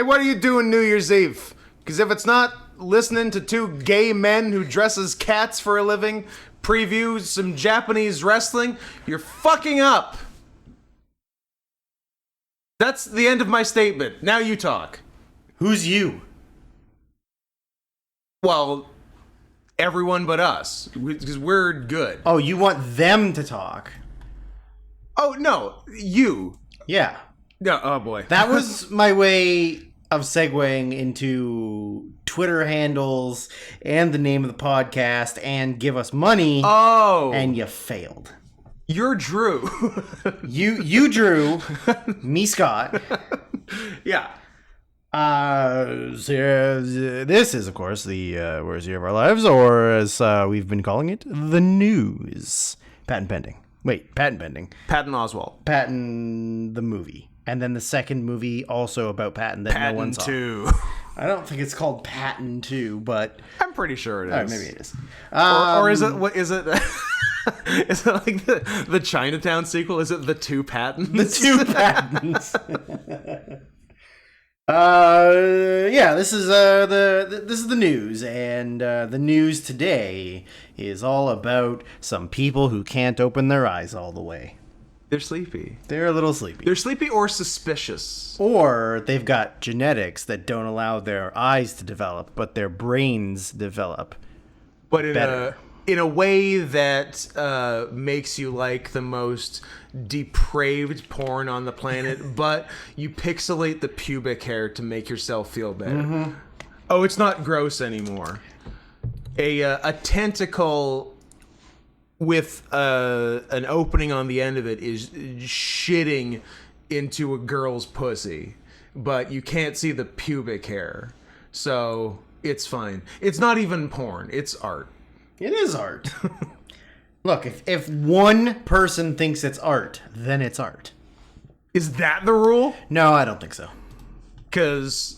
what are you doing New Year's Eve? Because if it's not listening to two gay men who dress as cats for a living preview some Japanese wrestling, you're fucking up. That's the end of my statement. Now you talk. Who's you? Well, everyone but us, because we're good. Oh, you want them to talk? Oh, no, you. Yeah. No, oh boy. That was my way of segueing into Twitter handles and the name of the podcast and give us money. Oh. And you failed. You're Drew. You Drew. Me Scott. Yeah. This is, of course, the Worst Year of Our Lives, or as we've been calling it, the news. Patent pending. Wait, patent pending. Patton Oswalt. Patton the movie. And then the second movie also about Patton that Patton no one saw. 2. I don't think it's called Patton 2, but... I'm pretty sure it is. All right, maybe it is. Or is it... What is it? Is it like the Chinatown sequel? Is it The Two Pattons? The Two Pattons. Yeah, this is the news, and the news today is all about some people who can't open their eyes all the way. They're sleepy. They're a little sleepy. They're sleepy or suspicious. Or they've got genetics that don't allow their eyes to develop, but their brains develop. But in a way that makes you like the most depraved porn on the planet, but you pixelate the pubic hair to make yourself feel better. Mm-hmm. Oh, it's not gross anymore. A tentacle with an opening on the end of it is shitting into a girl's pussy, but you can't see the pubic hair, so it's fine. It's not even porn, it's art. It is art. Look, if one person thinks it's art, then it's art. Is that the rule? No, I don't think so. Because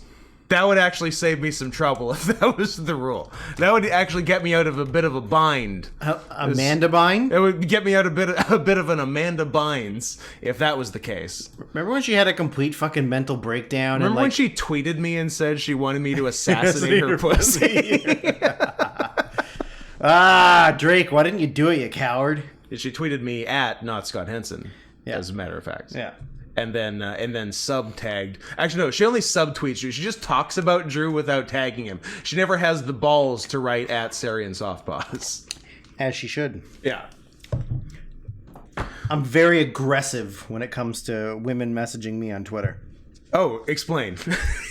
that would actually save me some trouble if that was the rule. That would actually get me out of a bit of a bind. Amanda Bynes? It would get me out a bit of an Amanda Bynes if that was the case. Remember when she had a complete fucking mental breakdown? Remember when she tweeted me and said she wanted me to assassinate her pussy? Drake, why didn't you do it, you coward? She tweeted me at not Scott Henson, as a matter of fact. Yeah. And then sub-tagged. Actually, no, she only sub-tweets you. She just talks about Drew without tagging him. She never has the balls to write at Sarian Softpaws. As she should. Yeah. I'm very aggressive when it comes to women messaging me on Twitter. Oh, explain.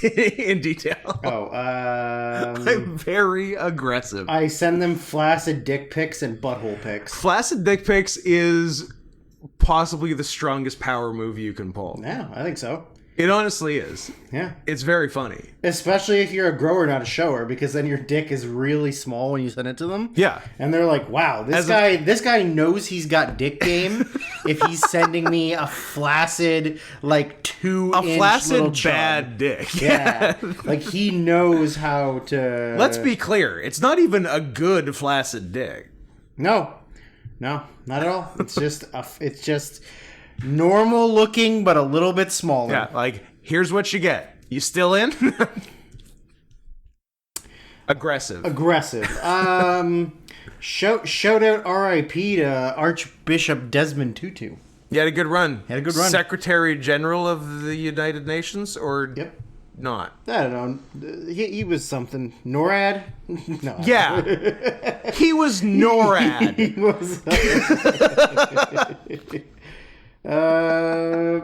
In detail. I'm very aggressive. I send them flaccid dick pics and butthole pics. Flaccid dick pics is possibly the strongest power move you can pull. Yeah, I think so. It honestly is. Yeah. It's very funny. Especially if you're a grower, not a shower, because then your dick is really small when you send it to them. Yeah. And they're like, wow, this guy knows he's got dick game if he's sending me a flaccid, like 2-inch flaccid little chub. bad dick. Yeah. Like he knows how to... Let's be clear. It's not even a good flaccid dick. No, not at all. It's just normal looking, but a little bit smaller. Yeah, like, here's what you get. You still in? Aggressive. Shout out R.I.P. to Archbishop Desmond Tutu. He had a good run. Secretary General of the United Nations, or not? I don't know. He was something. NORAD? No. Yeah. He was NORAD. He was. I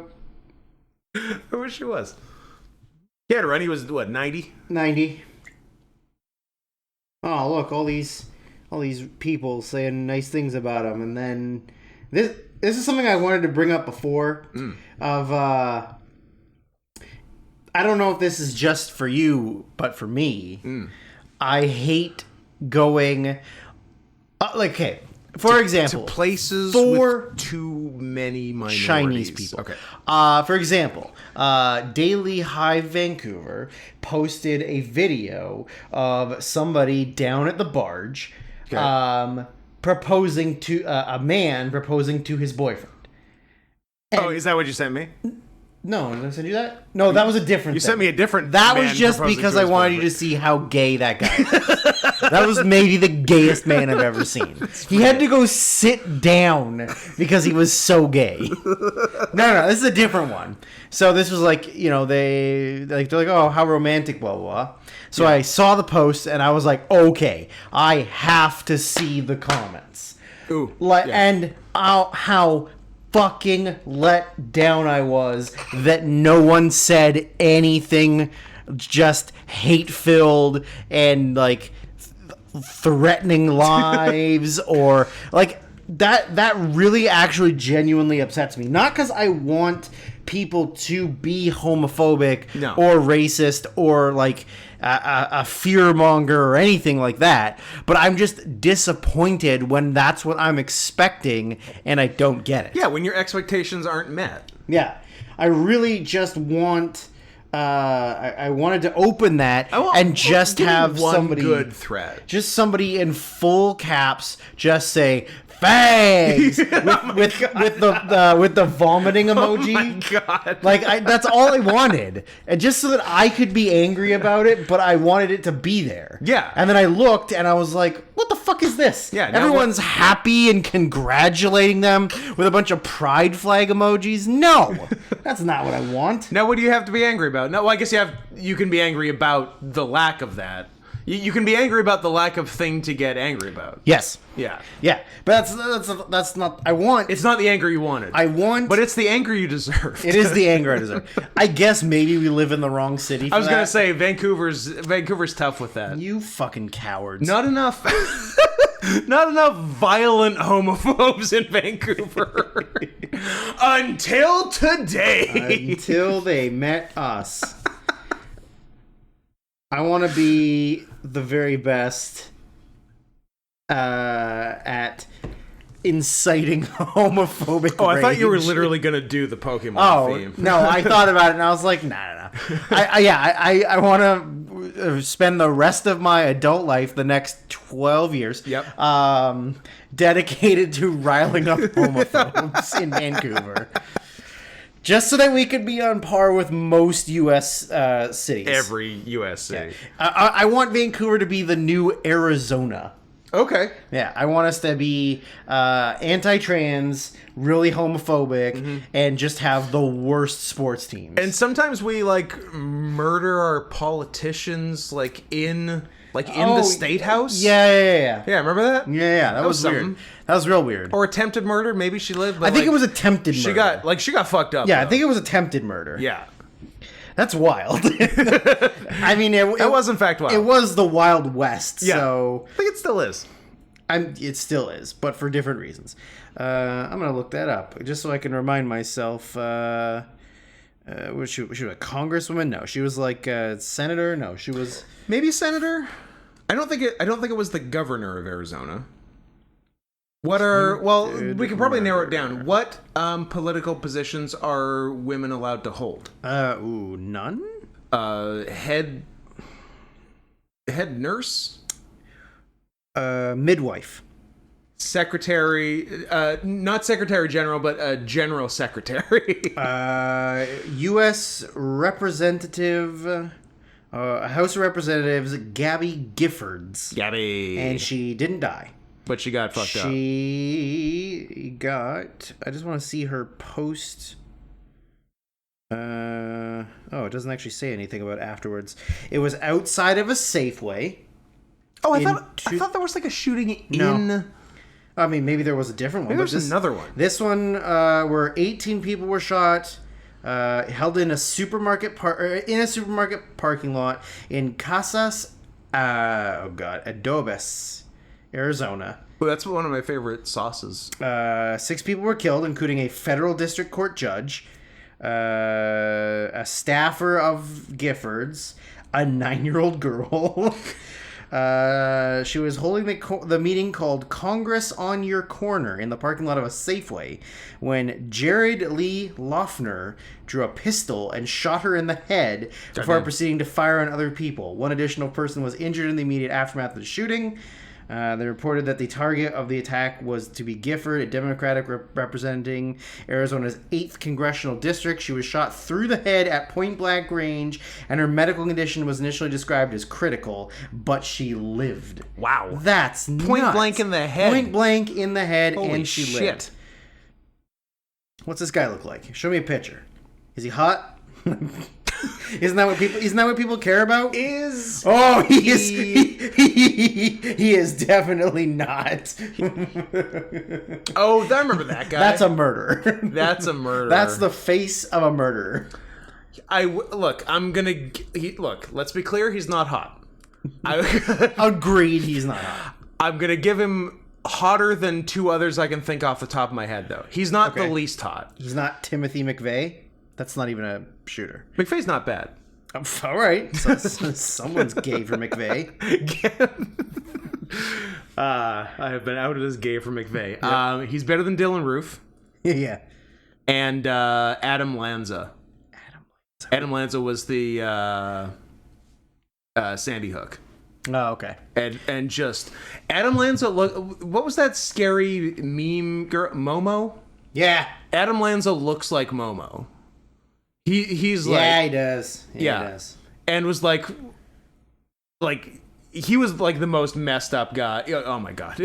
wish he was. He had a run. He was, what, 90? 90. Oh, look, all these people saying nice things about him, and then this is something I wanted to bring up before. I don't know if this is just for you, but for me, I hate going for example, to places with too many minorities. Chinese people. Okay. For example, Daily Hive Vancouver posted a video of somebody down at the barge, proposing to a man proposing to his boyfriend. And, is that what you sent me? No, did I send you that? No, that was a different You thing. sent me a different. That man was just proposing because to I his wanted you to see how gay that guy was. That was maybe the gayest man I've ever seen. He had to go sit down because he was so gay. No, this is a different one. So this was like, they're like, oh, how romantic, blah, blah, blah. So I saw the post and I was like, okay, I have to see the comments. Ooh, And how fucking let down I was that no one said anything just hate-filled and like threatening lives or like that really actually genuinely upsets me. Not because I want people to be homophobic or racist or like a fearmonger or anything like that, but I'm just disappointed when that's what I'm expecting and I don't get it. Yeah, when your expectations aren't met. Yeah, I really just want. I wanted to open that and just have one somebody good thread. Just somebody in full caps just say fags with the vomiting emoji. Oh my god! Like that's all I wanted, and just so that I could be angry about it, but I wanted it to be there. Yeah. And then I looked and I was like, "What the fuck is this?" Yeah. Everyone's happy and congratulating them with a bunch of pride flag emojis. No, that's not what I want. Now, what do you have to be angry about? No, well, I guess you can be angry about the lack of that. You can be angry about the lack of thing to get angry about. Yes. Yeah. Yeah. But that's not. I want. It's not the anger you wanted. But it's the anger you deserve. It is the anger I deserve. I guess maybe we live in the wrong city. I was gonna say Vancouver's tough with that. You fucking cowards. Not enough. Not enough violent homophobes in Vancouver. Until today. Until they met us. I want to be the very best at inciting homophobic Oh, I thought you were rage. literally going to do the Pokemon theme. No, I thought about it and I was like, nah. I want to spend the rest of my adult life, the next 12 years, dedicated to riling up homophobes in Vancouver. Just so that we could be on par with most U.S. Cities. Every U.S. city. Yeah. I want Vancouver to be the new Arizona. Okay. Yeah, I want us to be anti-trans, really homophobic, and just have the worst sports teams. And sometimes we murder our politicians in the state house. Yeah. Yeah, remember that? Yeah. That was weird. That was real weird. Or attempted murder. Maybe she lived. But I think it was attempted murder. She got fucked up. Yeah, though. I think it was attempted murder. Yeah. That's wild. I mean, it was in fact wild. It was the Wild West. Yeah. So I think it still is. It still is, but for different reasons. I'm gonna look that up just so I can remind myself. Was she a congresswoman? No, she was like a senator. No, she was maybe senator. I don't think it was the governor of Arizona. We can probably narrow it down. What political positions are women allowed to hold? None. Head nurse. Midwife. Secretary, not secretary general, but general secretary. U.S. Representative, House of Representatives, Gabby Giffords. Gabby. And she didn't die. But she got fucked up. She got... I just want to see her post... it doesn't actually say anything about afterwards. It was outside of a Safeway. Oh, I thought there was a shooting in... No. I mean, maybe there was a different one. Maybe there's another one. This one, where 18 people were shot, held in a supermarket parking lot in Casas, Adobes, Arizona. Well, that's one of my favorite sauces. 6 people were killed, including a federal district court judge, a staffer of Giffords, a 9-year-old girl. She was holding the meeting called Congress on Your Corner in the parking lot of a Safeway when Jared Lee Loeffner drew a pistol and shot her in the head before proceeding to fire on other people. One additional person was injured in the immediate aftermath of the shooting. They reported that the target of the attack was to be Gifford, a Democratic representing Arizona's 8th congressional district. She was shot through the head at point-blank range, and her medical condition was initially described as critical, but she lived. Wow. That's nuts. Point-blank in the head. Point-blank in the head, Holy and she shit. lived. What's this guy look like? Show me a picture. Is he hot? Isn't that what people care about? He is definitely not. Oh, I remember that guy. That's a murderer. That's a murderer. That's the face of a murderer. Look, let's be clear, he's not hot. Agreed, he's not hot. I'm gonna give him hotter than 2 others I can think off the top of my head, though. He's not the least hot. He's not Timothy McVeigh. That's not even a shooter. McVeigh's not bad. All right. So someone's gay for McVeigh. I have been outed as gay for McVeigh. Yep. He's better than Dylan Roof. Yeah. And Adam Lanza. Adam Lanza was the Sandy Hook. Oh, okay. And just Adam Lanza. What was that scary meme girl? Momo. Yeah. Adam Lanza looks like Momo. He's like, yeah, he does. Yeah, he does. And was like he was like the most messed up guy. Oh my god.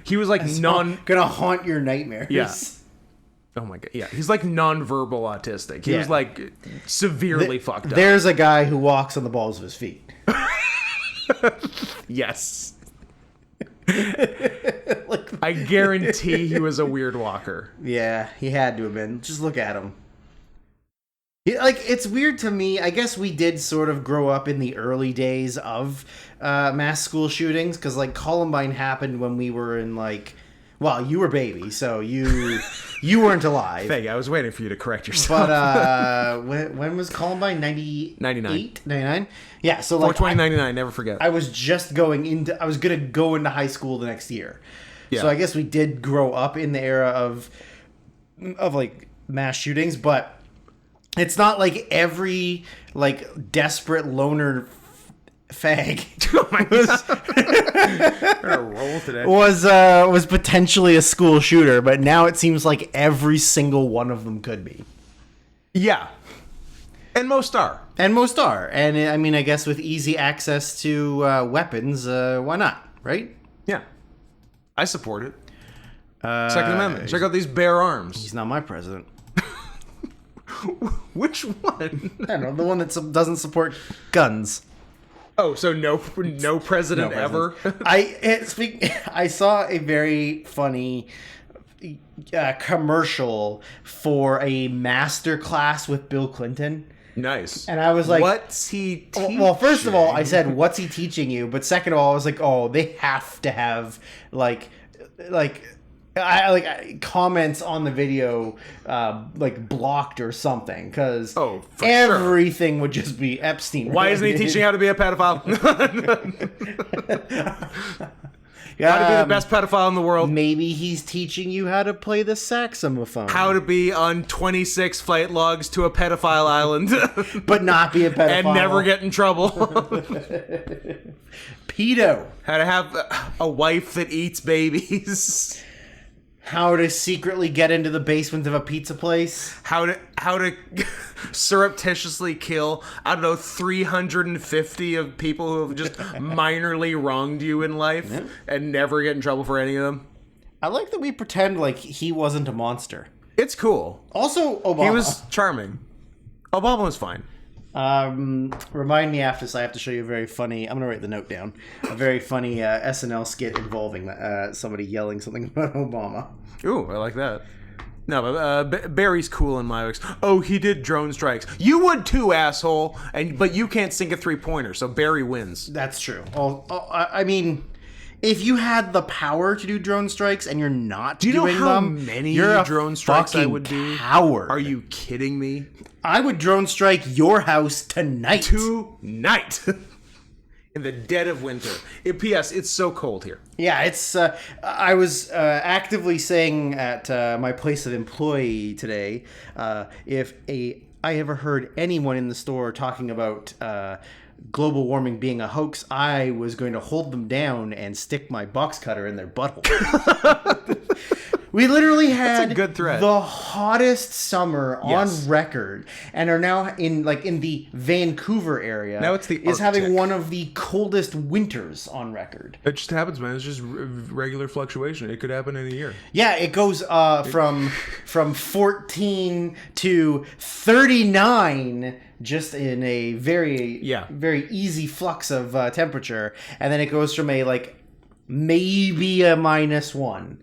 He was like gonna haunt your nightmares. Yeah. Oh my god. Yeah, he's like non-verbal autistic. He was like severely fucked up. There's a guy who walks on the balls of his feet. Yes. I guarantee he was a weird walker. Yeah, he had to have been. Just look at him. It's weird to me. I guess we did sort of grow up in the early days of mass school shootings, because like Columbine happened when we were in well, you were baby, so you weren't alive. Fake, I was waiting for you to correct yourself. But when was Columbine? 99? Yeah, so like 4/20/99, never forget. I was gonna go into high school the next year. Yeah. So I guess we did grow up in the era of like mass shootings, but it's not like every like desperate loner fag was potentially a school shooter, but now it seems like every single one of them could be. Yeah. And most are. And I mean, I guess with easy access to weapons, why not, right? Yeah. I support it. Second Amendment. Check out these bare arms. He's not my president. Which one? I don't know, the one that doesn't support guns. Oh, so no president ever? I saw a very funny commercial for a master class with Bill Clinton. Nice. And I was like, what's he teaching? Well, first of all, I said, what's he teaching you? But second of all, I was like, oh, they have to have comments on the video blocked or something, because everything would just be Epstein. Why isn't he teaching how to be a pedophile? How to be the best pedophile in the world. Maybe he's teaching you how to play the saxophone. How to be on 26 flight logs to a pedophile island. But not be a pedophile. And never get in trouble. Pedo. How to have a wife that eats babies. How to secretly get into the basement of a pizza place. How to surreptitiously kill, 350 of people who have just minorly wronged you in life and never get in trouble for any of them. I like that we pretend like he wasn't a monster. It's cool. Also, Obama. He was charming. Obama was fine. Remind me after this, I have to show you a very funny, I'm going to write the note down, a very funny SNL skit involving somebody yelling something about Obama. Ooh, I like that. No, but Barry's cool in my books. Oh, he did drone strikes. You would too, asshole. But you can't sink a 3-pointer, so Barry wins. That's true. I mean, if you had the power to do drone strikes and you're not doing them, do you know how many drone strikes I would do? Coward. Are you kidding me? I would drone strike your house tonight. Tonight. In the dead of winter. P.S. It's so cold here. Yeah, it's. I was actively saying at my place of employee today, if a I ever heard anyone in the store talking about global warming being a hoax, I was going to hold them down and stick my box cutter in their butthole. We literally had a good threat. The hottest summer Yes. on record, and are now in the Vancouver area. Now it's the is having Arctic. one of the coldest winters on record. It just happens, man. It's just regular fluctuation. It could happen in a year. Yeah, it goes from 14 to 39 just in a very easy flux of temperature, and then it goes from maybe a -1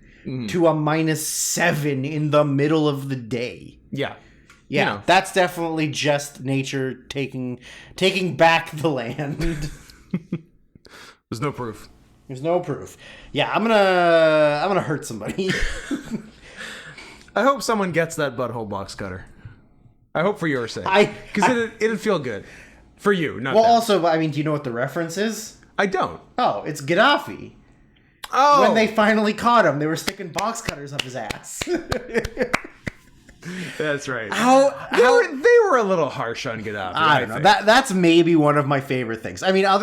to a -7 in the middle of the day. Yeah. Yeah, You know. that's definitely just nature taking back the land. There's no proof. There's no proof. Yeah, I'm gonna hurt somebody. I hope someone gets that butthole box cutter. I hope for your sake. Because it'd feel good. For you, not Well, them. also, I mean, do you know what the reference is? I don't. Oh, it's Gaddafi. Oh! When they finally caught him, they were sticking box cutters up his ass. That's right. How They were a little harsh on Gaddafi. I don't know. think. That's maybe one of my favorite things. I mean, not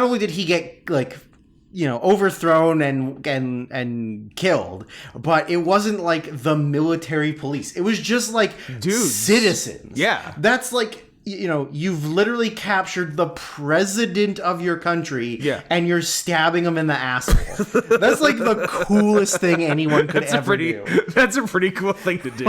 only did he get overthrown and killed, but it wasn't like the military police. It was just like Dudes. citizens. Yeah. That's like, you've literally captured the president of your country, and you're stabbing him in the asshole. That's like the coolest thing anyone could ever do. That's a pretty cool thing to do.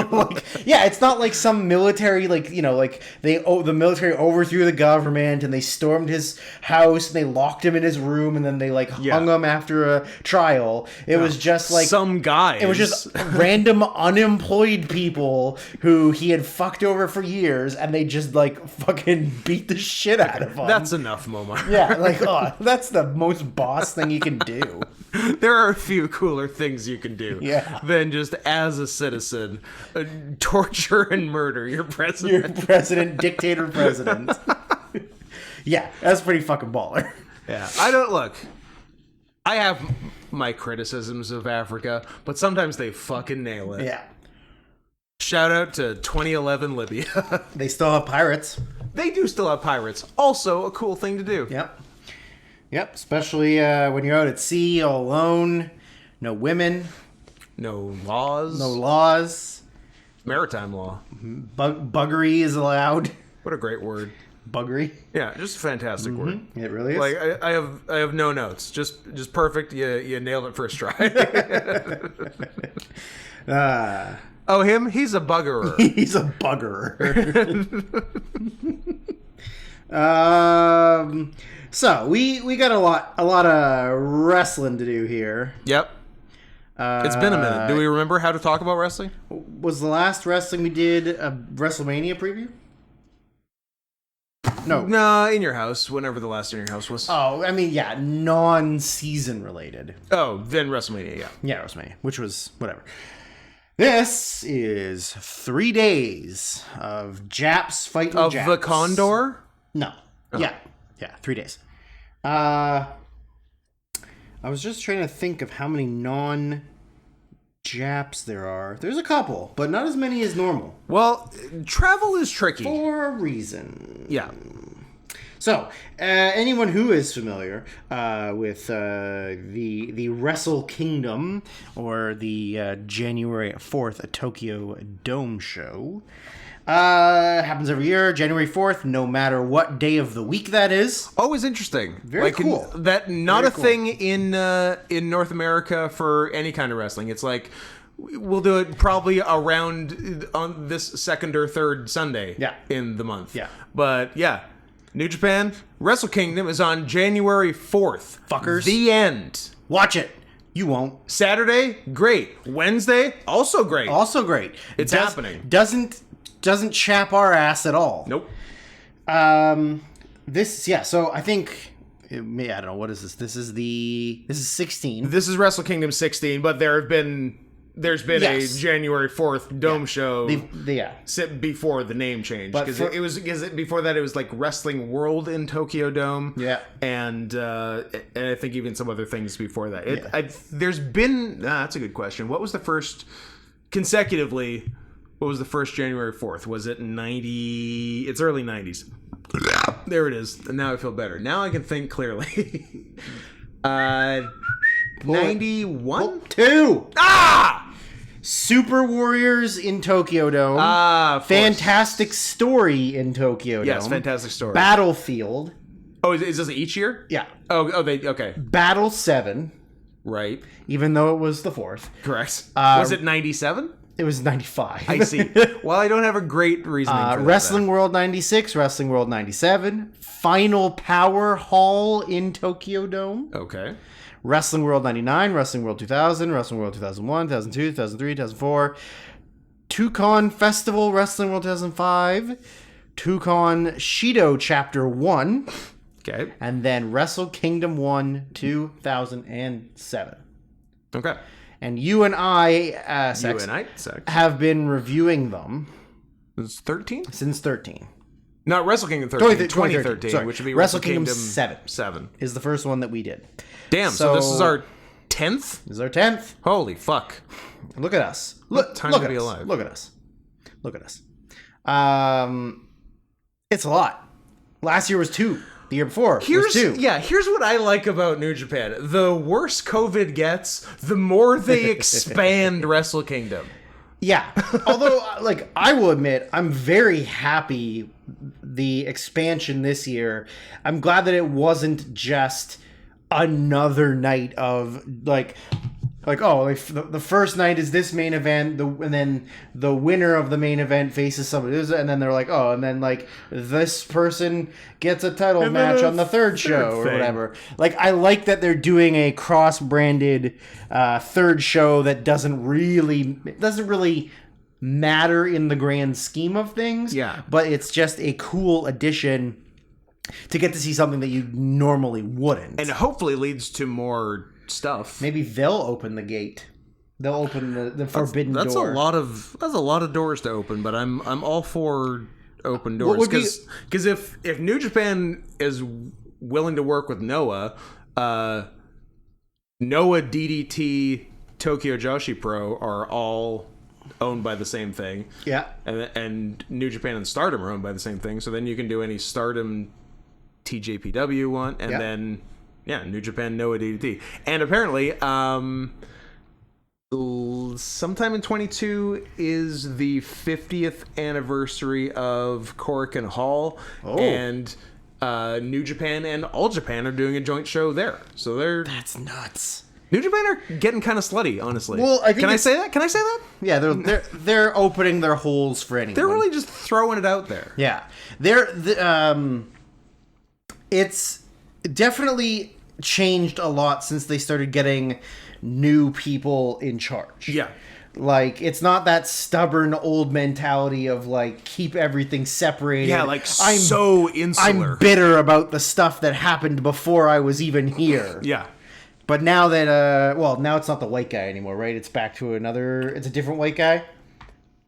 It's not like some military, the military overthrew the government and they stormed his house and they locked him in his room and then they hung him after a trial. It was just like some guys. It was just random unemployed people who he had fucked over for years, and they just fucking beat the shit out of him. That's enough, Momo. Yeah, that's the most boss thing you can do. There are a few cooler things you can do than just as a citizen torture and murder your president. Your president, dictator president. Yeah, that's pretty fucking baller. Yeah, I have my criticisms of Africa, but sometimes they fucking nail it. Yeah. Shout out to 2011 Libya. They still have pirates. They do still have pirates. Also a cool thing to do. Yep, especially when you're out at sea all alone. No women. No laws. No laws. Maritime law. Buggery is allowed. What a great word. Buggery. Yeah, just a fantastic word. It really is. I have no notes. Just perfect. You nailed it first try. Oh, him? He's a buggerer. He's a buggerer. So we got a lot of wrestling to do here. Yep. It's been a minute. Do we remember how to talk about wrestling? Was the last wrestling we did a WrestleMania preview? No. No, in your house. Whenever the last in your house was. Oh, I mean, yeah, non-season related. Oh, then WrestleMania. Yeah. Yeah, WrestleMania, which was whatever. This is 3 days of Japs fighting Of Japs. the Condor? No. Oh. Yeah, 3 days. I was just trying to think of how many non-Japs there are. There's a couple, but not as many as normal. Well, travel is tricky. For a reason. Yeah. So, anyone who is familiar with the Wrestle Kingdom, or the January 4th Tokyo Dome show, happens every year, January 4th, no matter what day of the week that is. Always interesting. Very cool. That not Very a thing in North America for any kind of wrestling. It's like we'll do it probably around on this second or third Sunday in the month. Yeah. But yeah. New Japan, Wrestle Kingdom is on January 4th. Fuckers. The end. Watch it. You won't. Saturday, great. Wednesday, also great. Also great. It's happening. Doesn't chap our ass at all. Nope. So I think, I don't know, what is this? This is 16. This is Wrestle Kingdom 16, but there's been a January 4th Dome show before the name change. Because before that it was like Wrestling World in Tokyo Dome. Yeah. And I think even some other things before that. There's been... that's a good question. What was the first... Consecutively, What was the first January 4th? Was it 90? It's early 90s. There it is. And now I feel better. Now I can think clearly. 91? 2. Ah! Super Warriors in Tokyo Dome. Fantastic Story in Tokyo Dome. Yes, Fantastic Story. Battlefield. Oh, is this each year? Yeah. Okay. Battle 7. Right. Even though it was the 4th. Correct. Was it 97? It was 95. I see. Well, I don't have a great reasoning for that. Wrestling World 96, Wrestling World 97, Final Power Hall in Tokyo Dome. Okay. Wrestling World 99, Wrestling World 2000, Wrestling World 2001, 2002, 2003, 2004, Tucon Festival, Wrestling World 2005, Tucon Shido Chapter 1, Okay. and then Wrestle Kingdom 1 2007. Okay. And you and I, Sex. have been reviewing them. It's 13? Since 13. Not Wrestle Kingdom 13. 2013, 2013, sorry. which would be Wrestle Kingdom 7. 7. Is the first one that we did. Damn, so this is our 10th? This is our 10th. Holy fuck. Look at us. What time to be alive. Look at us. Look at us. It's a lot. Last year was 2. The year before was 2. Yeah, here's what I like about New Japan. The worse COVID gets, the more they expand Wrestle Kingdom. Yeah. Although, like, I will admit, I'm very happy the expansion this year. I'm glad that it wasn't just another night of, like the first night is this main event, and then the winner of the main event faces somebody, and then they're like, oh, and then, like, this person gets a title match on the third show or whatever. Like, I like that they're doing a cross-branded third show that doesn't really matter in the grand scheme of things. Yeah. But it's just a cool addition to get to see something that you normally wouldn't. And hopefully leads to more stuff. Maybe they'll open the gate. They'll open the forbidden door. That's a lot of doors to open, but I'm all for open doors, because if New Japan is willing to work with Noah, DDT, Tokyo Joshi Pro are all owned by the same thing. Yeah. And New Japan and Stardom are owned by the same thing. So then you can do any Stardom TJPW one, and then New Japan Noah DDT. And apparently, sometime in 22 is the 50th anniversary of Korakuen Hall, and New Japan and All Japan are doing a joint show there. So that's nuts. New Japan are getting kind of slutty, honestly. Well, I think Can I say that? Yeah, they're opening their holes for anyone. They're really just throwing it out there. Yeah, it's definitely changed a lot since they started getting new people in charge. Yeah. Like, it's not that stubborn old mentality of, like, keep everything separated. Yeah, like, so insular. I'm bitter about the stuff that happened before I was even here. Yeah. But now that, now it's not the white guy anymore, right? It's back to it's a different white guy?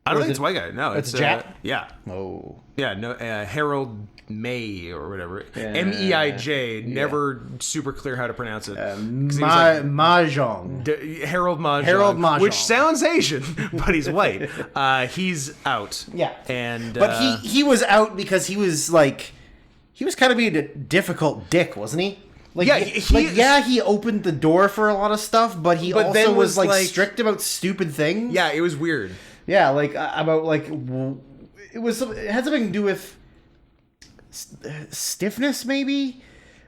I don't think it's a white guy. No, it's a Jap? Yeah. Oh. Yeah, no, Harold May or whatever. MEIJ. Never super clear how to pronounce it. Mahjong. Harold Mahjong. Harold Mahjong. Which sounds Asian, but he's white. He's out. Yeah. But he was out because he was kind of being a difficult dick, wasn't he? Like, he opened the door for a lot of stuff, but he also was like strict about stupid things. Yeah, it was weird. Yeah, like about like it had something to do with stiffness, maybe.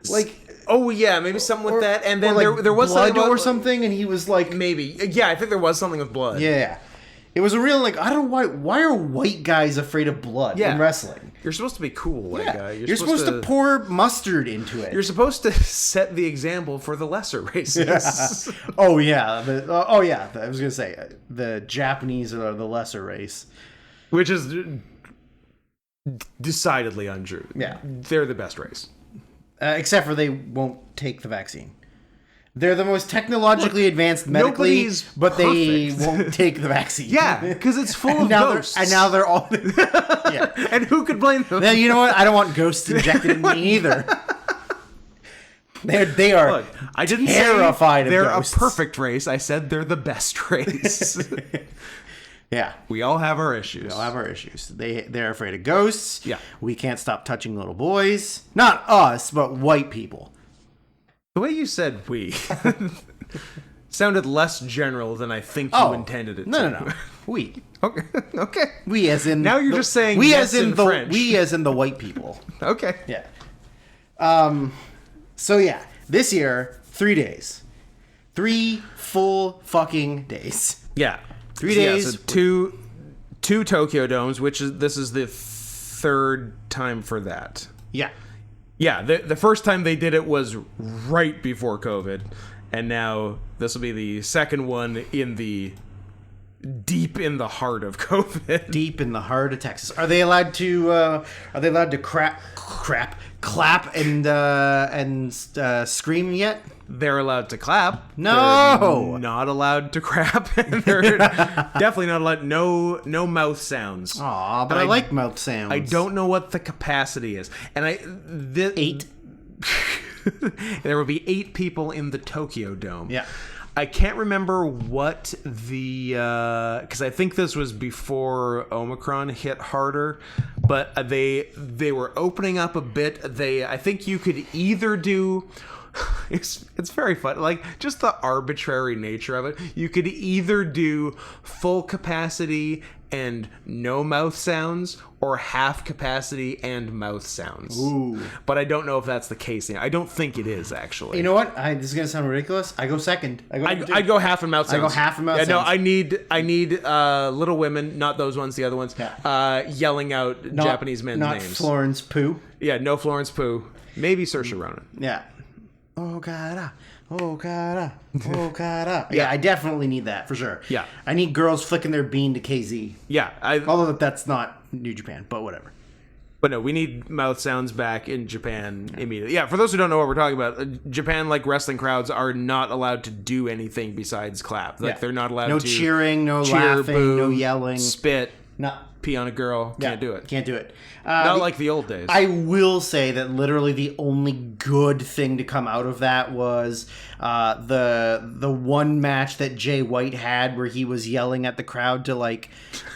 Like, oh yeah, maybe something with that. And then like there was blood or something, and he was like, maybe. Yeah, I think there was something with blood. Yeah. It was a real, like, I don't know why are white guys afraid of blood in wrestling? You're supposed to be cool, white guy. You're supposed to pour mustard into it. You're supposed to set the example for the lesser races. Yeah. Oh, yeah. I was going to say, the Japanese are the lesser race. Which is decidedly untrue. Yeah. They're the best race. Except for they won't take the vaccine. They're the most technologically advanced medically, but they won't take the vaccine. Yeah, because it's full of ghosts. And now they're all... Yeah. And who could blame them? Now, you know what? I don't want ghosts injected in me either. They are Look, I didn't terrified say of they're ghosts. a perfect race. I said they're the best race. Yeah. We all have our issues. We all have our issues. They're afraid of ghosts. Yeah. We can't stop touching little boys. Not us, but white people. The way you said "we" sounded less general than I think you intended it to. No. We. Okay. Okay. We as in... Now you're just saying we yes as in in the French. We as in the white people. Okay. Yeah. So yeah, this year, 3 days. 3 full fucking days. Yeah. 3 days. Yeah, so two Tokyo Domes, this is the third time for that. Yeah. Yeah, the first time they did it was right before COVID, and now this will be the second one deep in the heart of COVID. Deep in the heart of Texas. Are they allowed to clap and scream yet? They're allowed to clap. No! They're not allowed to crap. They're definitely not allowed. No mouth sounds. Aw, but I like mouth sounds. I don't know what the capacity is. And 8. There will be 8 people in the Tokyo Dome. Yeah. I can't remember what because I think this was before Omicron hit harder, but they were opening up a bit. I think you could either do. It's very fun, like just the arbitrary nature of it. You could either do full capacity and no mouth sounds, or half capacity and mouth sounds. Ooh. But I don't know if that's the case. I don't think it is, actually. You know what? This is gonna sound ridiculous. I go second. I go half and mouth sounds. I go half and mouth sounds. No, I need Little Women, not those ones, the other ones. Yeah. Yelling out Japanese men's not names. Florence Pugh. Yeah, no Florence Pugh. Maybe Saoirse Ronan. Yeah. Okada. Yeah, I definitely need that for sure. Yeah. I need girls flicking their bean to KZ. Yeah. Although that's not New Japan, but whatever. But no, we need mouth sounds back in Japan immediately. Yeah, for those who don't know what we're talking about, Japan, like wrestling crowds, are not allowed to do anything besides clap. Like, they're not allowed to... No cheering, no cheer, laughing, boo, no yelling. Spit, No. pee on a girl. Can't do it. Can't do it. Not like the old days. I will say that literally the only good thing to come out of that was the one match that Jay White had where he was yelling at the crowd to like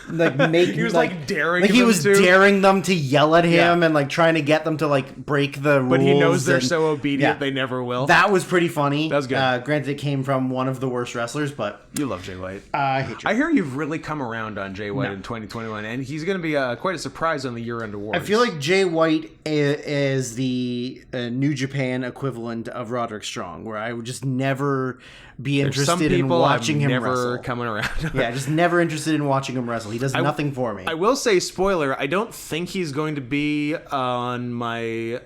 make he was like daring like he them was to. daring them to yell at him and like trying to get them to like break the rules. But he knows they're so obedient they never will. That was pretty funny. That was good. Granted, it came from one of the worst wrestlers, but you love Jay White. I hate you. I hear you've really come around on Jay White in 2021, and he's going to be quite a surprise on the year-end awards. I feel like Jay White is the New Japan equivalent of Roderick Strong, where I would just never be interested in watching him wrestle. Coming around. Yeah, just never interested in watching him wrestle. He does nothing for me. I will say, spoiler, I don't think he's going to be on my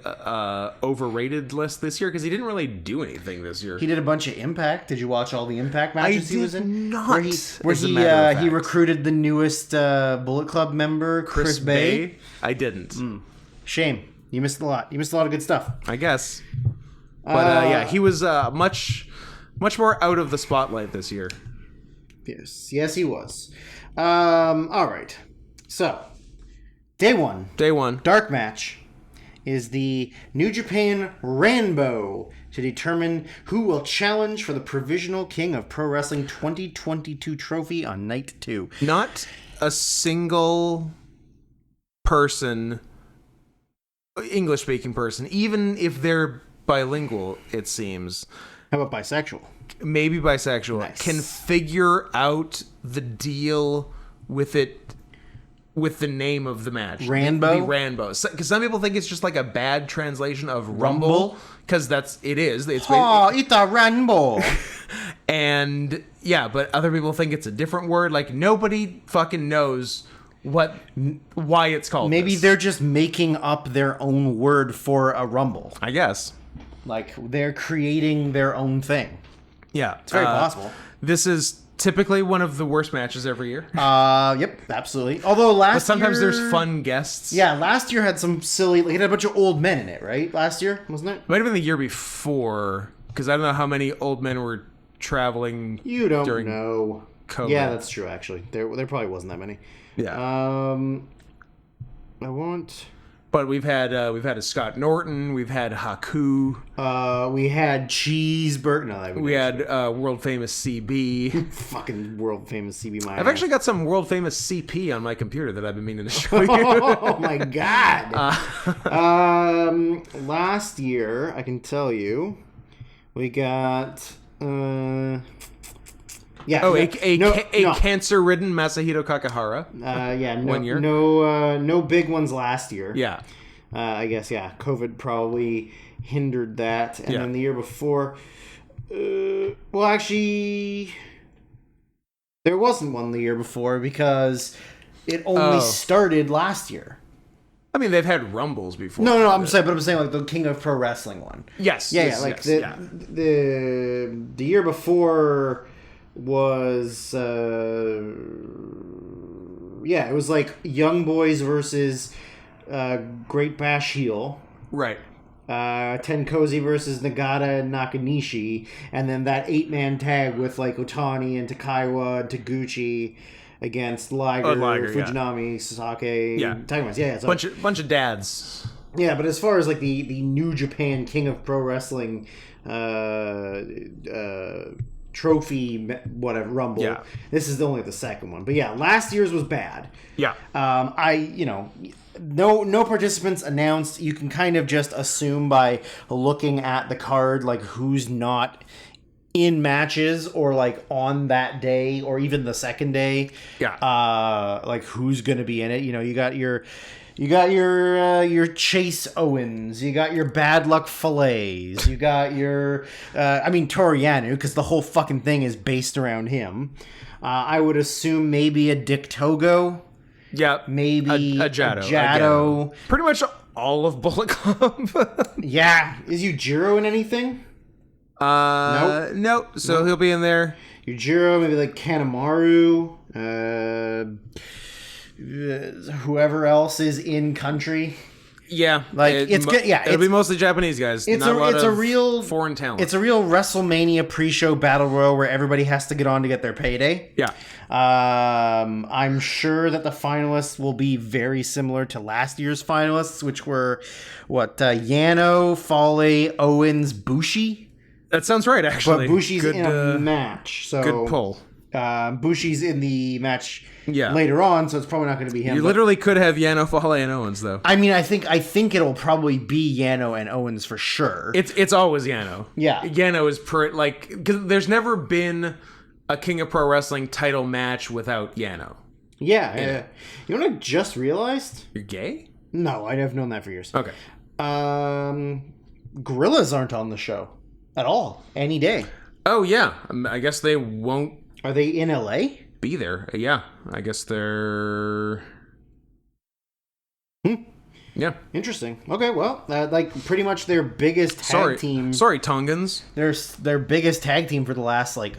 overrated list this year because he didn't really do anything this year. He did a bunch of Impact. Did you watch all the Impact matches he was in? Not. Where he recruited the newest Bullet Club member, Chris Bay. I didn't. Shame. You missed a lot. You missed a lot of good stuff. I guess. But yeah, he was much more out of the spotlight this year. Yes, he was. All right. So, day one, dark match, is the New Japan Rainbow to determine who will challenge for the Provisional King of Pro Wrestling 2022 trophy on night 2. Not a single person, English-speaking person, even if they're bilingual, it seems. How about bisexual? Maybe bisexual. Nice. Can figure out the deal with it, with the name of the match. Rainbow? The Rainbow. Because some people think it's just like a bad translation of Rumble. Because it is. It's a rainbow. And yeah, but other people think it's a different word. Like, nobody fucking knows why it's called Maybe this. they're just making up their own word for a rumble. I guess. Like, they're creating their own thing. Yeah. It's very possible. This is typically one of the worst matches every year. Yep, absolutely. Although but sometimes there's fun guests. Yeah, last year had some silly... Like, it had a bunch of old men in it, right? Last year, wasn't it? Might have been the year before, because I don't know how many old men were traveling during know. COVID. Yeah, that's true, actually. There probably wasn't that many. Yeah. I want... But we've had a Scott Norton. We've had Haku. We had Cheeseburger. No, We had world famous CB. fucking world famous CB. I've actually got some world famous CP on my computer that I've been meaning to show you. Oh my god! Last year, I can tell you, we got. Yeah. Cancer-ridden Masahito Kakahara. Yeah. No, 1 year. No big ones last year. Yeah. I guess, yeah. COVID probably hindered that. And then the year before... well, actually... There wasn't one the year before because it only started last year. I mean, they've had Rumbles before. No, I'm saying like the King of Pro Wrestling one. Yes. The year before was... it was like Young Boys versus... Great Bash Heel. Right. Tenkozy versus Nagata and Nakanishi. And then that 8-man tag with like Otani and Takaiwa and Taguchi against Liger, Fujinami, Sasake, Taguchi. Yeah. So, bunch of dads. Yeah, but as far as like the New Japan King of Pro Wrestling trophy whatever Rumble, this is only the second one. But yeah, last year's was bad. Yeah. No participants announced. You can kind of just assume by looking at the card, like who's not in matches or like on that day or even the second day. Yeah. Like who's going to be in it. You know, you got your Chase Owens, you got your Bad Luck Fillets, you got your Toru Yano, because the whole fucking thing is based around him. I would assume maybe a Dick Togo. Yeah, maybe a Jado. Pretty much all of Bullet Club. Yeah, is Yujiro in anything? Nope. So he'll be in there. Yujiro, maybe like Kanemaru. Whoever else is in country. Yeah, like it's good. Yeah, it'll be mostly Japanese guys. It's a real foreign talent. It's a real WrestleMania pre-show battle royal where everybody has to get on to get their payday. Yeah. I'm sure that the finalists will be very similar to last year's finalists, which were Yano, Fale, Owens, Bushi. That sounds right, actually. But Bushi's in a match, so good pull. Bushi's in the match. Yeah. Later on, so it's probably not going to be him. You literally could have Yano, Fale, and Owens, though. I mean, I think it'll probably be Yano and Owens for sure. It's always Yano. Yeah. Yano is because there's never been a King of Pro Wrestling title match without Yano. Yeah. You know what I just realized? You're gay? No, I'd have known that for years. Okay. Gorillas aren't on the show at all. Any day. Oh, yeah. I guess they won't. Are they in LA? Be there. Yeah. I guess they're... Yeah. Interesting. Okay, well, pretty much their biggest tag team... Sorry, Tongans. Their biggest tag team for the last, 4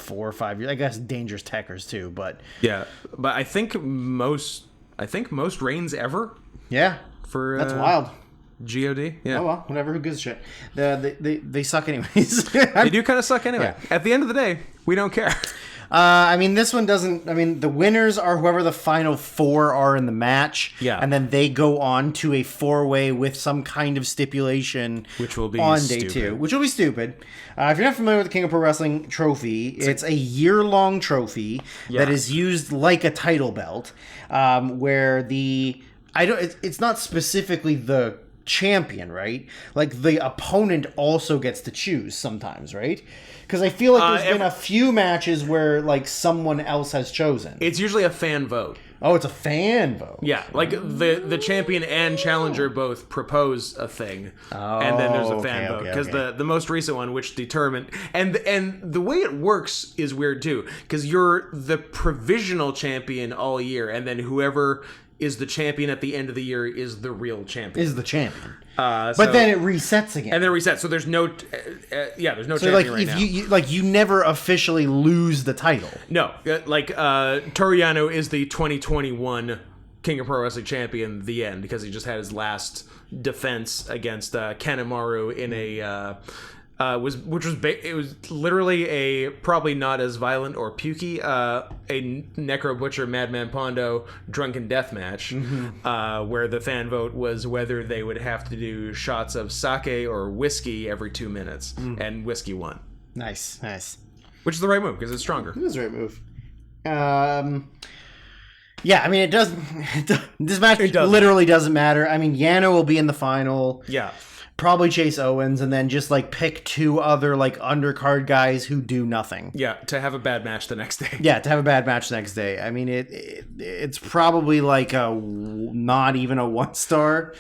or 5 years. I guess Dangerous Techers, too, but... Yeah, but I think most reigns ever. Yeah. That's wild. GOD, yeah. Oh, well, whatever, who gives a shit. They suck anyways. They do kind of suck anyway. Yeah. At the end of the day, we don't care. This one doesn't... the winners are whoever the final 4 are in the match. Yeah. And then they go on to a 4-way with some kind of stipulation... Which will be on stupid. Day 2. Which will be stupid. If you're not familiar with the King of Pro Wrestling trophy, it's a year-long trophy that is used like a title belt, where it's not specifically the champion, right? Like, the opponent also gets to choose sometimes, right? Because I feel like there's been a few matches where, someone else has chosen. It's usually a fan vote. Oh, it's a fan vote. Yeah, the champion and challenger both propose a thing, and then there's a fan vote. Because the most recent one, which determined... And the way it works is weird, too. Because you're the provisional champion all year, and then whoever is the champion at the end of the year is the real champion. Is the champion. But then it resets again. And then it resets. So there's no there's no so champion right now. You never officially lose the title. No. Toru Yano is the 2021 King of Pro Wrestling champion, the end, because he just had his last defense against Kanemaru in It was literally a probably not as violent or pukey a Necro Butcher Madman Pondo drunken death match, where the fan vote was whether they would have to do shots of sake or whiskey every 2 minutes, and whiskey won. Nice. Which is the right move because it's stronger. It is the right move. Yeah, I mean, it doesn't. This match literally doesn't matter. I mean, Yano will be in the final. Yeah. Probably Chase Owens, and then just like pick 2 other like undercard guys who do nothing. Yeah, to have a bad match the next day. Yeah, to have a bad match the next day. I mean, it's probably like not even a 1-star.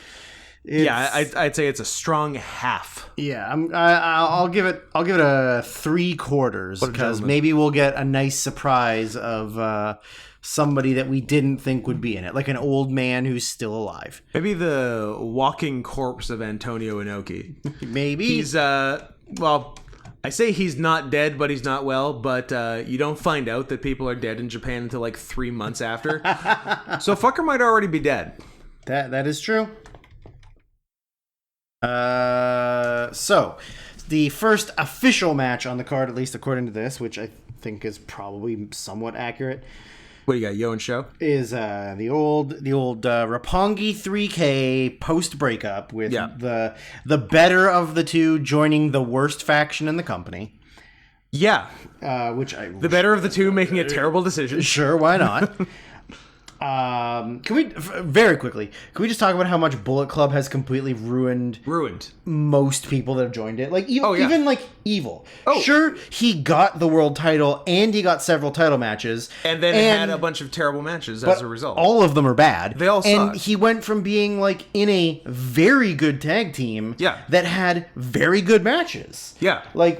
I'd say it's a strong half. Yeah, I'll give it a 3/4 because maybe we'll get a nice surprise of somebody that we didn't think would be in it, like an old man who's still alive. Maybe the walking corpse of Antonio Inoki. Maybe he's well, I say he's not dead, but he's not well. But you don't find out that people are dead in Japan until like 3 months after. So fucker might already be dead. That is true. So the first official match on the card, at least according to this, which I think is probably somewhat accurate. What do you got, Yo and Show? Is the old Roppongi 3K post breakup with the better of the two joining the worst faction in the company. Yeah, the better of the two making a terrible decision. Sure, why not? Can we very quickly? Can we just talk about how much Bullet Club has completely ruined most people that have joined it? Like even like Evil. Oh, sure, he got the world title and he got several title matches, and then had a bunch of terrible matches as a result. All of them are bad. They all suck. And he went from being like in a very good tag team, that had very good matches. Yeah, like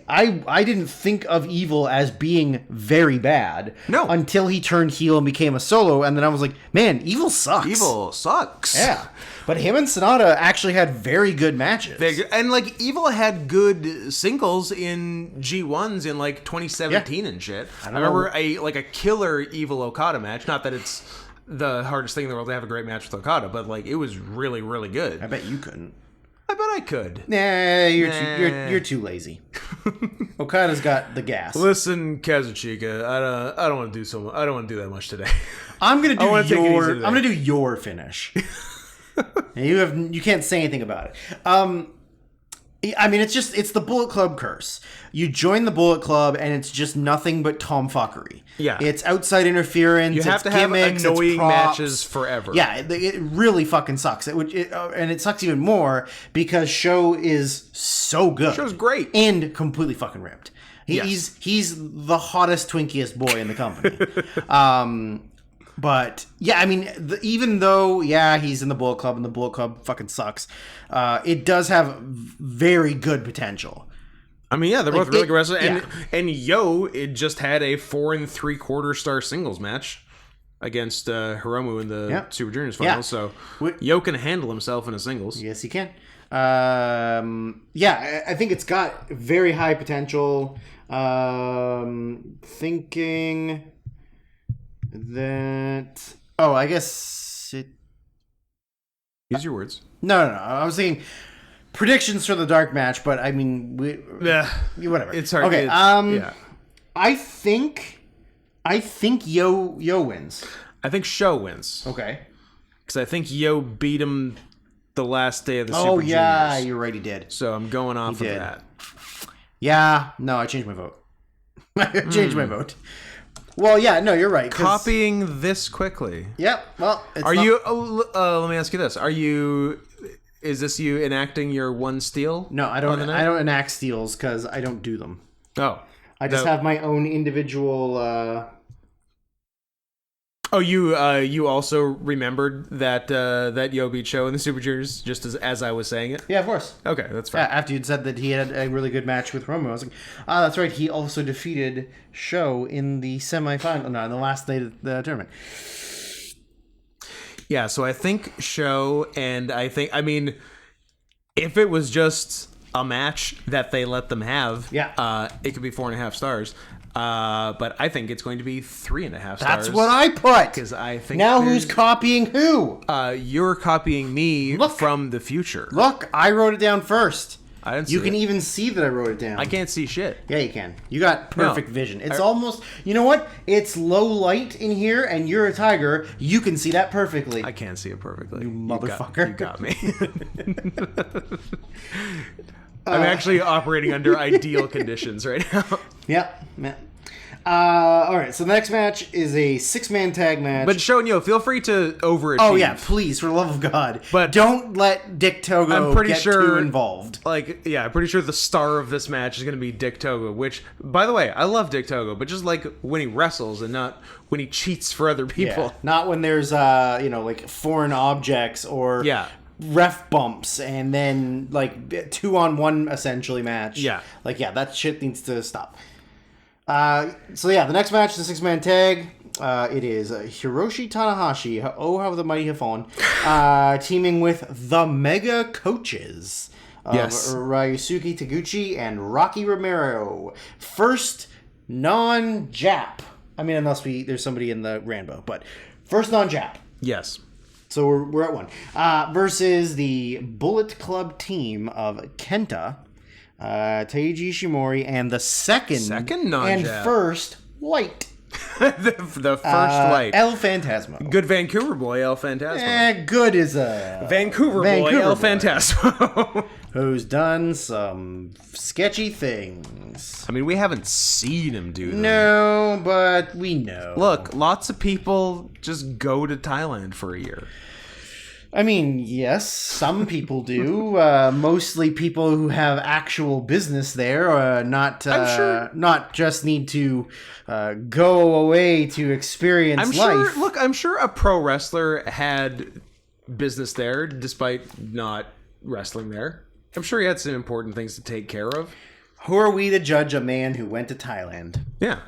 I didn't think of Evil as being very bad. No, until he turned heel and became a solo. And then I was like, man, Evil sucks. Evil sucks. Yeah. But him and Sonata actually had very good matches. And like Evil had good singles in G1s in like 2017 and shit. I remember a killer Evil Okada match. Not that it's the hardest thing in the world to have a great match with Okada, but like it was really, really good. I bet you couldn't. I bet I could. Nah, you're too lazy. Okada's got the gas. Listen, Kazuchika, I don't want to do so much. I don't want to do that much today. I'm gonna do your finish. And you can't say anything about it. I mean, it's the Bullet Club curse. You join the Bullet Club, and it's just nothing but tomfuckery. Yeah, it's outside interference. You have to gimmicks, have annoying matches forever. Yeah, it really fucking sucks. And it sucks even more because Sho is so good. Sho's great and completely fucking ripped. He's the hottest, twinkiest boy in the company. But yeah, I mean, even though he's in the Bullet Club and the Bullet Club fucking sucks, it does have very good potential. I mean, yeah, they're both really good wrestlers, and Yo, it just had a 4 3/4 star singles match against Hiromu in the Super Juniors finals. So Yo can handle himself in a singles. Yes, he can. I think it's got very high potential. Thinking that I guess it. Use your words. No. I was thinking predictions for the dark match, but I mean, whatever. It's hard. Okay. I think Yo wins. I think Sho wins. Okay. Because I think Yo beat him the last day of the Super Juniors. Oh yeah, you're right. He did. So I'm going off of that. Yeah. No, I changed my vote. I changed my vote. Well, yeah, no, you're right. Copying this quickly. Yep. Well, you? Let me ask you this: Is this you enacting your one steal? No, I don't. I don't enact steals because I don't do them. Oh, I just have my own individual. Oh, you also remembered that Yo beat Sho in the Super Juniors just as I was saying it? Yeah, of course. Okay, that's fine. Yeah, after you'd said that he had a really good match with Romo, I was like, that's right. He also defeated Sho in the semifinal. No, in the last day of the tournament. Yeah, so I think Sho, and I mean, if it was just a match that they let them have, it could be 4.5 stars. But I think it's going to be 3.5 stars. That's what I put. Because I think now who's copying who? You're copying me from the future. Look, I wrote it down first. I didn't see You can it. even see that I wrote it down. I can't see shit. Yeah, you can. You got perfect vision. It's almost... You know what? It's low light in here, and you're a tiger. You can see that perfectly. I can't see it perfectly. You motherfucker. You got me. I'm actually operating under ideal conditions right now. Yep. Yeah. All right, so the next match is a 6-man tag match. But Shonyo, feel free to overachieve. Oh yeah, please, for the love of God. But don't let Dick Togo get too involved. Like, yeah, I'm pretty sure the star of this match is going to be Dick Togo, which, by the way, I love Dick Togo, but just like when he wrestles and not when he cheats for other people. Yeah, not when there's, like foreign objects or ref bumps and then like 2-on-1 essentially match. Yeah. Like, yeah, that shit needs to stop. So yeah, the next match is a 6-man tag. It is Hiroshi Tanahashi, Oh How the Mighty Have Fallen, teaming with the Mega Coaches of Ryusuke Taguchi and Rocky Romero. First non-Jap. I mean, unless there's somebody in the Rambo, but first non-Jap. Yes. So we're at 1. Versus the Bullet Club team of Kenta, Taiji Ishimori, and the second non-Jap. and first white. the first white. El Phantasmo. Good Vancouver boy, El Phantasmo. Good as a Vancouver boy, El Phantasmo. Who's done some sketchy things. I mean, we haven't seen him do them. No, but we know. Look, lots of people just go to Thailand for a year. I mean, yes, some people do. Mostly people who have actual business there, not just need to go away to experience life. I'm sure a pro wrestler had business there, despite not wrestling there. I'm sure he had some important things to take care of. Who are we to judge a man who went to Thailand? Yeah.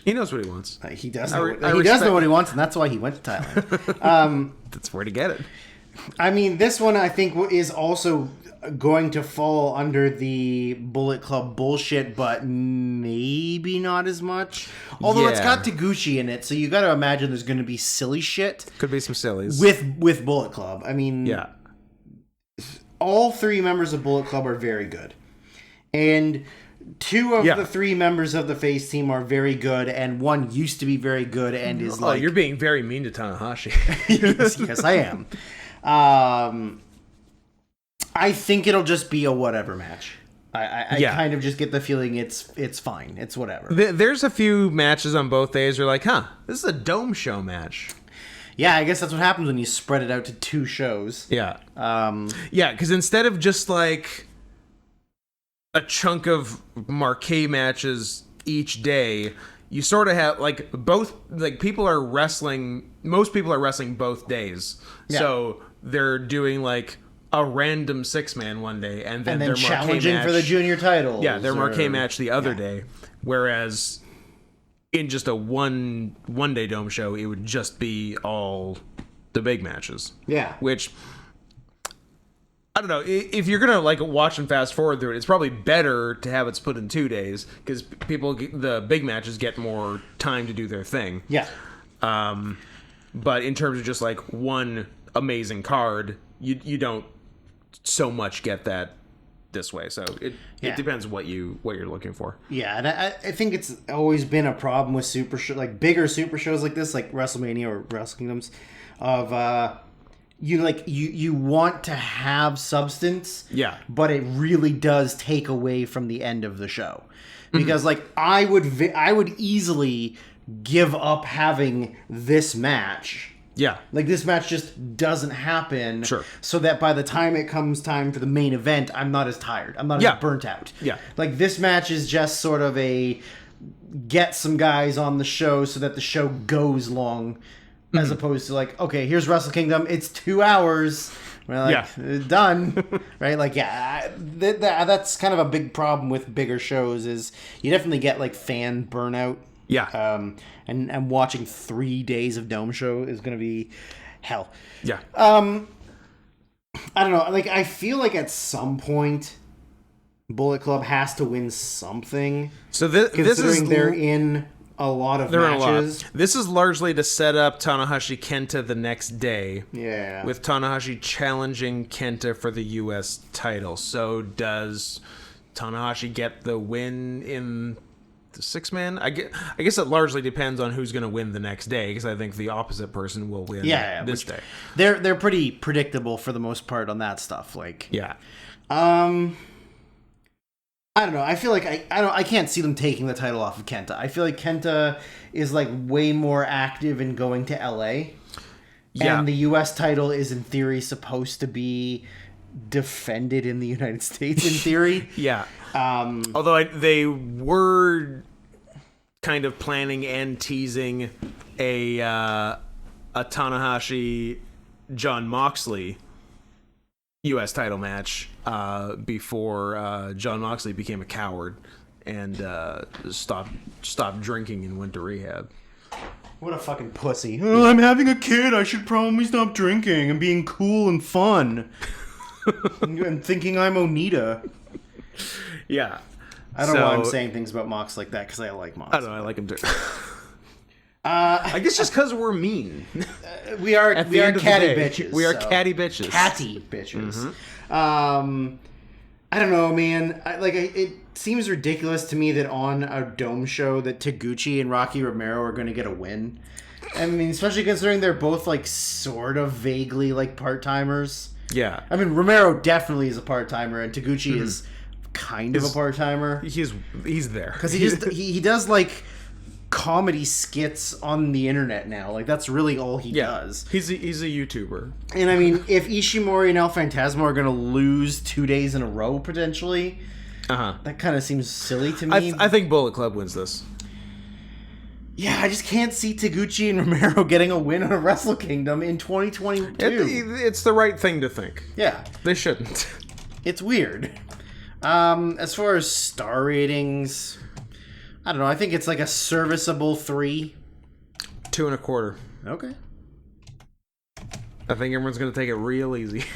He knows what he wants. He does know what he wants, and that's why he went to Thailand. That's where to get it. I mean, this one I think is also going to fall under the Bullet Club bullshit, but maybe not as much. Although it's got Taguchi in it, so you got to imagine there's going to be silly shit. Could be some sillies with Bullet Club. I mean, yeah. All 3 members of Bullet Club are very good, and 2 of the 3 members of the face team are very good, and 1 used to be very good and is like... Oh, you're being very mean to Tanahashi. yes, I am. I think it'll just be a whatever match. I kind of just get the feeling it's fine. It's whatever. There's a few matches on both days where you're like, this is a dome show match. Yeah, I guess that's what happens when you spread it out to 2 shows. Yeah. Yeah, because instead of just like a chunk of marquee matches each day, you sort of have like both, like people are wrestling, most people are wrestling both days. Yeah. So they're doing like a random 6-man one day and then their challenging match, for the junior title. Yeah, their marquee match the other day. Whereas in just a one day dome show, it would just be all the big matches. Yeah. Which, I don't know, if you're gonna like watch and fast forward through it, it's probably better to have it split in 2 days because the big matches get more time to do their thing. Yeah. But in terms of just like one amazing card, you don't so much get that this way. So it depends what you're looking for. Yeah, and I think it's always been a problem with bigger super shows like this, like WrestleMania or Wrestle Kingdoms, of you want to have substance, but it really does take away from the end of the show. Because like I would easily give up having this match. Yeah. Like this match just doesn't happen. Sure. So that by the time it comes time for the main event, I'm not as tired. I'm not as burnt out. Yeah. Like this match is just sort of a get some guys on the show so that the show goes long. As opposed to like, okay, here's Wrestle Kingdom. It's 2 hours. We're like, done. Right? Like, that's kind of a big problem with bigger shows is you definitely get like fan burnout. Yeah. And watching 3 days of Dome show is going to be hell. Yeah. I don't know. Like, I feel like at some point Bullet Club has to win something. So this is they're in a lot of They're in a lot. matches. This is largely to set up Tanahashi Kenta the next day. Yeah. With Tanahashi challenging Kenta for the U.S. title. So does Tanahashi get the win in the six-man? I guess it largely depends on who's going to win the next day, because I think the opposite person will win this day. They're pretty predictable for the most part on that stuff. Like, yeah. I don't know. I feel like I can't see them taking the title off of Kenta. I feel like Kenta is like way more active in going to LA. Yeah. And the US title is in theory supposed to be defended in the United States in theory. Yeah. Although they were kind of planning and teasing a Tanahashi John Moxley U.S. title match before John Moxley became a coward and stopped drinking and went to rehab. What a fucking pussy. Oh, I'm having a kid. I should probably stop drinking and being cool and fun. And thinking I'm Onita. Yeah. I don't know why I'm saying things about Mox like that, because I like Mox. I don't know. I like him too. I guess just because we're mean. We are catty bitches. We are catty bitches. Catty bitches. Mm-hmm. I don't know, man. It seems ridiculous to me that on a Dome show that Taguchi and Rocky Romero are going to get a win. I mean, especially considering they're both like sort of vaguely like part-timers. Yeah. I mean, Romero definitely is a part-timer, and Taguchi is kind of a part-timer. He's there. Because he does like comedy skits on the internet now. Like, that's really all he does. He's a YouTuber. And I mean, if Ishimori and El Phantasmo are going to lose 2 days in a row potentially, that kind of seems silly to me. I think Bullet Club wins this. Yeah, I just can't see Taguchi and Romero getting a win on a Wrestle Kingdom in 2022. It's the right thing to think. Yeah. They shouldn't. It's weird. As far as star ratings, I don't know. I think it's like a serviceable 3. 2.25. Okay. I think everyone's going to take it real easy.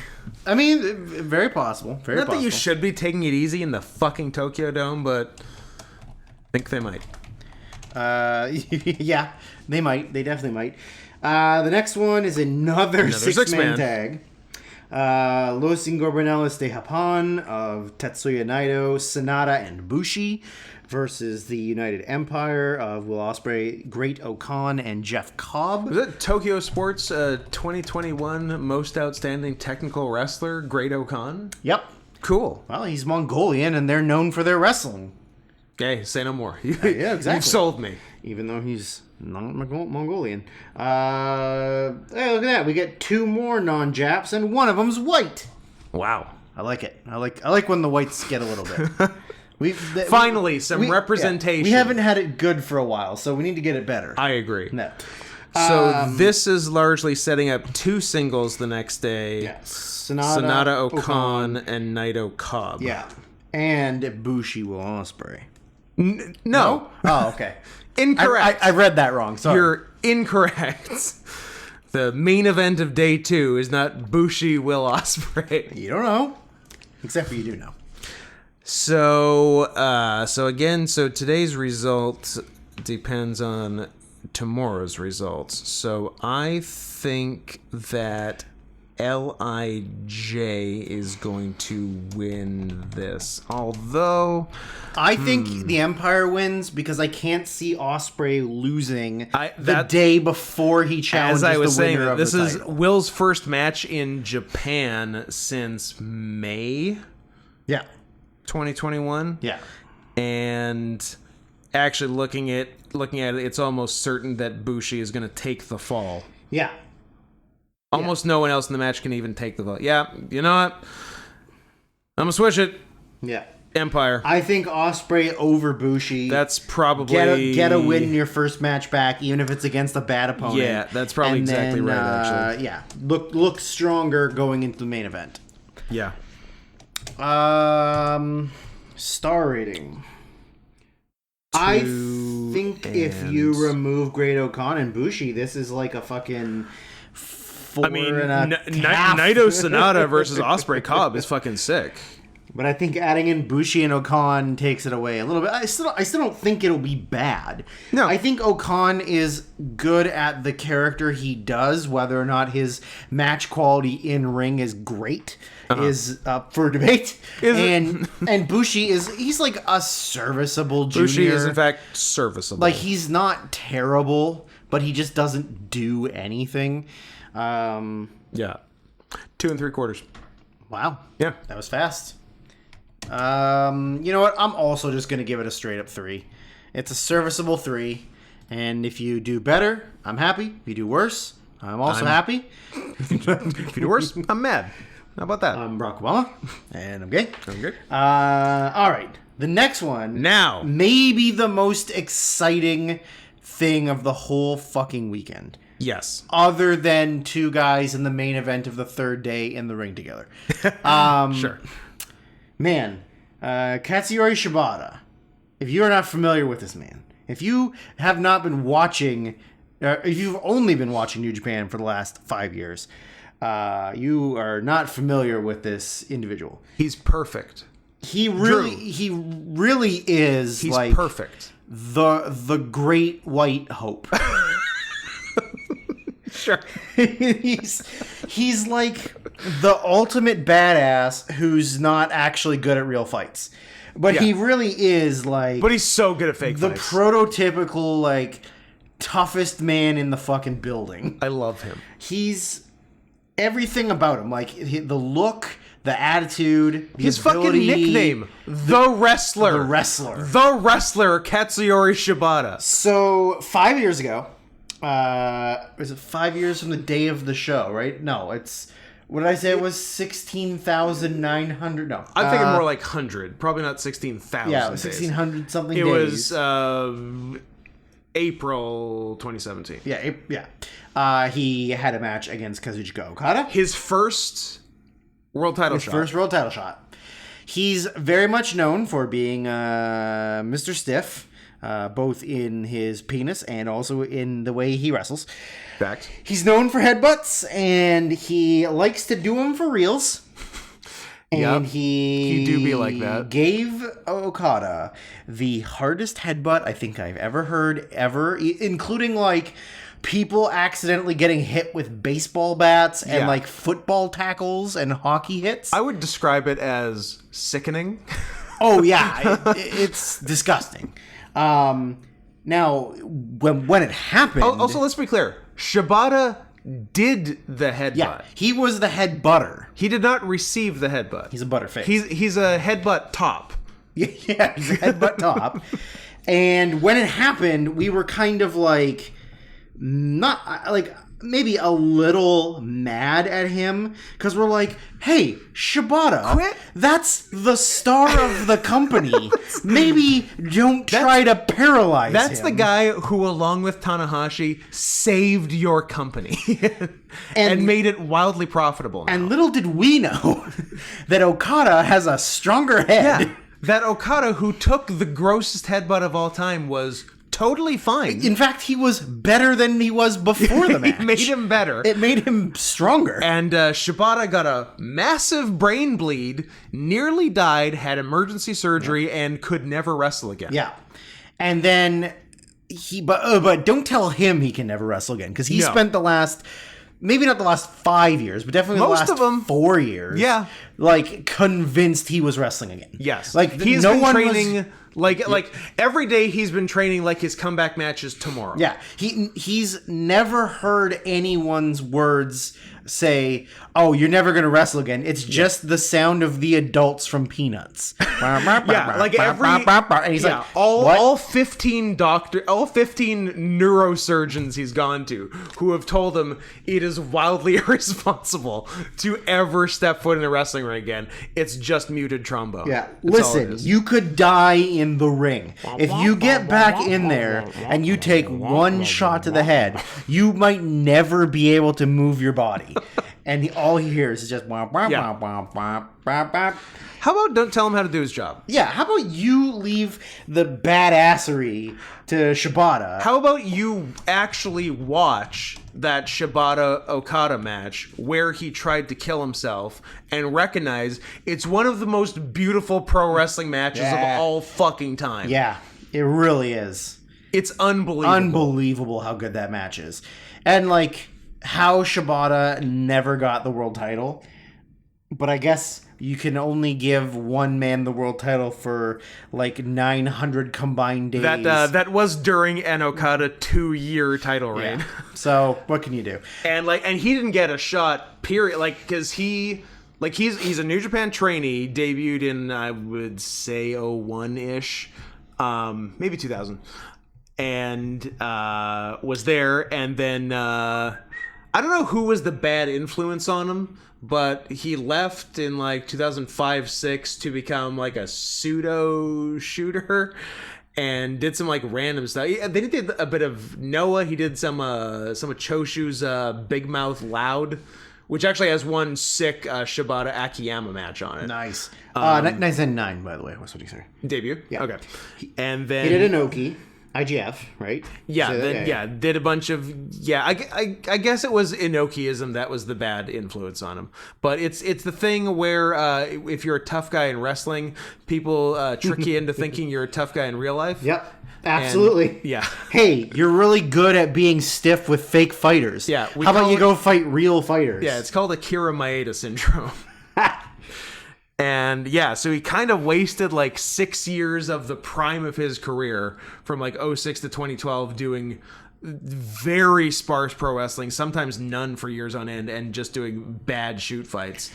I mean, very possible. Very Not possible. that you should be taking it easy in the fucking Tokyo Dome, but I think they might. Yeah, they might. They definitely might. The next one is another six-man tag. Los Ingobernables de Japón of Tetsuya Naito, Sanada, and Bushi versus the United Empire of Will Ospreay, Great Okan, and Jeff Cobb. Was it Tokyo Sports 2021 Most Outstanding Technical Wrestler, Great Okan? Yep. Cool. Well, he's Mongolian, and they're known for their wrestling. Okay, say no more. Yeah, exactly. You've sold me. Even though he's not Mongolian. Hey, look at that. We get 2 more non-Japs, and one of them's white. Wow. I like it. I like when the whites get a little bit. Finally, some representation. We haven't had it good for a while, so we need to get it better. I agree. No. So this is largely setting up 2 singles the next day. Yes. Sanada Okan and Naito Cobb. Yeah. And Bushi Will Ospreay. No. Oh, okay. Incorrect. I read that wrong. Sorry. You're incorrect. The main event of day 2 is not Bushi Will Ospreay. You don't know. Except for you do know. So today's result depends on tomorrow's results. So I think that LIJ is going to win this. Although I think the Empire wins because I can't see Ospreay losing the that day before he challenges as I was the winner saying, of this the is title. Will's first match in Japan since May Yeah. 2021. Yeah. And actually looking at it, it's almost certain that Bushi is going to take the fall. Yeah. Almost no one else in the match can even take the fall. Yeah, you know what? I'm gonna switch it. Yeah. Empire. I think Ospreay over Bushi. That's probably get a win in your first match back, even if it's against a bad opponent. Yeah, that's probably exactly right. Actually, yeah, look stronger going into the main event. Yeah. Star rating. I think if you remove Great Okan and Bushi, this is like a fucking 4 I mean, and a half. Naito Sanada versus Ospreay Cobb is fucking sick. But I think adding in Bushi and Okan takes it away a little bit. I still don't think it'll be bad. No. I think Okan is good at the character he does. Whether or not his match quality in ring is great is up for debate. And Bushi he's like a serviceable junior. Bushi is in fact serviceable. Like, he's not terrible, but he just doesn't do anything. Yeah. 2 3/4. Wow. Yeah. That was fast. You know what? I'm also just going to give it a straight up 3. It's a serviceable 3. And if you do better, I'm happy. If you do worse, I'm also happy. If you do worse, I'm mad. How about that? I'm Barack Obama, and I'm gay. I'm good. All right. The next one. Now. Maybe the most exciting thing of the whole fucking weekend. Yes. Other than 2 guys in the main event of the 3rd day in the ring together. Sure. Man, Katsuyori Shibata. If you are not familiar with this man, if you have not been watching, if you've only been watching New Japan for the last 5 years, you are not familiar with this individual. He's perfect. He really is. He's like perfect. The great white hope. Sure. he's like the ultimate badass who's not actually good at real fights. But he really is like... But he's so good at fake the fights. prototypical, like, toughest man in the fucking building. I love him. He's... Everything about him. Like, the look, the attitude, the His ability, fucking nickname. The Wrestler. The Wrestler. The Wrestler, Katsuyori Shibata. So, 5 years ago... was it 5 years from the day of the show, right? No, it's... What did I say? It was 16,900. No. I'm thinking more like 100. Probably not 16,000. Yeah, 1,600 something It days. was April 2017. Yeah. He had a match against Kazuchika Okada. His first world title shot. First world title shot. He's very much known for being Mr. Stiff, both in his penis and also in the way he wrestles. Fact. He's known for headbutts, and he likes to do them for reals. And he do be like that. Gave Okada the hardest headbutt I think I've ever heard, including, like, people accidentally getting hit with baseball bats and, like, football tackles and hockey hits. I would describe it as sickening. Oh, yeah. It's disgusting. Now, when it happened... Also, let's be clear. Shibata did the headbutt. Yeah, he was the headbutter. He did not receive the headbutt. He's a butterface. He's a headbutt top. Yeah, he's a headbutt top. And when it happened, we were kind of like... Not... like... maybe a little mad at him because we're like, hey, Shibata, quit. That's the star of the company. Maybe don't try to paralyze him. That's the guy who, along with Tanahashi, saved your company and made it wildly profitable now. And little did we know that Okada has a stronger head. Yeah, that Okada, who took the grossest headbutt of all time, was totally fine. In fact, he was better than he was before the match. It made him better. It made him stronger. And Shibata got a massive brain bleed, nearly died, had emergency surgery, and could never wrestle again. Yeah. And then but don't tell him he can never wrestle again, because he spent the last... Maybe not the last 5 years, but definitely Most the of them. last 4 years. Yeah. Like, convinced he was wrestling again. Yes. Like, he's no been one training... was... Like every day he's been training like his comeback match is tomorrow. Yeah. He's never heard anyone's words say, oh, you're never going to wrestle again. It's just the sound of the adults from Peanuts. Yeah, like every... And he's like, all 15 neurosurgeons he's gone to who have told him it is wildly irresponsible to ever step foot in a wrestling ring again. It's just muted trombone. Yeah, That's all it listen, is. you could die in the ring. If you get back in there and you take one shot to the head, you might never be able to move your body. and all he hears is just wah, wah, Yeah. wah, wah, wah, wah. How about don't tell him how to do his job? Yeah, how about you leave the badassery to Shibata? How about you actually watch that Shibata Okada match where he tried to kill himself and recognize it's one of the most beautiful pro wrestling matches of all fucking time. Yeah, it really is. It's unbelievable. Unbelievable how good that match is. And, like, how Shibata never got the world title. But I guess you can only give one man the world title for, like, 900 combined days. That was during an Okada 2-year title reign. Yeah. So, what can you do? And he didn't get a shot, period. Like, because he's a New Japan trainee, debuted in, I would say, 01-ish, maybe 2000. And was there, and then I don't know who was the bad influence on him, but he left in like 2005-06 to become like a pseudo shooter and did some like random stuff. Then he did a bit of Noah. He did some of Choshu's Big Mouth Loud, which actually has one sick Shibata Akiyama match on it. Nice. 9 by the way. What's what he said? Debut? Yeah. Okay. And then He did Inoki. IGF, right? Yeah, So, then, did a bunch of I guess it was Inokiism that was the bad influence on him. But it's the thing where if you're a tough guy in wrestling, people trick you into thinking you're a tough guy in real life. Yep. Absolutely. And, yeah. Hey, you're really good at being stiff with fake fighters. Yeah. How about you go fight real fighters? Yeah, it's called Akira Maeda syndrome. And yeah, so he kind of wasted like 6 years of the prime of his career from like 06 to 2012 doing very sparse pro wrestling, sometimes none for years on end, and just doing bad shoot fights.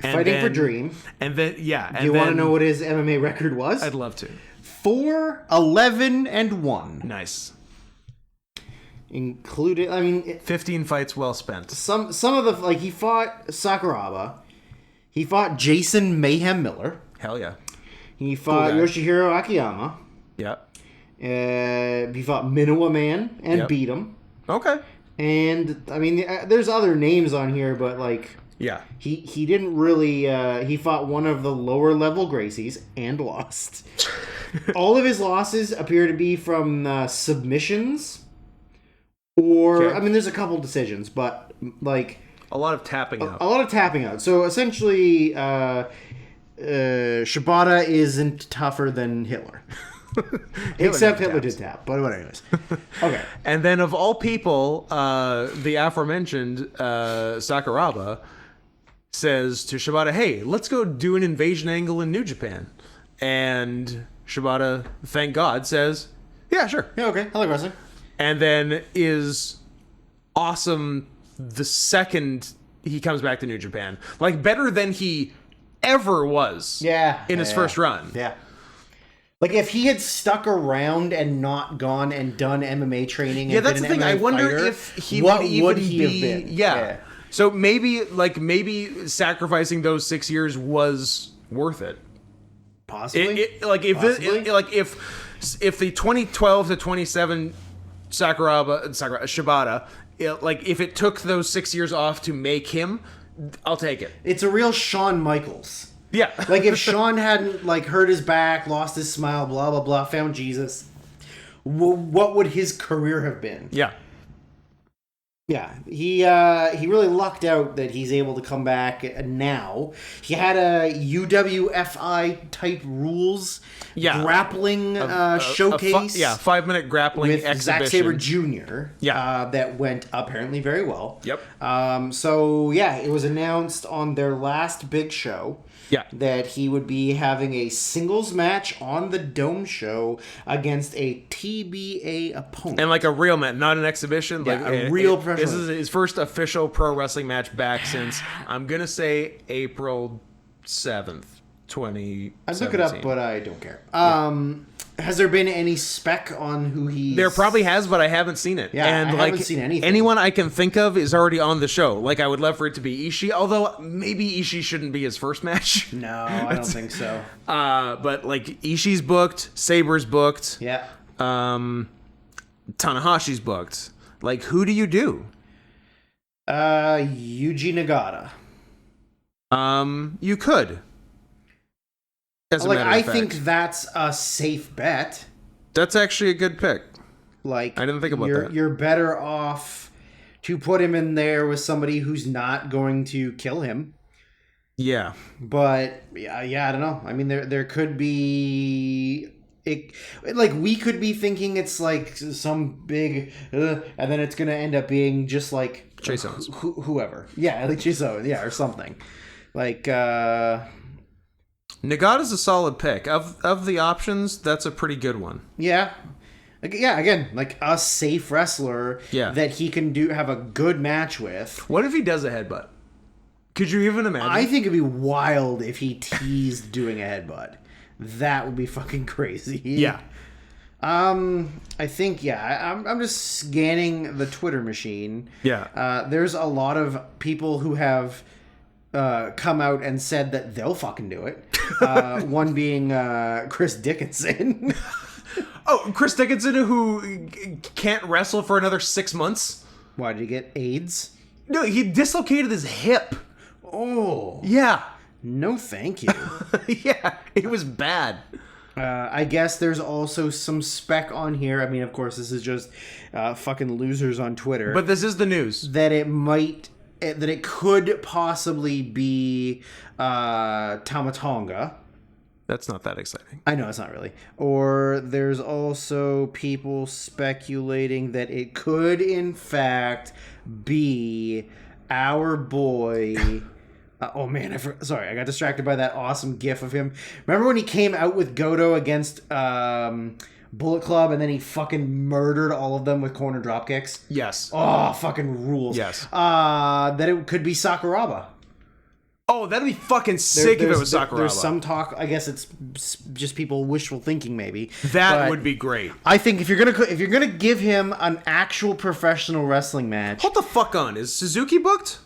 And Fighting for Dream. And then, yeah. Do you want to know what his MMA record was? I'd love to. 4-11-1. Nice. Included, I mean... 15 fights well spent. Some of the... Like, he fought Sakuraba. He fought Jason Mayhem Miller. Hell yeah. He fought Yoshihiro Akiyama. Yeah. He fought Minowa Man and beat him. Okay. And, I mean, there's other names on here, but, like... Yeah. He didn't really... he fought one of the lower-level Gracies and lost. All of his losses appear to be from submissions. Or... I mean, there's a couple decisions, but, like... A lot of tapping out. A lot of tapping out. So essentially, Shibata isn't tougher than Hitler. Except Hitler did tap. But anyways. Okay. And then of all people, the aforementioned Sakuraba says to Shibata, hey, let's go do an invasion angle in New Japan. And Shibata, thank God, says, yeah, sure. Yeah, okay. I like wrestling. And then is awesome the second he comes back to New Japan. Like, better than he ever was in his first run. Yeah. Like, if he had stuck around and not gone and done MMA training and that's been the an thing. MMA I wonder fighter, if he what would even would he be... have been? Yeah. So maybe sacrificing those 6 years was worth it. Possibly. If the 2012 to 27 Shibata, if it took those 6 years off to make him, I'll take it. It's a real Shawn Michaels. Yeah. Like, if Shawn hadn't, hurt his back, lost his smile, blah, blah, blah, found Jesus, what would his career have been? Yeah. Yeah, he really lucked out that he's able to come back now. He had a UWFI type rules grappling showcase. 5-minute grappling with exhibition. Zack Sabre Jr. Yeah, that went apparently very well. Yep. So yeah, it was announced on their last big show. Yeah. That he would be having a singles match on the Dome show against a TBA opponent. And a real match, not an exhibition. Yeah, a real professional. This is his first official pro wrestling match back since, I'm going to say, April 7th, 2017. I'd look it up, but I don't care. Has there been any spec on who he's... There probably has, but I haven't seen it. Yeah, and I haven't seen anything. Anyone I can think of is already on the show. I would love for it to be Ishii, although maybe Ishii shouldn't be his first match. No, I don't think so. But Ishii's booked, Saber's booked. Yeah. Tanahashi's booked. Who do you do? Yuji Nagata. You could. As a Like, matter I of fact. think that's a safe bet. That's actually a good pick. Like, I didn't think about that. You're better off to put him in there with somebody who's not going to kill him. Yeah. But yeah, I don't know. I mean, there could be like we could be thinking it's like some big, and then it's gonna end up being just like Chase Owens. whoever. Yeah, like Chase Owens, yeah, or something. Like Nagata's a solid pick. Of the options, that's a pretty good one. yeah. Like, yeah, again, like a safe wrestler that he can have a good match with. What if he does a headbutt? Could you even imagine? I think it'd be wild if he teased doing a headbutt. That would be fucking crazy. Yeah. I think I'm just scanning the Twitter machine. Yeah. There's a lot of people who have come out and said that they'll fucking do it. One being Chris Dickinson. Oh, Chris Dickinson, who can't wrestle for another 6 months? Why, did he get AIDS? No, he dislocated his hip. Oh. Yeah. No thank you. Yeah, it was bad. I guess there's also some spec on here. I mean, of course, this is just fucking losers on Twitter. But this is the news. That it could possibly be Tama Tonga. That's not that exciting. I know, it's not really. Or there's also people speculating that it could, in fact, be our boy... oh man, sorry, I got distracted by that awesome gif of him. Remember when he came out with Goto against Bullet Club and then he fucking murdered all of them with corner drop kicks? Yes. Oh, fucking rules. Yes. That it could be Sakuraba. Oh, that'd be fucking sick if it was Sakuraba. There's some talk. I guess it's just people wishful thinking, maybe. That would be great. I think if you're gonna give him an actual professional wrestling match. Hold the fuck on. Is Suzuki booked?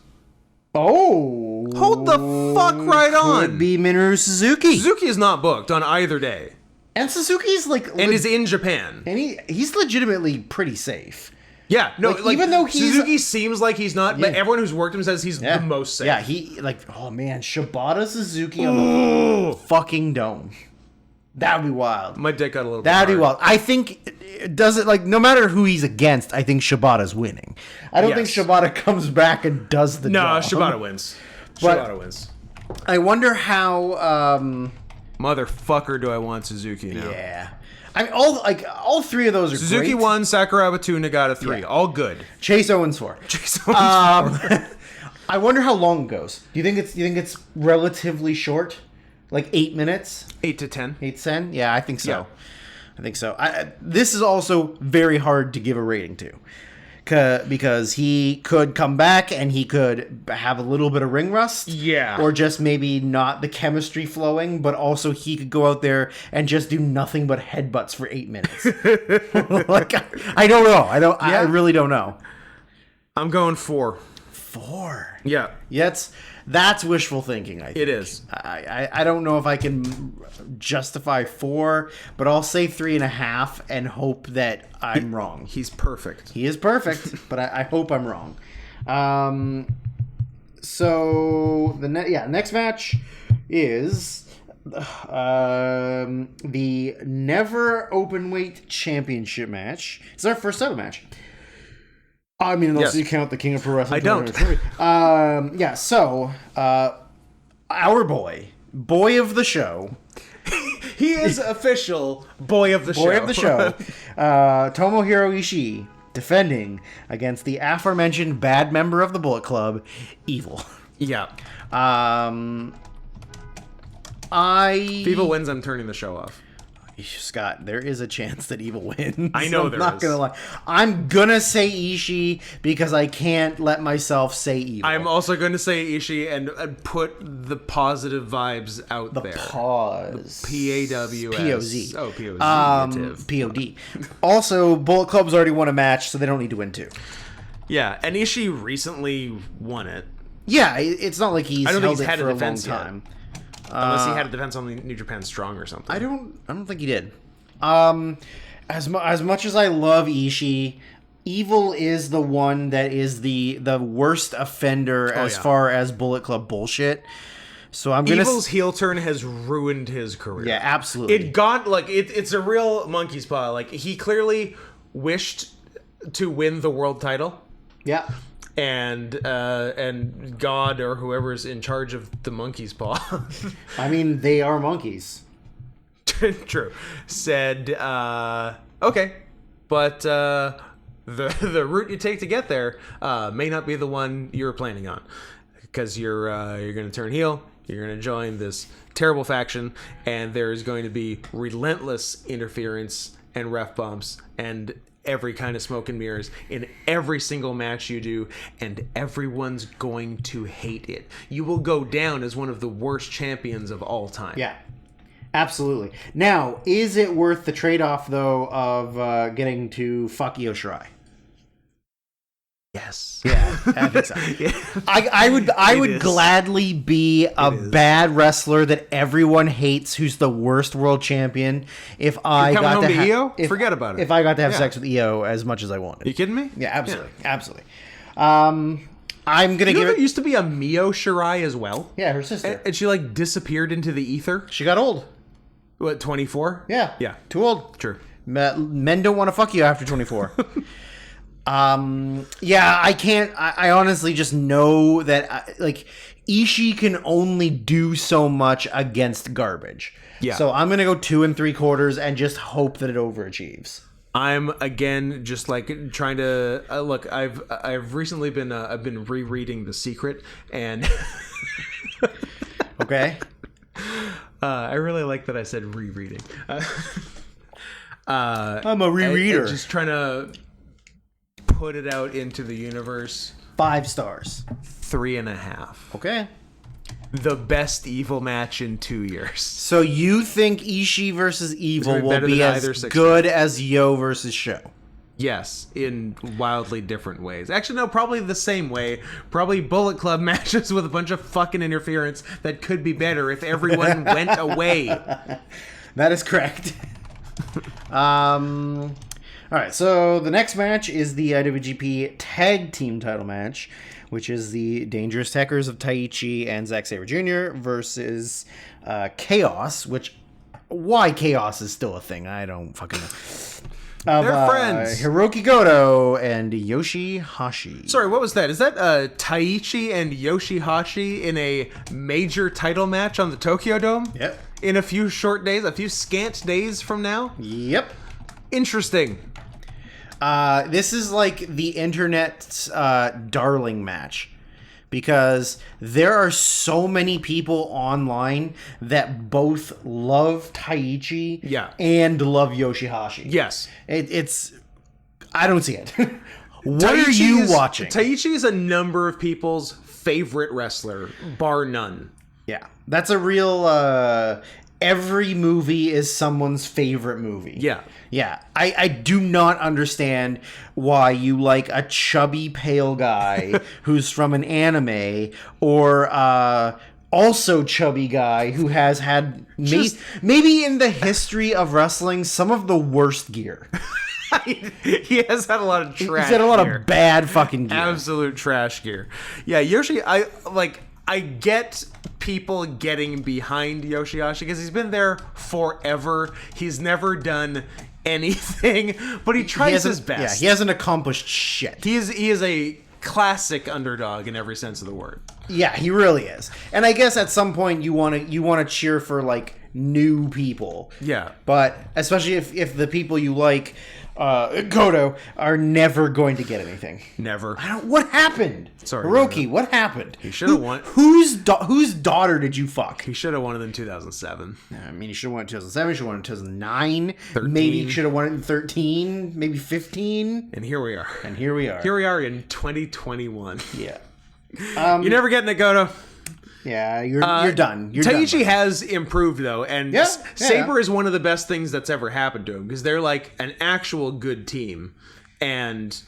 Oh, hold the fuck right on. Could be Minoru Suzuki. Suzuki is not booked on either day, and Suzuki's like, and is in Japan, and he's legitimately pretty safe. Yeah, no, like even though Suzuki seems like he's not, but everyone who's worked him says he's the most safe. Yeah, he oh man, Shibata Suzuki on the fucking dome. That would be wild. My dick got a little. That'd be wild. I think it doesn't like no matter who he's against. I think Shibata's winning. I don't think Shibata comes back and does the job. No, Shibata wins. Shibata wins. I wonder how. Motherfucker, do I want Suzuki now? Yeah. I mean, all three of those are Suzuki great. 1, Sakuraba 2, Nagata 3. Yeah. All good. Chase Owens 4. Chase Owens 4. I wonder how long it goes. Do you think it's relatively short? Like 8 minutes? 8 to 10. 8 to 10? Yeah, I think so. Yeah. I think so. This is also very hard to give a rating to. Because he could come back and he could have a little bit of ring rust. Yeah. Or just maybe not the chemistry flowing, but also he could go out there and just do nothing but headbutts for 8 minutes. Like, I don't know. I really don't know. I'm going 4. 4? Yeah. That's wishful thinking, I think. It is. I don't know if I can justify 4, but I'll say 3.5 and hope that I'm wrong. He's perfect. He is perfect, but I hope I'm wrong. So the next match is the Never Openweight Championship match. It's our first ever match. I mean, unless you count the King of Pro Wrestling. I don't. So our boy of the show. He is official boy of the show. Boy of the show. Tomohiro Ishii defending against the aforementioned bad member of the Bullet Club, Evil. Yeah. If Evil wins, I'm turning the show off. Scott, there is a chance that Evil wins. I know I'm there not is. Gonna lie. I'm gonna say Ishii because I can't let myself say Evil. I'm also going to say Ishii and put the positive vibes out there. Pause. PAWS. POZ. Oh, POZ. POD. Also, Bullet Club's already won a match, so they don't need to win 2. Yeah, and Ishii recently won it. Yeah, it's not like he's held it had for a a long defense time. Unless he had a defense on the New Japan Strong or something. I don't think he did. As much as I love Ishii, Evil is the one that is the worst offender as far as Bullet Club bullshit. So I'm gonna. Evil's heel turn has ruined his career. Yeah, absolutely. It got it's a real monkey's paw. Like, he clearly wished to win the world title. Yeah. And God or whoever's in charge of the monkey's paw. I mean, they are monkeys. True. Said, okay, but the route you take to get there may not be the one you're planning on, because you're going to turn heel. You're going to join this terrible faction, and there's going to be relentless interference and ref bumps and every kind of smoke and mirrors in every single match you do, and everyone's going to hate it. You will go down as one of the worst champions of all time. Yeah, absolutely. Now, is it worth the trade-off, though, of getting to fuck Io Shirai? Yes. Yeah, I think so. Yeah. I would gladly be a bad wrestler that everyone hates, who's the worst world champion, if I got to Io? Forget about it. If I got to have sex with Io as much as I wanted. Are you kidding me? Yeah, absolutely. Yeah. Absolutely. I'm going to give it... There used to be a Mio Shirai as well. Yeah, her sister. And she, like, disappeared into the ether. She got old. What, 24? Yeah. Yeah. Too old. True. Men don't want to fuck you after 24. Yeah, I can't. I honestly just know that Ishii can only do so much against garbage. Yeah. So I'm gonna go 2 3/4 and just hope that it overachieves. I'm again just like trying to look. I've recently been I've been rereading The Secret, and Okay. I really like that I said rereading. I'm a rereader. Just trying to put it out into the universe. 5 stars. 3.5. Okay. The best Evil match in 2 years. So you think Ishii versus Evil will better be than as either 6 good as Yo versus Sho? Yes, in wildly different ways. Actually, no, probably the same way. Probably Bullet Club matches with a bunch of fucking interference that could be better if everyone went away. That is correct. All right, so the next match is the IWGP Tag Team title match, which is the Dangerous Tekkers of Taichi and Zack Sabre Jr. versus Chaos, which... Why Chaos is still a thing, I don't fucking know. They're friends. Hiroki Goto and Yoshihashi. Sorry, what was that? Is that Taichi and Yoshihashi in a major title match on the Tokyo Dome? Yep. In a few short days, a few scant days from now? Yep. Interesting. This is like the internet's darling match, because there are so many people online that both love Taichi and love Yoshihashi. Yes. It's... I don't see it. What are you watching? Taichi is a number of people's favorite wrestler, bar none. Yeah. That's a real... every movie is someone's favorite movie. Yeah. Yeah. I do not understand why you like a chubby, pale guy who's from an anime, or also chubby guy who has had maybe in the history of wrestling some of the worst gear. He has had a lot of trash He's had a lot gear. of bad fucking gear. Absolute trash gear. Yeah, Yoshi, I get people getting behind Yoshihashi because he's been there forever. He's never done anything, but he tries his best. Yeah, he hasn't accomplished shit. He is a classic underdog in every sense of the word. Yeah, he really is. And I guess at some point you want to cheer for like new people. Yeah. But especially if the people you like, Goto, are never going to get anything. Never. What happened? Sorry, Hiroki, what happened? He should have won. Whose daughter did you fuck? He should have won it in 2007. I mean, he should have won it in 2007. He should have won it in 2009. 13. Maybe he should have won it in 13. Maybe 15. And here we are. Here we are in 2021. Yeah. You're never getting it, Goto. Yeah, you're done. Taichi has improved, though, and Yeah, Sabre is one of the best things that's ever happened to him, because they're like an actual good team, and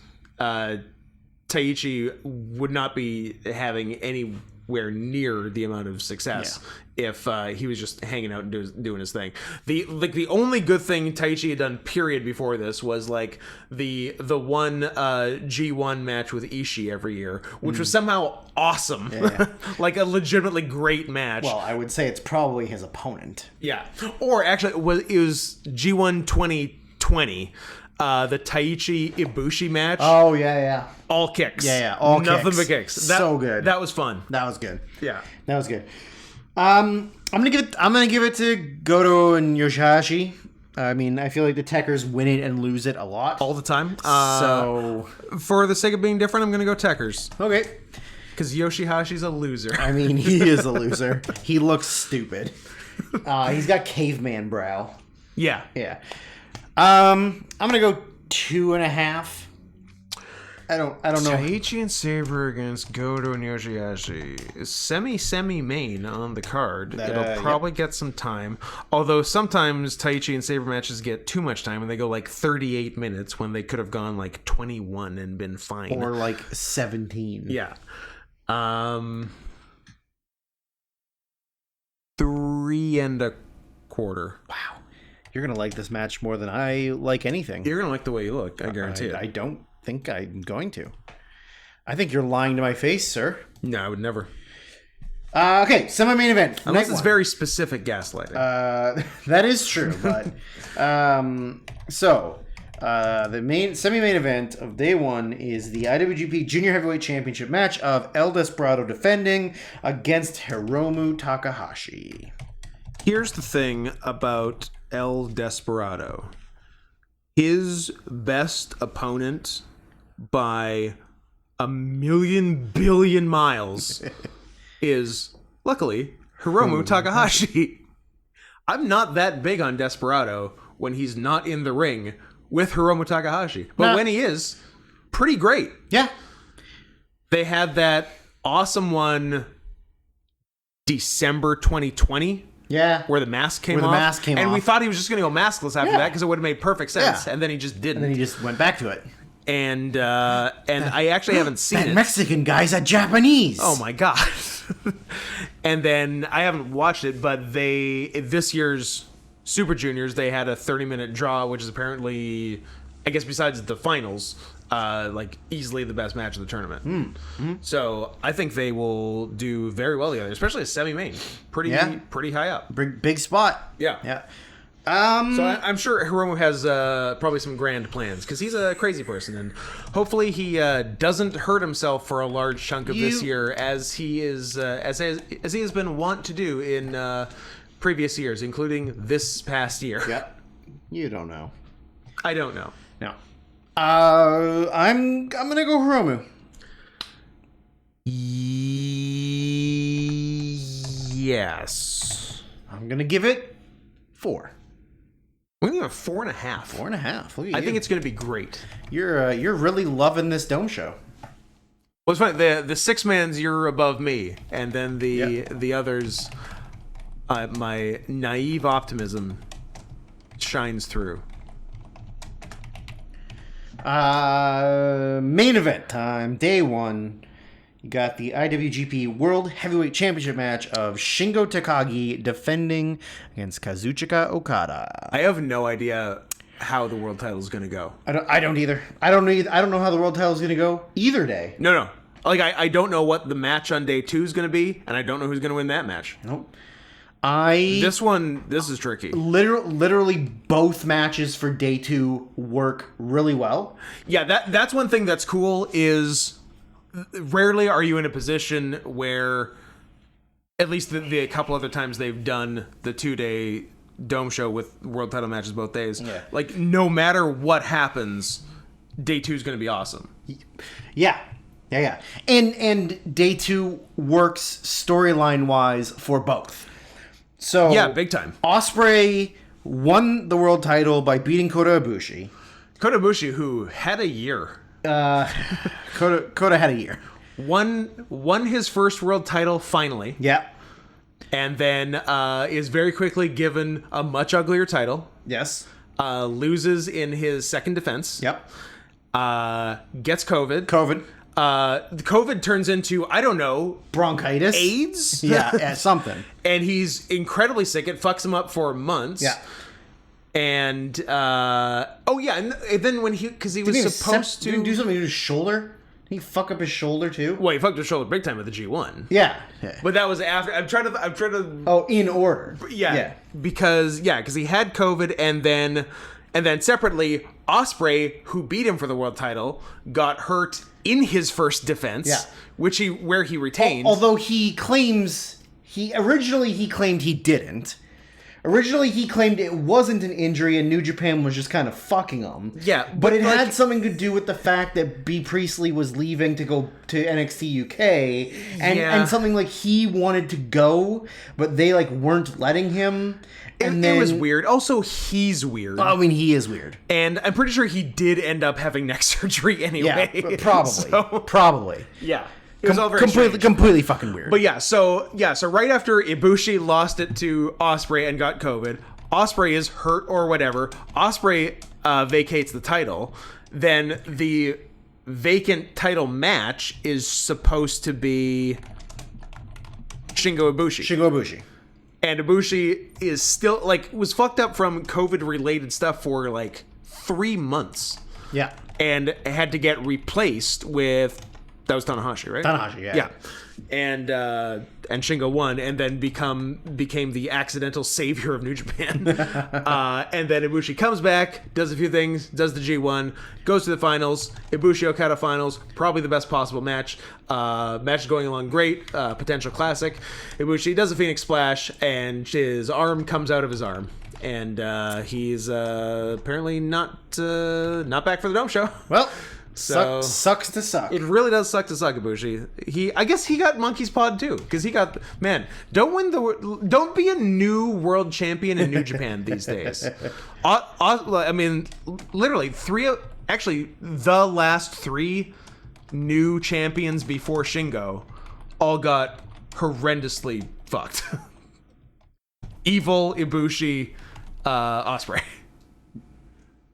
Taichi would not be having anywhere near the amount of success if he was just hanging out and doing his thing. The only good thing Taichi had done period before this was like the one G1 match with Ishii every year, which was somehow awesome. Yeah. Like a legitimately great match. Well, I would say it's probably his opponent. Yeah. Or actually it was G1 2020. The Taichi Ibushi match. Oh yeah. All kicks. Yeah. All Nothing kicks. but kicks. So good. That was fun. That was good. Yeah. That was good. I'm gonna give it to Goto and Yoshihashi. I mean, I feel like the Tekkers win it and lose it a lot. All the time. So for the sake of being different, I'm gonna go Tekkers. okay. Because Yoshihashi's a loser. I mean, he is a loser. He looks stupid. He's got caveman brow. Yeah. Yeah. I'm gonna go 2.5. I don't know. Taichi and Sabre against Goto and Yoshihashi. Semi main on the card. It'll probably get some time. Although sometimes Taichi and Sabre matches get too much time and they go like 38 minutes when they could have gone like 21 and been fine. Or like 17. Yeah. 3.25. Wow. You're gonna like this match more than I like anything. You're gonna like the way you look. I guarantee it. I don't think I'm going to. I think you're lying to my face, sir. No, I would never. Okay, semi-main event. Unless it's very specific gaslighting. That is true, but the semi-main event of day one is the IWGP Junior Heavyweight Championship match of El Desperado defending against Hiromu Takahashi. Here's the thing about El Desperado. His best opponent by a million billion miles is, luckily, Hiromu Takahashi. I'm not that big on Desperado when he's not in the ring with Hiromu Takahashi. But when he is, pretty great. Yeah. They had that awesome one December 2020. Yeah. Where the mask came off. And we thought he was just going to go maskless after that because it would have made perfect sense. Yeah. And then he just didn't. And then he just went back to it. And I actually haven't seen that it. Mexican guy's a Japanese. Oh my god. And then I haven't watched it, but this year's Super Juniors, they had a 30-minute draw, which is apparently, I guess besides the finals, like easily the best match of the tournament. Mm-hmm. So I think they will do very well together, especially a semi-main. Pretty high up. Big spot. Yeah. Yeah. So I'm sure Hiromu has probably some grand plans because he's a crazy person, and hopefully he doesn't hurt himself for a large chunk of this year, as he is as he has been wont to do in previous years, including this past year. Yeah, you don't know. I don't know. No. I'm gonna go Hiromu. Yes. I'm gonna give it 4. We're gonna give it 4.5. 4.5. Look at you. I think it's gonna be great. You're really loving this dome show. Well, it's funny. The 6-mans, you're above me, and then the others, my naive optimism shines through. Main event time, day one. You got the IWGP World Heavyweight Championship match of Shingo Takagi defending against Kazuchika Okada. I have no idea how the world title is going to go. I don't either. I don't know how the world title is going to go either day. No. Like I don't know what the match on day 2 is going to be, and I don't know who's going to win that match. Nope. This is tricky. Literally both matches for day 2 work really well. Yeah, that's one thing that's cool is rarely are you in a position where, at least the couple other times they've done the 2-day dome show with world title matches both days, like no matter what happens, day 2 is going to be awesome. Yeah. And day 2 works storyline wise for both. So yeah, big time. Ospreay won the world title by beating Kota Ibushi. Kota Ibushi, who had a year. Kota had a year. Won his first world title finally. Yeah. And then is very quickly given a much uglier title. Yes. Loses in his second defense. Yep. Gets COVID. COVID turns into, I don't know, Bronchitis. AIDS? Yeah, something. And he's incredibly sick. It fucks him up for months. Yeah. And, and then when because he was supposed to... Did he do something to his shoulder? Did he fuck up his shoulder, too? Well, he fucked his shoulder big time with the G1. Yeah. But that was after... I'm trying to... Oh, in order. Yeah. Because he had COVID, and then separately, Ospreay, who beat him for the world title, got hurt in his first defense, where he retained. Although he originally claimed he didn't. Originally, he claimed it wasn't an injury and New Japan was just kind of fucking him. Yeah. But it had something to do with the fact that B. Priestley was leaving to go to NXT UK. And something like he wanted to go, but they weren't letting him. And it was weird. Also, he's weird. I mean, he is weird. And I'm pretty sure he did end up having neck surgery anyway. Yeah, probably. Probably. Yeah. It was all very completely fucking weird. But so right after Ibushi lost it to Ospreay and got COVID, Ospreay is hurt or whatever. Ospreay vacates the title. Then the vacant title match is supposed to be Shingo Ibushi. And Ibushi is still, was fucked up from COVID-related stuff for, 3 months. Yeah. And had to get replaced with... That was Tanahashi, right? Tanahashi, yeah. Yeah. And Shingo won, and then became the accidental savior of New Japan. And then Ibushi comes back, does a few things, does the G1, goes to the finals, Ibushi Okada finals, probably the best possible match. Match is going along great, potential classic. Ibushi does a Phoenix Splash, and his arm comes out of his arm. And he's apparently not back for the Dome Show. Well... So sucks to suck. It really does suck to suck, Ibushi. I guess he got monkey's pawed too, because he got don't be a new world champion in New Japan these days. I mean, literally the last 3 new champions before Shingo all got horrendously fucked. Evil, Ibushi, Ospreay.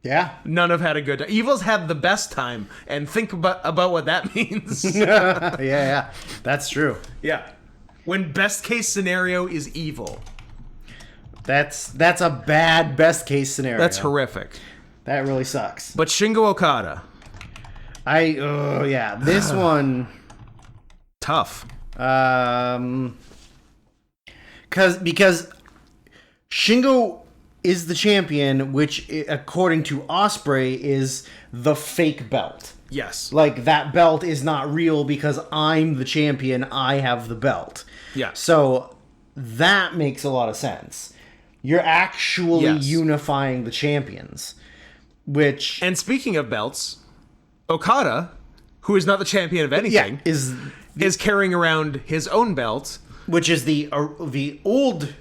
Yeah. None have had a good time. Evil's had the best time, and think about what that means. yeah. That's true. Yeah. When best case scenario is evil. That's a bad best case scenario. That's horrific. That really sucks. But Shingo Okada. This one... Tough. Because Shingo is the champion, which, according to Ospreay, is the fake belt. Yes. That belt is not real because I'm the champion, I have the belt. Yeah. So that makes a lot of sense. You're actually unifying the champions, which... And speaking of belts, Okada, who is not the champion of anything, is carrying around his own belt. Which is the old...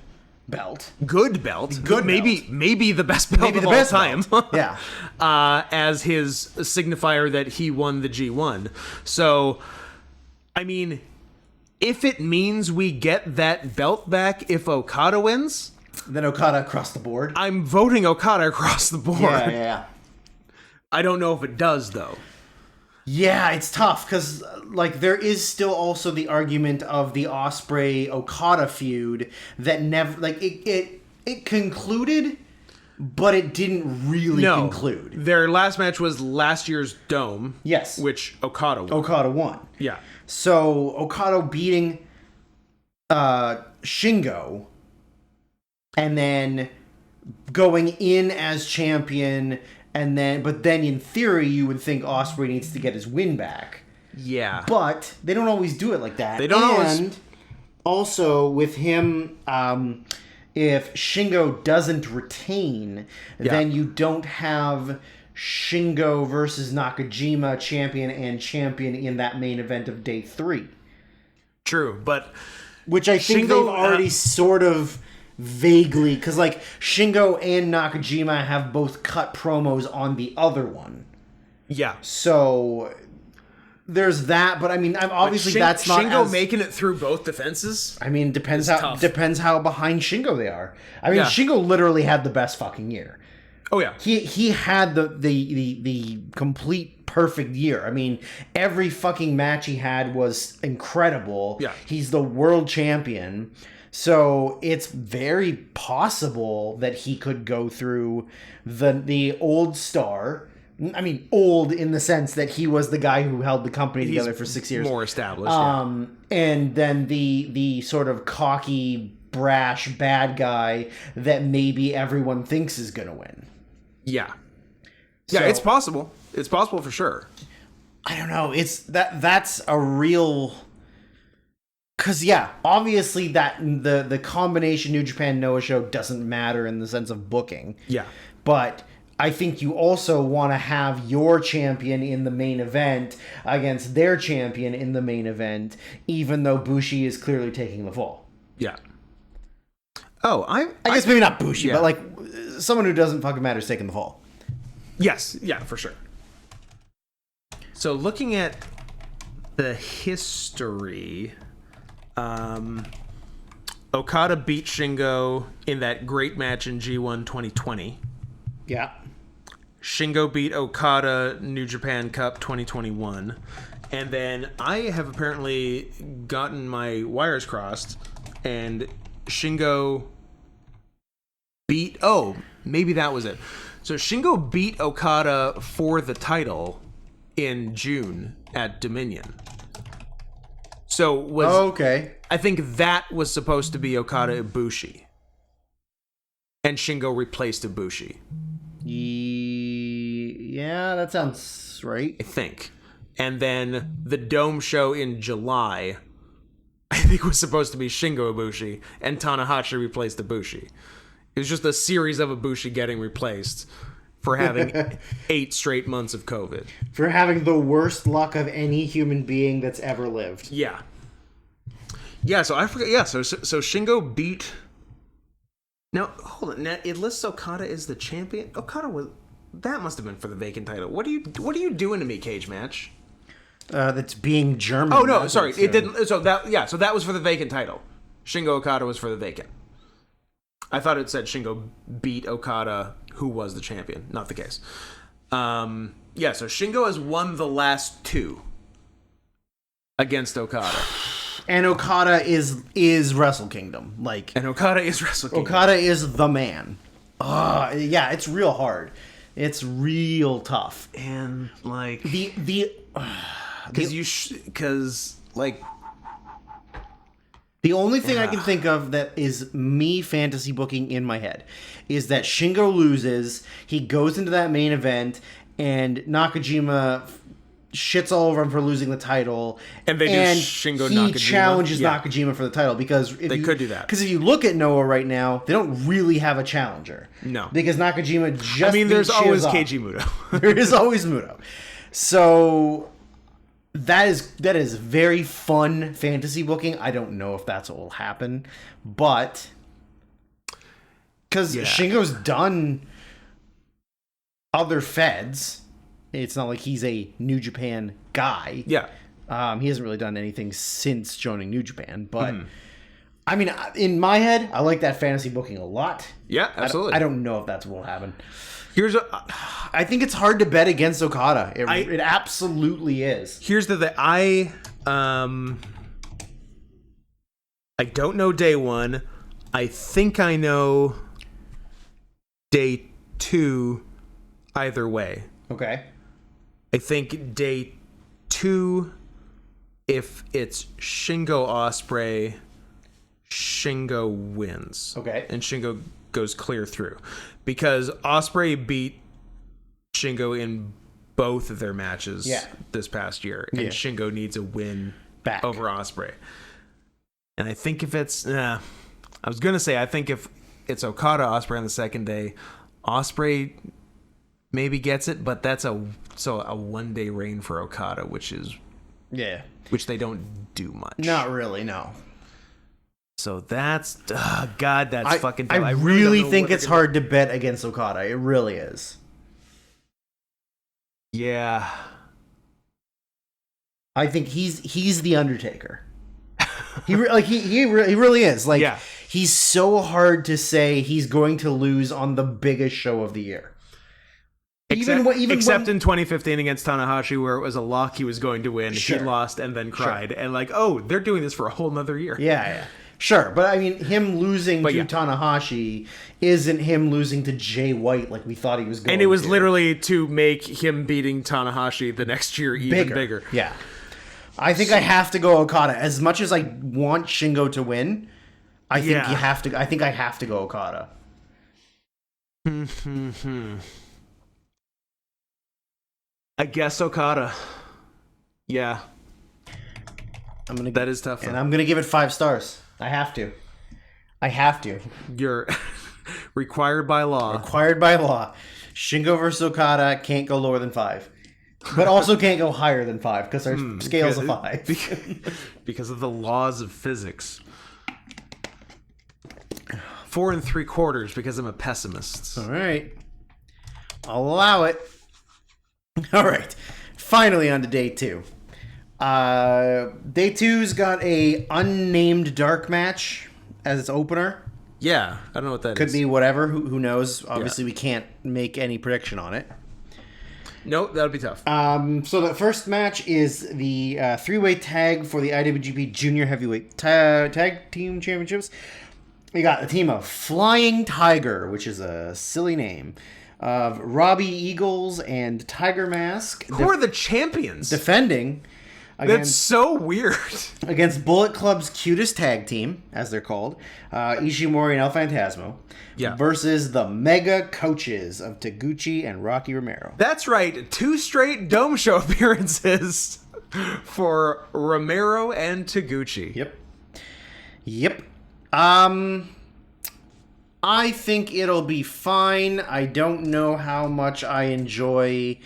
belt. Good belt. Maybe the best belt of all time. Yeah. As his signifier that he won the G1. So, I mean, if it means we get that belt back if Okada wins... Then Okada across the board. I'm voting Okada across the board. Yeah. I don't know if it does, though. Yeah, it's tough because there is still also the argument of the Ospreay Okada feud that never it concluded, but it didn't really conclude. Their last match was last year's Dome. Yes, which Okada won. Okada won. Yeah. So Okada beating Shingo, and then going in as champion. But then in theory, you would think Ospreay needs to get his win back. Yeah. But they don't always do it like that. They don't always. And also with him, if Shingo doesn't retain, then you don't have Shingo versus Nakajima champion in that main event of day 3. True, but... Which I think they've already sort of... Vaguely, because Shingo and Nakajima have both cut promos on the other one. Yeah. So there's that, but I mean, obviously that's not Shingo making it through both defenses. I mean, depends how behind Shingo they are. I mean, Shingo literally had the best fucking year. Oh yeah. He had the complete perfect year. I mean, every fucking match he had was incredible. Yeah. He's the world champion. So it's very possible that he could go through the old star. I mean, old in the sense that he was the guy who held the company together for 6 years. More established. And then the sort of cocky, brash, bad guy that maybe everyone thinks is going to win. Yeah. Yeah, it's possible. It's possible for sure. I don't know. That's a real... Because, yeah, obviously that the combination New Japan Noah show doesn't matter in the sense of booking. Yeah. But I think you also want to have your champion in the main event against their champion in the main event, even though Bushi is clearly taking the fall. Yeah. Oh, I guess maybe not Bushi, yeah. but like someone who doesn't fucking matter is taking the fall. Yes. Yeah, for sure. So looking at the history... Okada beat Shingo in that great match in G1 2020. Yeah. Shingo beat Okada New Japan Cup 2021. And then I have apparently gotten my wires crossed, and Shingo beat... Oh, maybe that was it. So Shingo beat Okada for the title in June at Dominion. So was okay. I think that was supposed to be Okada Ibushi, and Shingo replaced Ibushi. Yeah, that sounds right. I think. And then the Dome show in July, I think was supposed to be Shingo Ibushi, and Tanahashi replaced Ibushi. It was just a series of Ibushi getting replaced for having 8 straight months of COVID. For having the worst luck of any human being that's ever lived. Yeah. Yeah, so I forget. Yeah, so Shingo beat... Now, hold on. Now, it lists Okada as the champion. Okada was... That must have been for the vacant title. What are you doing to me, Cage Match? That's being German. Oh, no, sorry. It didn't... So that was for the vacant title. Shingo Okada was for the vacant. I thought it said Shingo beat Okada, who was the champion. Not the case. Yeah, so Shingo has won the last 2 against Okada. And Okada is Wrestle Kingdom. Okada is Wrestle Kingdom. Okada is the man. Yeah, it's real hard. It's real tough. And like the only thing I can think of that is me fantasy booking in my head is that Shingo loses, he goes into that main event, and Nakajima shits all over him for losing the title, and they do Shingo Nakajima. He challenges Nakajima for the title because they could do that. Because if you look at Noah right now, they don't really have a challenger. No, because Nakajima just. There's always Keiji Muto. There is always Muto. So that is very fun fantasy booking. I don't know if that's what will happen, but because Shingo's done other feds. It's not like he's a New Japan guy. Yeah. He hasn't really done anything since joining New Japan. But, I mean, in my head, I like that fantasy booking a lot. Yeah, absolutely. I don't know if that's what will happen. I think it's hard to bet against Okada. It absolutely is. Here's the thing. I don't know day 1. I think I know day 2 either way. Okay. I think day 2, if it's Shingo Ospreay, Shingo wins. Okay. And Shingo goes clear through. Because Ospreay beat Shingo in both of their matches this past year. And Shingo needs a win back over Ospreay. And I think if it's... I was going to say, I think if it's Okada Ospreay on the second day, Ospreay... maybe gets it, but that's a 1-day reign for Okada, which they don't do much. Not really, no. So that's that's fucking tough. I really think it's hard to bet against Okada. It really is. Yeah. I think he's the Undertaker. He really is. Like, he's so hard to say he's going to lose on the biggest show of the year. Except in 2015 against Tanahashi, where it was a lock he was going to win, Sure. he lost and then cried, and like, oh, they're doing this for a whole nother year. Yeah. Sure, but I mean, him losing to Tanahashi isn't him losing to Jay White like we thought he was going to. And it was literally to make him beating Tanahashi the next year even bigger. Yeah. I think I have to go Okada. As much as I want Shingo to win, I think I have to go Okada. I guess Okada. Yeah. That is tough. And I'm going to give it 5 stars. I have to. You're required by law. Required by law. Shingo versus Okada can't go lower than 5. But also can't go higher than 5 because our scale's a 5. Because of the laws of physics. 4 3/4 because I'm a pessimist. All right. I'll allow it. All right. Finally on to day 2. Day 2's got a unnamed dark match as its opener. Yeah, I don't know what that Could is. be whatever. Who knows? Obviously, we can't make any prediction on it. Nope, that'll be tough. So the first match is the 3-way tag for the IWGP Junior Heavyweight Tag Team Championships. We got a team of Flying Tiger, which is a silly name, of Robbie Eagles and Tiger Mask. Who are the champions? Defending That's so weird. against Bullet Club's cutest tag team, as they're called, Ishimori and El Phantasmo, versus the Mega Coaches of Taguchi and Rocky Romero. That's right. 2 straight Dome Show appearances for Romero and Taguchi. Yep. I think it'll be fine. I don't know how much I enjoy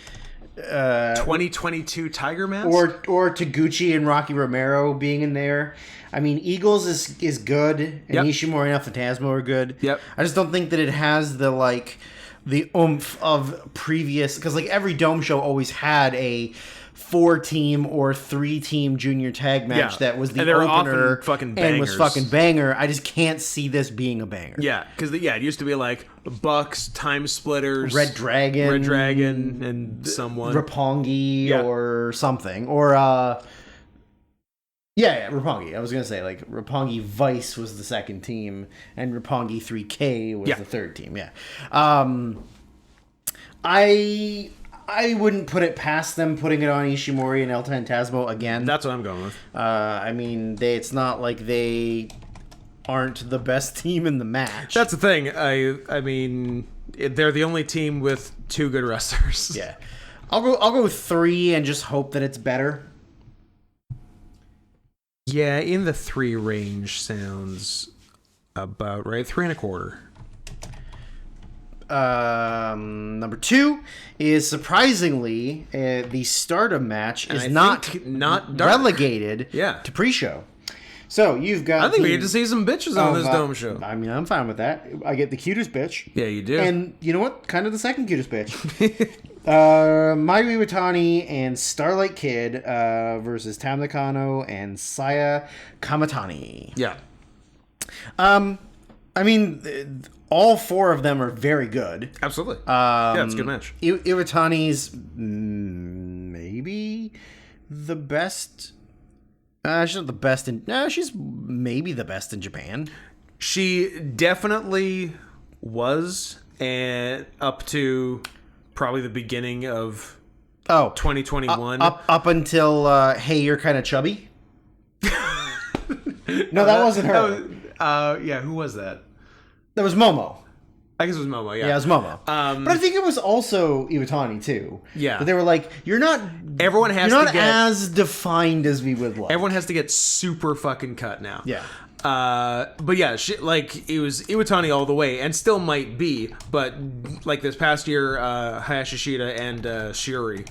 2022 Tiger Mask? or Taguchi and Rocky Romero being in there. I mean, Eagles is good, and Ishimori and El Phantasmo are good. Yep. I just don't think that it has the oomph of previous, because like every Dome Show always had a 4-team or 3-team junior tag match that was the and they were opener often fucking and was bangers. fucking banger. I just can't see this being a banger. Yeah, because it used to be like Bucks, Time Splitters, Red Dragon, and someone Roppongi or something, or Roppongi. I was gonna say like Roppongi Vice was the second team, and Roppongi 3K was the third team. Yeah, I wouldn't put it past them putting it on Ishimori and El Phantasmo again. That's what I'm going with. I mean, it's not like they aren't the best team in the match. That's the thing. I mean, they're the only team with 2 good wrestlers. Yeah, I'll go 3 and just hope that it's better. Yeah, in the 3 range sounds about right. 3 1/4. Number 2 is surprisingly the Stardom match is not dark. relegated to pre-show. So you've got. I think we get to see some bitches on this Dome Show. I mean, I'm fine with that. I get the cutest bitch. Yeah, you do. And you know what? Kind of the second cutest bitch. Mayu Iwatani and Starlight Kid versus Tam Nakano and Saya Kamatani. Yeah. I mean, all 4 of them are very good. Absolutely. Yeah, it's a good match. Iwatani's maybe the best. She's not the best in. No, she's maybe the best in Japan. She definitely was, and up to probably the beginning of 2021. Up until hey, you're kind of chubby. No, that wasn't her. Who was that? That was Momo. I guess it was Momo, yeah. Yeah, it was Momo. But I think it was also Iwatani, too. Yeah. But they were like, you're not as defined as we would like. Everyone has to get super fucking cut now. Yeah. But yeah, it was Iwatani all the way, and still might be, but like this past year, Hayashi Shida and Shiori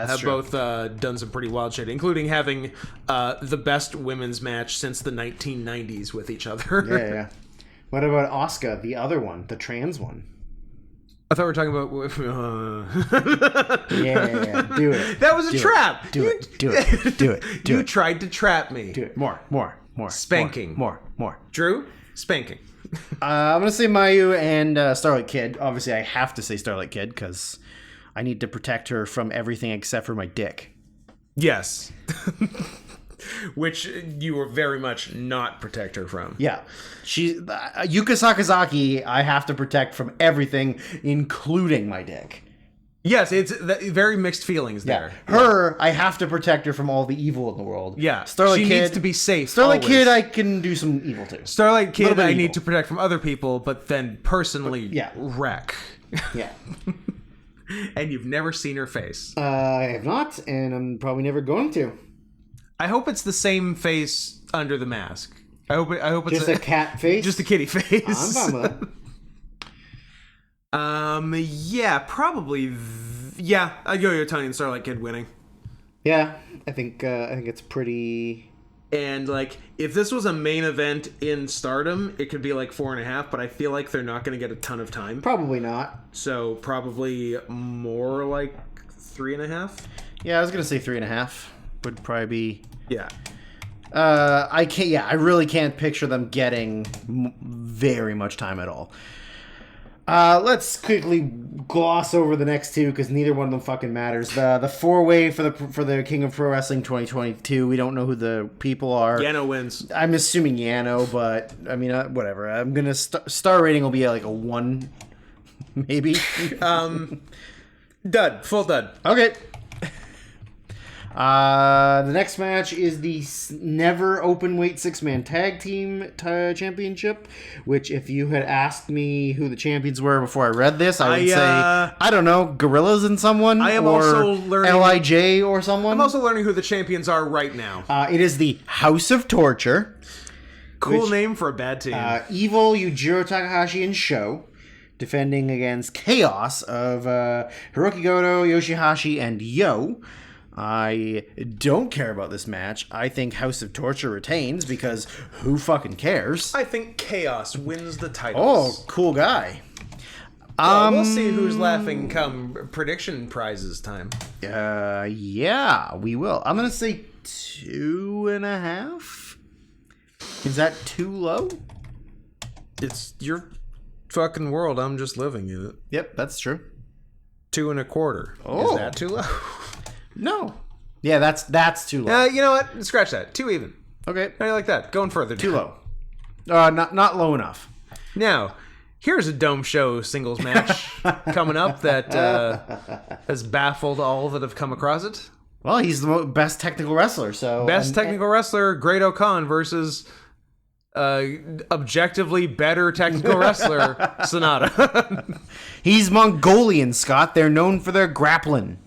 have both done some pretty wild shit, including having the best women's match since the 1990s with each other. Yeah. What about Asuka, the other one, the trans one? I thought we were talking about... Yeah. Do it. That was a trap. Do it. You tried to trap me. Do it. More. Spanking. More. Drew, spanking. I'm going to say Mayu and Starlight Kid. Obviously, I have to say Starlight Kid because I need to protect her from everything except for my dick. Yes. Which you were very much not protect her from. Yeah. Yuka Sakazaki, I have to protect from everything, including my dick. Yes, it's very mixed feelings there. Her, I have to protect her from all the evil in the world. Yeah. Starlight she Kid needs to be safe. Starlight always. Kid, I can do some evil too. Starlight Kid, I evil. need to protect from other people, but then personally wreck. Yeah. And you've never seen her face. I have not, and I'm probably never going to. I hope it's the same face under the mask. I hope it's just a cat face. Just a kitty face. I'm fine with that. Yeah, probably. Yeah, I'd go Yotani and Starlight Kid winning. Yeah, I think it's pretty. And like, if this was a main event in Stardom, it could be like 4.5. But I feel like they're not going to get a ton of time. Probably not. So probably more like 3.5. Yeah, I was gonna say 3.5 would probably be. Yeah. I can't. Yeah, I really can't picture them getting very much time at all. Let's quickly gloss over the next two because neither one of them fucking matters. The 4-way for the King of Pro Wrestling 2022. We don't know who the people are. Yano wins. I'm assuming Yano, but I mean, whatever. I'm gonna star rating will be like a 1, maybe. Dud. Full dud. Okay. The next match is the never open weight 6-man tag team championship, which if you had asked me who the champions were before I read this, I would say, I don't know, Gorillas and someone? I am or also learning... LIJ or someone? I'm also learning who the champions are right now. It is the House of Torture. Cool name for a bad team. Evil, Yujiro Takahashi, and Sho. Defending against Chaos of Hiroki Goto, Yoshihashi, and Yo. I don't care about this match. I think House of Torture retains because who fucking cares? I think Chaos wins the titles. Oh, cool guy. Well, we'll see who's laughing come prediction prizes time. Yeah, we will. I'm gonna say 2.5. Is that too low? It's your fucking world. I'm just living in it. Yep, that's true. 2.25. Oh. Is that too low? No. Yeah, that's too low. You know what? Scratch that. 2 even. Okay. How do you like that? Going further. Too low. Not low enough. Now, here's a Dome Show singles match coming up that has baffled all that have come across it. Well, he's the best technical wrestler, so... Best technical wrestler, Great Khan versus objectively better technical wrestler, Sonata. He's Mongolian, Scott. They're known for their grappling.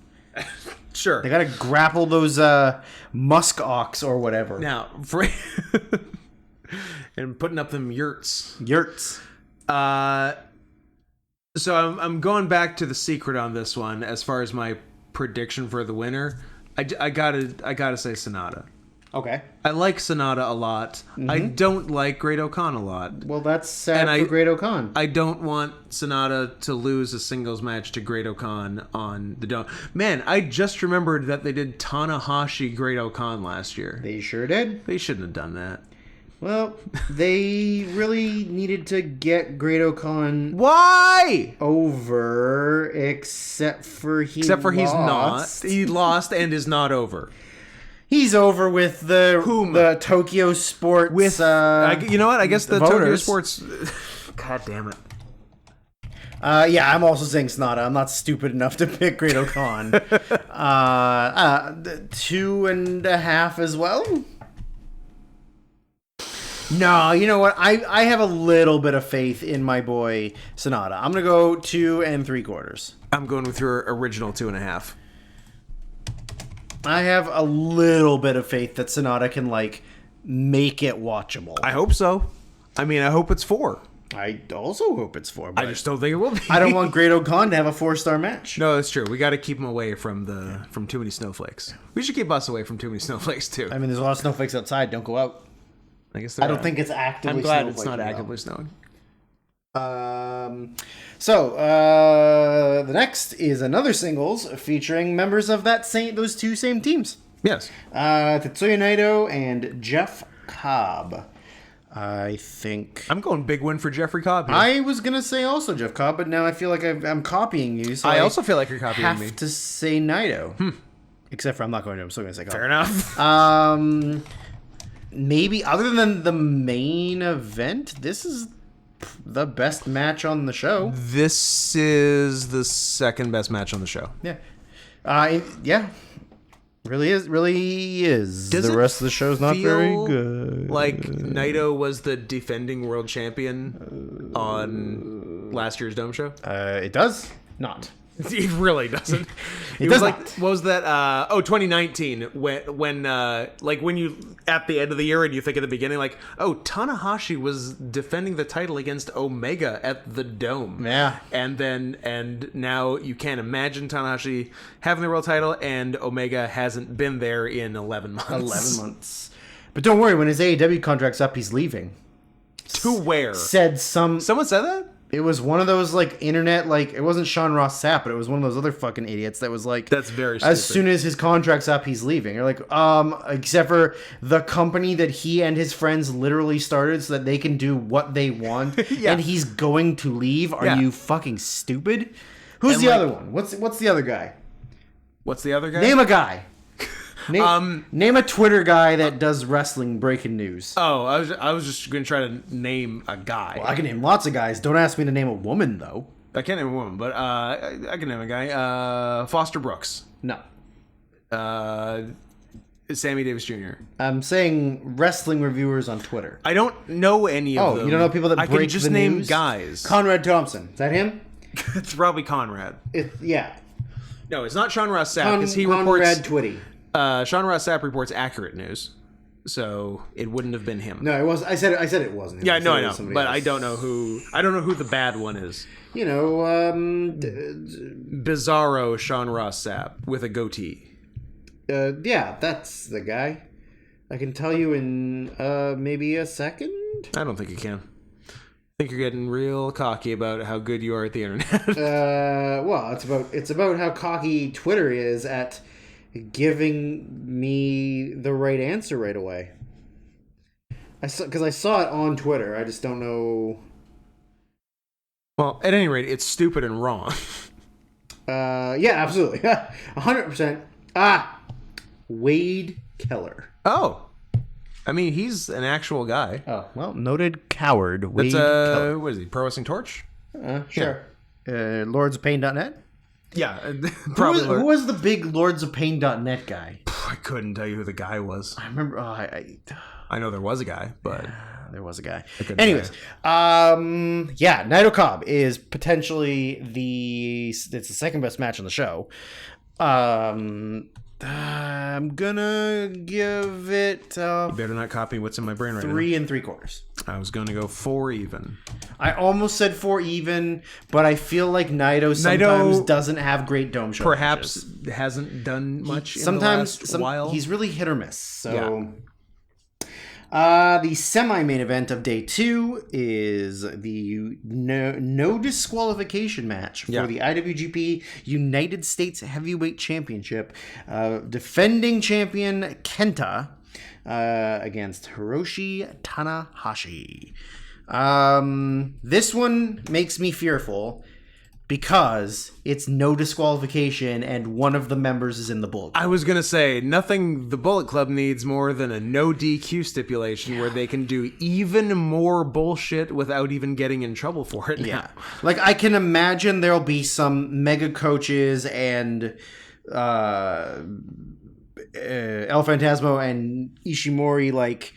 Sure. They gotta grapple those musk ox or whatever. Now, and putting up them yurts. So I'm going back to the secret on this one as far as my prediction for the winner. I gotta say Sonata. Okay. I like Sonata a lot. Mm-hmm. I don't like Great Khan a lot. Well, that's sad for Great Khan. I don't want Sonata to lose a singles match to Great Khan on the Dome. Man, I just remembered that they did Tanahashi Great Khan last year. They sure did. They shouldn't have done that. Well, they really needed to get Great Khan Why? over, except for he's not. He lost and is not over. He's over with the Tokyo Sports. With you know what? I guess the voters. Tokyo Sports. God damn it. Yeah, I'm also saying Sonata. I'm not stupid enough to pick Great Khan. 2.5 as well. No, you know what? I have a little bit of faith in my boy Sonata. I'm gonna go 2 3/4. I'm going with your original 2.5. I have a little bit of faith that Sonata can make it watchable. I hope so. I mean, I hope it's 4. I also hope it's 4. But I just don't think it will be. I don't want Great Khan to have a 4-star match. No, that's true. We got to keep him away from too many snowflakes. We should keep us away from too many snowflakes too. I mean, there's a lot of snowflakes outside. Don't go out. I guess I don't think it's actively. I'm glad it's not actively snowing. So the next is another singles featuring members of those two same teams. Yes. Tetsuya Naito and Jeff Cobb. I think I'm going big win for Jeffrey Cobb here. I was gonna say also Jeff Cobb, but now I feel like I'm copying you. So I also feel like you're copying have me. to say Naito. Except for I'm not going to. I'm still gonna say Cobb. Fair enough. Maybe other than the main event, this is the best match on the show. This is the second best match on the show. Yeah. Yeah. Really is. Does the it rest of the show's not very feel good. Like Naito was the defending world champion on last year's Dome show? It does not. It really doesn't. It was does like, not. what was that? 2019, when you at the end of the year and you think at the beginning, like, oh, Tanahashi was defending the title against Omega at the Dome. Yeah. And now you can't imagine Tanahashi having the world title, and Omega hasn't been there in 11 months. 11 months. But don't worry, when his AEW contract's up, he's leaving. To where? Someone said that? It was one of those, like, internet, like, it wasn't Sean Ross Sapp, but it was one of those other fucking idiots that was like, That's very stupid. as soon as his contract's up, he's leaving. You're like, except for the company that he and his friends literally started so that they can do what they want, Yeah. and he's going to leave? Are Yeah. you fucking stupid? Who's And, the like- other one? What's the other guy? What's the other guy? Name a guy. Name a Twitter guy that does wrestling breaking news. Oh, I was just going to try to name a guy. I can name lots of guys. Don't ask me to name a woman, though. I can't name a woman, but I can name a guy. Foster Brooks. No. Sammy Davis Jr. I'm saying wrestling reviewers on Twitter. I don't know any of them. Oh, you don't know people that I break can just the name news? guys. Conrad Thompson. Is that him? It's probably Conrad. Yeah. No, it's not Sean Ross Sapp because he reports. Conrad Twitty. Sean Ross Sapp reports accurate news, so it wouldn't have been him. No, it was. I said it wasn't him. Yeah, I no, said I it know, was somebody but else. I don't know who. I don't know who the bad one is. You know, Bizarro Sean Ross Sapp with a goatee. yeah, that's the guy. I can tell you in maybe a second. I don't think you can. I think you're getting real cocky about how good you are at the internet. Well, it's about how cocky Twitter is at giving me the right answer right away. Because I saw it on Twitter. I just don't know. Well, at any rate, it's stupid and wrong. Yeah, absolutely, 100%. Wade Keller. Oh, I mean, he's an actual guy. Oh, well, noted coward. Wade That's Keller. what is he? Pro Wrestling Torch? Sure. LordsOfPain.net. Yeah, Who probably. was, who was the big LordsOfPain.net guy? I couldn't tell you who the guy was. I remember. I know there was a guy, but There was a guy. couldn't Anyways, say. yeah, Naito Cobb is potentially it's the second best match on the show. I'm gonna give it you better not copy what's in my brain right 3 3/4. now. I was going to go 4 even. I almost said 4 even, but I feel like Naito sometimes doesn't have great dome show. Perhaps matches. hasn't done much Sometimes in the last while. he's really hit or miss. So. Yeah. The semi-main event of day 2 is the no disqualification match for the IWGP United States Heavyweight Championship. Defending champion Kenta against Hiroshi Tanahashi. This one makes me fearful because it's no disqualification and one of the members is in the Bullet Club. I was going to say, nothing the Bullet Club needs more than a no DQ stipulation where they can do even more bullshit without even getting in trouble for it now. Yeah. Like, I can imagine there'll be some mega coaches and El Phantasmo and Ishimori, like,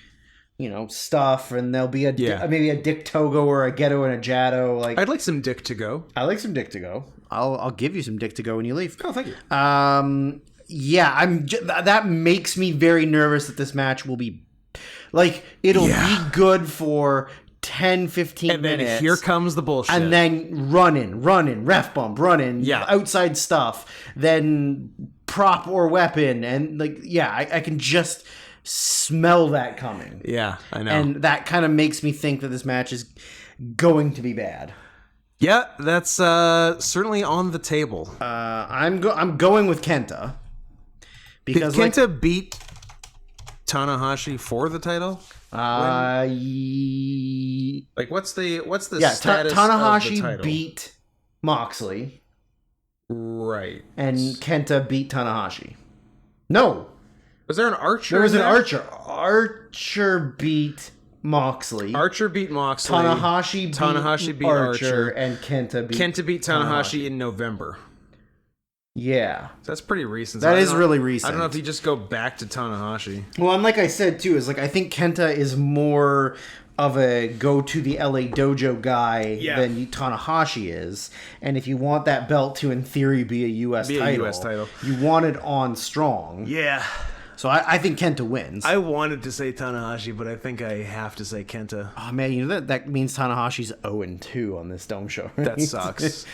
you know, stuff, and there'll be maybe a Dick Togo or a Geto and a Jado. Like, I'd like some dick to go. I like some Dick to go. I'll give you some Dick to go when you leave. Oh, thank you. Yeah, that makes me very nervous that this match will be like it'll be good for 10, 15 And then minutes. here comes the bullshit. And then running, ref bump, running, outside stuff, then prop or weapon, and like, I can just smell that coming. Yeah, I know. And that kind of makes me think that this match is going to be bad. Yeah, that's certainly on the table. I'm going with Kenta Did because Kenta beat Tanahashi for the title? Like, what's the Yeah, status of the Tanahashi title? beat Moxley. Right. And Kenta beat Tanahashi. No. Was there an Archer? There was an Archer. Archer beat Moxley. Archer beat Moxley. Tanahashi beat Archer. And Kenta beat Tanahashi in November. Yeah. That's pretty recent. That is really recent. I don't know if you just go back to Tanahashi. Well, and like I said, too, is like I think Kenta is more of a go to the LA dojo guy than Tanahashi is. And if you want that belt to, in theory, be a US title, you want it on strong. Yeah. So I think Kenta wins. I wanted to say Tanahashi, but I think I have to say Kenta. Oh, man, you know that means Tanahashi's 0-2 on this Dome show. Right? That sucks.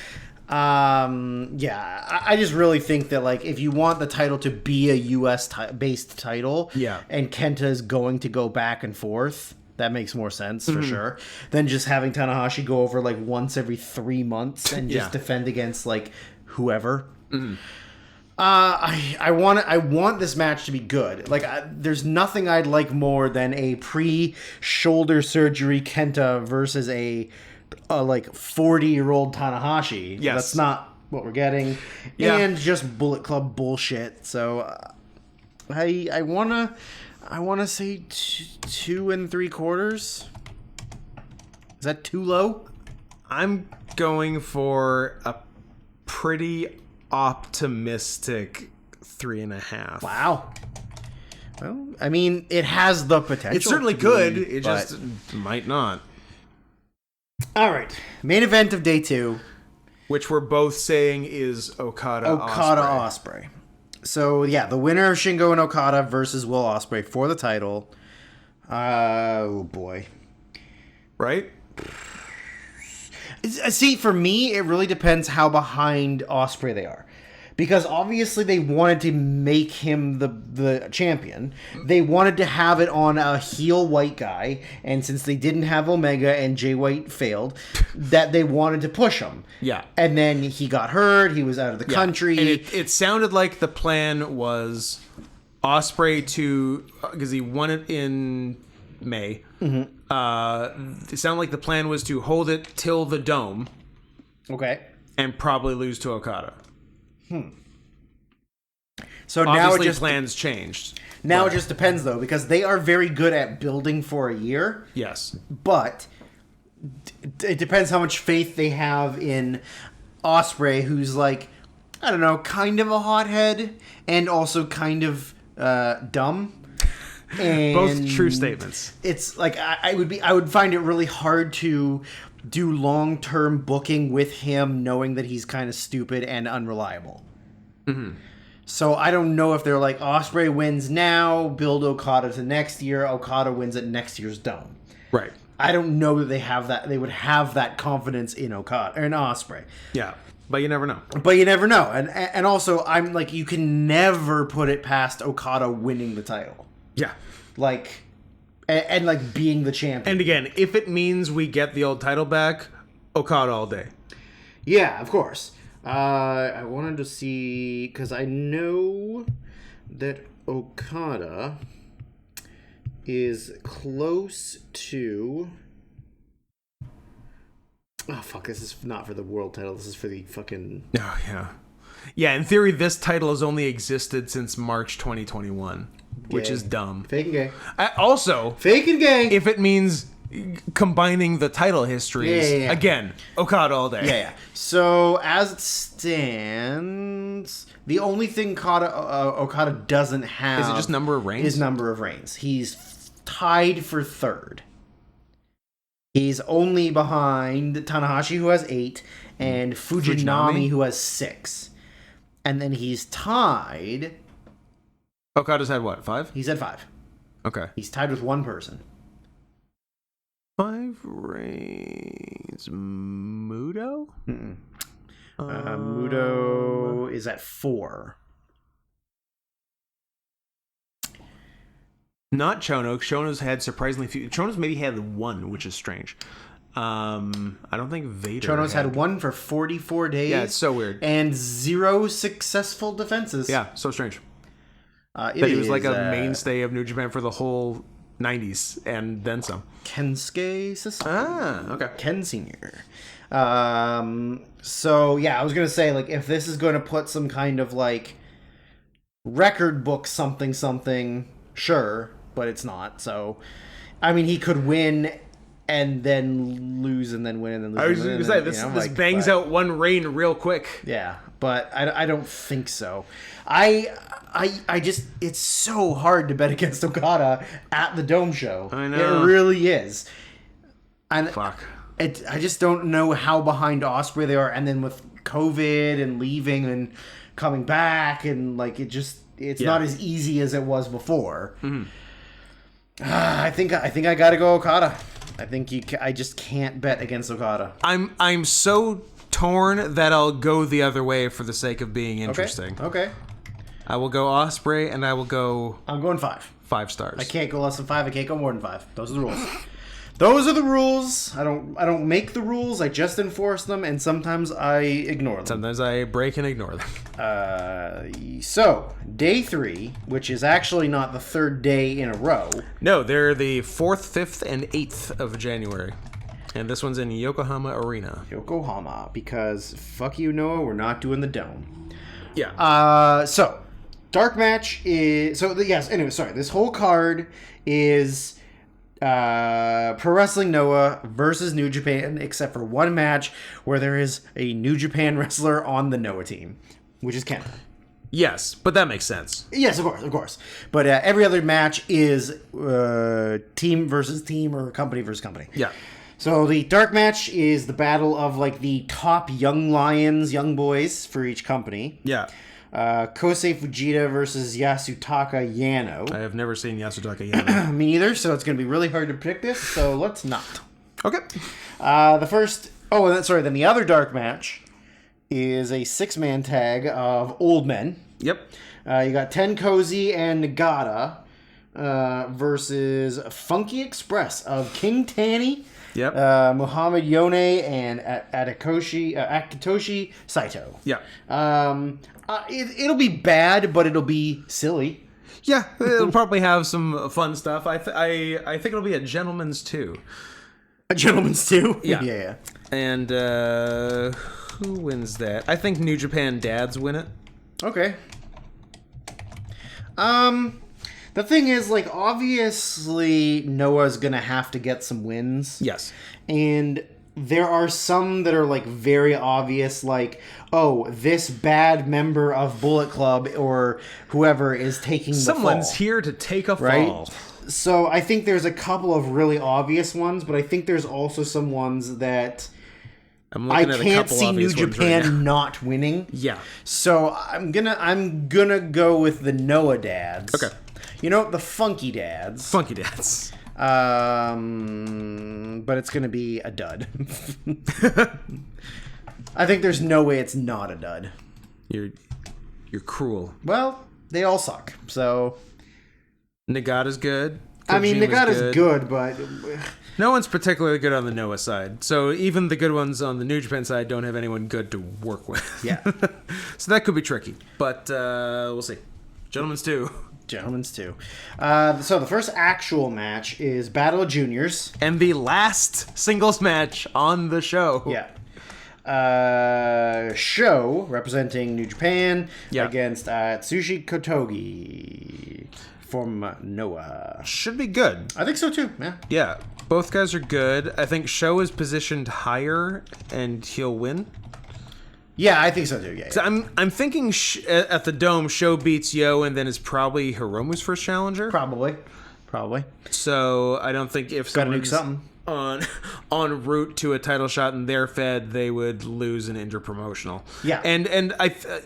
Yeah, I just really think that, like, if you want the title to be a US based title, and Kenta is going to go back and forth, that makes more sense for sure than just having Tanahashi go over like once every 3 months and just defend against like whoever. I want this match to be good. Like, there's nothing I'd like more than a pre-shoulder surgery Kenta versus a like 40-year-old Tanahashi. Yes. That's not what we're getting. Yeah. And just Bullet Club bullshit. So I wanna say 2 3/4. Is that too low? I'm going for a pretty optimistic 3.5. Wow. Well, I mean, it has the potential. It's certainly good. It just might not. All right. Main event of day 2. Which we're both saying is Okada Ospreay. So, yeah, the winner of Shingo and Okada versus Will Ospreay for the title. Oh, boy. Right? See, for me, it really depends how behind Ospreay they are. Because obviously they wanted to make him the champion. They wanted to have it on a heel white guy. And since they didn't have Omega and Jay White failed, that they wanted to push him. Yeah. And then he got hurt. He was out of the country. And it sounded like the plan was Ospreay to... Because he won it in May. Mm-hmm. It sounded like the plan was to hold it till the Dome. Okay. And probably lose to Okada. So obviously now plans changed. Now it just depends, though, because they are very good at building for a year. Yes. But it depends how much faith they have in Ospreay, who's like, I don't know, kind of a hothead and also kind of dumb. And both true statements. It's like I would find it really hard to do long-term booking with him, knowing that he's kind of stupid and unreliable. Mm-hmm. So I don't know if they're like, Ospreay wins now, build Okada to next year, Okada wins at next year's Dome. Right. I don't know that they have that. They would have that confidence in Okada or in Ospreay. Yeah, but you never know. And also, I'm like, you can never put it past Okada winning the title. Yeah. Like, and like being the champion. And again, if it means we get the old title back, Okada all day. Yeah, of course. I wanted to see, because I know that Okada is close to... Oh, fuck, this is not for the world title. This is for the fucking... Oh, yeah. Yeah, in theory, this title has only existed since March 2021, which is dumb. Fake and gay. Also, fake and gay. If it means combining the title histories, again, Okada all day. Yeah. So, as it stands, the only thing Okada doesn't have... Is it just number of reigns? Is number of reigns. He's tied for third. He's only behind Tanahashi, who has 8, and Fujinami, who has 6. And then he's tied... Okada's had what, 5? He's at 5. Okay. He's tied with one person. 5 reigns. Muto? Muto is at 4. Not Chono. Chono's had surprisingly few. Chono's maybe had 1, which is strange. I don't think Vader. Chono's had 1 for 44 days. Yeah, it's so weird. And 0 successful defenses. Yeah, so strange. That he was like a mainstay of New Japan for the whole 90s and then some. Kensuke Sasaki. Okay. Ken Sr. So, yeah, I was going to say, like, if this is going to put some kind of, like, record book something, sure, but it's not. So, I mean, he could win and then lose and then win and then lose. I was going to say, this bangs out one reign real quick. Yeah, but I don't think so. I just, it's so hard to bet against Okada at the Dome show. I know. It really is. And Fuck. I just don't know how behind Ospreay they are. And then with COVID and leaving and coming back and like it's not as easy as it was before. Mm-hmm. I think I got to go Okada. I just can't bet against Okada. I'm so torn that I'll go the other way for the sake of being interesting. Okay. I will go Ospreay and I will go I'm going 5. 5 stars. I can't go less than 5. I can't go more than 5. Those are the rules. Those are the rules. I don't make the rules. I just enforce them, and sometimes I ignore them. Sometimes I break and ignore them. So, day 3, which is actually not the 3rd day in a row. No, they're the 4th, 5th, and 8th of January. And this one's in Yokohama Arena. Yokohama, because fuck you, Noah, we're not doing the Dome. Yeah. So, dark match is... this whole card is... Pro Wrestling Noah versus New Japan, except for one match where there is a New Japan wrestler on the Noah team, which is Kenta. Yes, but that makes sense. Yes, of course. But every other match is team versus team or company versus company. Yeah. So the dark match is the battle of like the top young lions, young boys for each company. Yeah. Kosei Fujita versus Yasutaka Yano. I have never seen Yasutaka Yano. Me either, so it's going to be really hard to predict this, so let's not. Okay. Then the other dark match is a 6-man tag of old men. Yep. You got Ten Cozy and Nagata versus Funky Express of King Tanny. Yep. Muhammad Yone and Akitoshi Saito. Yeah. It'll be bad, but it'll be silly. Yeah, it'll probably have some fun stuff. I think it'll be a gentleman's 2. A gentleman's 2? Yeah. Yeah. And who wins that? I think New Japan Dads win it. Okay. The thing is, like, obviously Noah's gonna have to get some wins. Yes. And there are some that are, like, very obvious, like, oh, this bad member of Bullet Club or whoever is taking the fall. Someone's here to take a fall. So I think there's a couple of really obvious ones, but I think there's also some ones that I can't see New Japan not winning. Yeah. So I'm gonna go with the Noah Dads. Okay. You know, the Funky Dads. Funky Dads. But it's gonna be a dud. I think there's no way it's not a dud. You're cruel. Well, they all suck. So Nagata's good. Nagata's good, but no one's particularly good on the Noah side. So even the good ones on the New Japan side don't have anyone good to work with. Yeah. So that could be tricky. But we'll see. Gentlemen's 2. Gentlemen's 2. So the first actual match is Battle of Juniors. And the last singles match on the show. Yeah. Show representing New Japan against Tsushi Kotogi from Noah. Should be good. I think so too. Yeah. Yeah. Both guys are good. I think Show is positioned higher and he'll win. Yeah, I think so too. Yeah. So I'm thinking at the Dome, Show beats Yo, and then is probably Hiromu's first challenger. Probably. So I don't think if gotta nuke something on route to a title shot in their Fed, they would lose an interpromotional. Yeah. And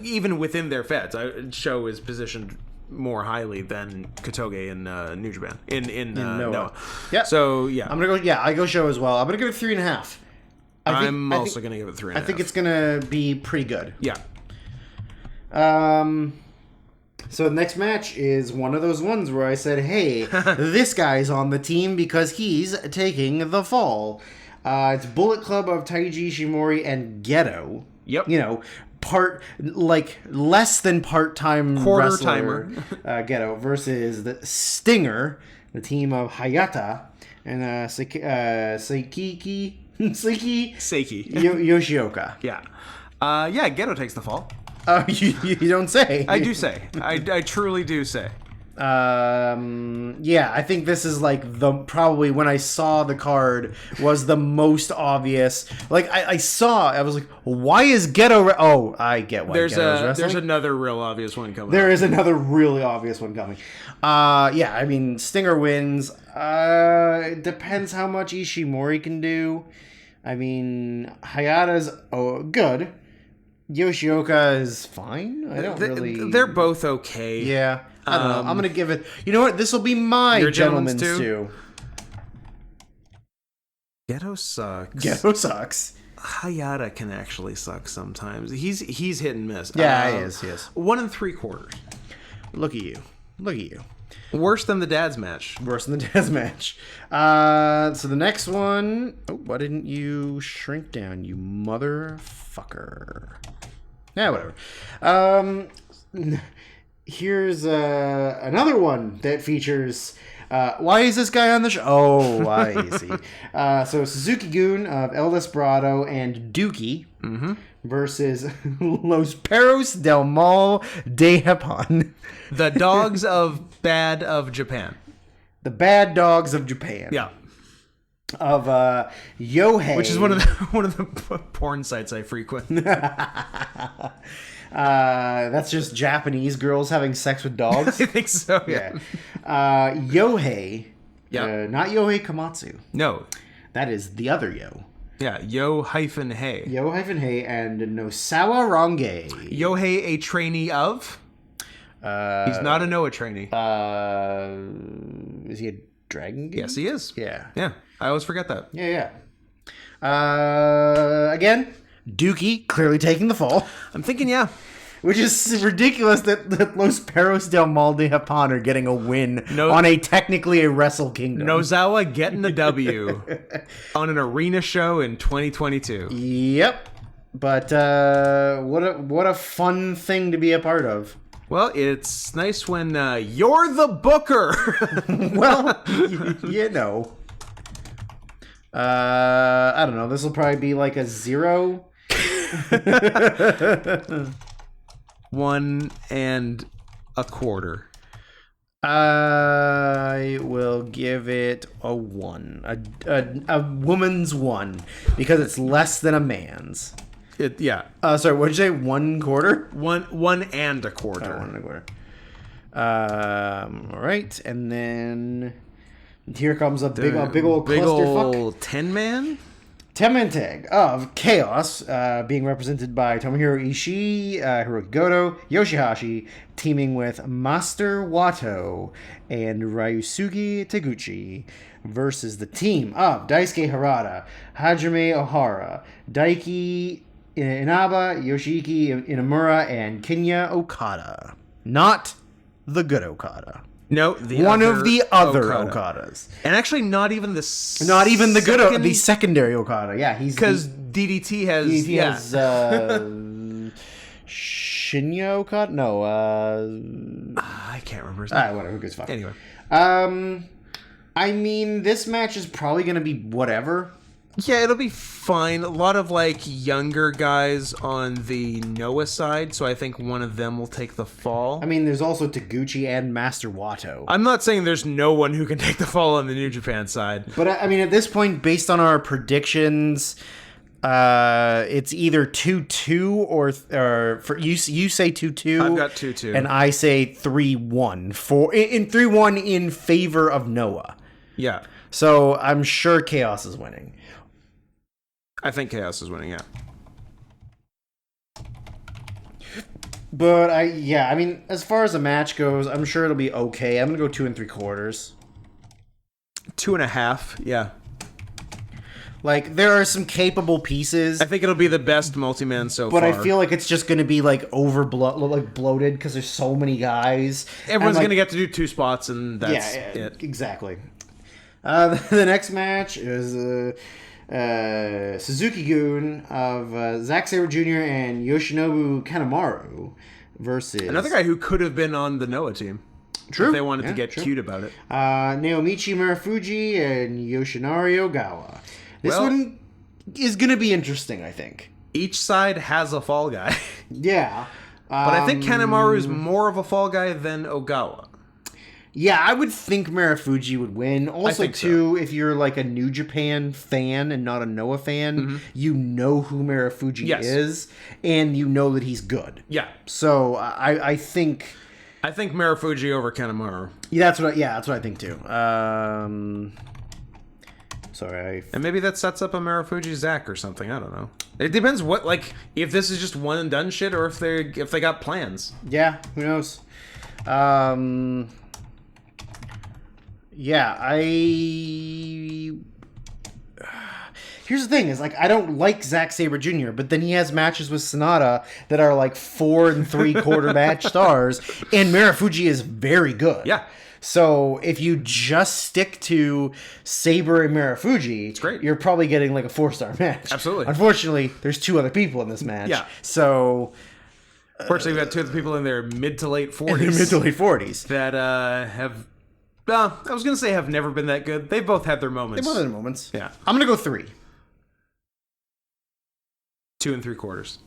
even within their Feds, Show is positioned more highly than Kotoge in New Japan in Noah. Yeah. So yeah, I'm gonna go. Yeah, I go Show as well. I'm gonna give it 3.5. I'm also gonna give it 3.5. I think it's gonna be pretty good. Yeah. So the next match is one of those ones where I said, hey, this guy's on the team because he's taking the fall. It's Bullet Club of Taiji Ishimori and Geto. Yep. You know, less than part-time quarter wrestler, timer Geto versus the Stinger, the team of Hayata and Seiki Yoshioka. Yeah. Geto takes the fall. You don't say. I do say. I truly do say. I think this is like probably when I saw the card was the most obvious. Like I was like, why is Geto? I get why Geto's wrestling. There's another real obvious one coming. There is another really obvious one coming. I mean, Stinger wins. It depends how much Ishimori can do. I mean, Hayata's good. Yoshioka is fine. I don't really. They're both okay. Yeah. I don't know. I'm going to give it... You know what? This will be my gentleman's too. Geto sucks. Geto sucks. Hayata can actually suck sometimes. He's hit and miss. Yeah, he is. 1 3/4. Look at you. Worse than the dad's match. So the next one... Oh, why didn't you shrink down, you motherfucker? Yeah, whatever. Here's another one that features... why is this guy on the show? Oh, I see. So Suzuki-gun of El Desperado and Dookie versus Los Perros del Mal de Japón. The dogs of Japan. The bad dogs of Japan. Yeah. Of Yohei. Which is one of the porn sites I frequent. That's just Japanese girls having sex with dogs. I think so, yeah. Yohei. Yeah. Not Yohei Komatsu. No. That is the other Yo. Yeah, Yo-Hei. Yo-Hei and Nosawa Ronge. Yohei, a trainee of? He's not a Noah trainee. Is he a Dragon Gate? Yes, he is. Yeah. Yeah, I always forget that. Yeah. Again, Dookie clearly taking the fall. I'm thinking, yeah. Which is ridiculous that Los Perros del Mal de Japón are getting a win on technically a Wrestle Kingdom. Nozawa getting the W on an arena show in 2022. Yep. But what a fun thing to be a part of. Well, it's nice when you're the booker. Well, you know. I don't know. This will probably be like a 0. 1 1/4. I will give it a 1, a woman's 1, because it's less than a man's. Yeah. Sorry, what did you say? 1/4? 1 1 1/4. 1 1/4. All right, and then here comes a big old clusterfuck. 10-man. 10-man tag of Chaos, being represented by Tomohiro Ishii, Hiroki Goto, Yoshihashi, teaming with Master Wato and Ryusuke Taguchi, versus the team of Daisuke Harada, Hajime Ohara, Daiki Inaba, Yoshiki Inamura, and Kinya Okada. Not the good Okada. No, one of the other Okadas, and actually not even the good, the secondary Okada. Yeah, he's because DDT has Shinya Okada. No, I can't remember his name. Whatever, good fuck. Anyway, I mean, this match is probably gonna be whatever. Yeah, it'll be fine. A lot of younger guys on the Noah side, so I think one of them will take the fall. I mean, there's also Taguchi and Master Wato. I'm not saying there's no one who can take the fall on the New Japan side. But I mean, at this point, based on our predictions, it's either 2-2 or for you say 2-2. I've got 2-2. And I say 3-1 in 3-1 in favor of Noah. Yeah. So I'm sure Chaos is winning. I think Chaos is winning, yeah. But I mean, as far as the match goes, I'm sure it'll be okay. I'm gonna go 2 3/4. 2.5, yeah. There are some capable pieces. I think it'll be the best multi-man so far. But I feel like it's just gonna be bloated because there's so many guys. Everyone's gonna get to do 2 spots, and that's it. Exactly. The next match is Suzuki-gun of Zack Sabre Jr. and Yoshinobu Kanemaru versus another guy who could have been on the Noah team. True. If they wanted to get true. cute about it. Naomichi Marufuji and Yoshinari Ogawa. This one is going to be interesting, I think. Each side has a fall guy. Yeah. But I think Kanemaru is more of a fall guy than Ogawa. Yeah, I would think Marufuji would win. Also, too, so. If you're like a New Japan fan and not a Noah fan, you know who Marufuji is, and you know that he's good. Yeah. So I think Marufuji over Kanemaru. Yeah, that's what I think too. Sorry. And maybe that sets up a Marufuji Zack or something. I don't know. It depends what, like, if this is just one and done shit or if they got plans. Yeah, who knows? Yeah, here's the thing: is like I don't like Zack Sabre Jr., but then he has matches with Sonata that are like 4 3/4 match stars, and Marufuji is very good. Yeah. So if you just stick to Sabre and Marufuji, it's great. You're probably getting like a 4-star match. Absolutely. Unfortunately, there's 2 other people in this match. Yeah. So. Fortunately, we've got 2 other people in their mid to late 40s. That have. I was going to say have never been that good. They both had their moments. They both had their moments. Yeah. I'm going to go 3. 2 3/4.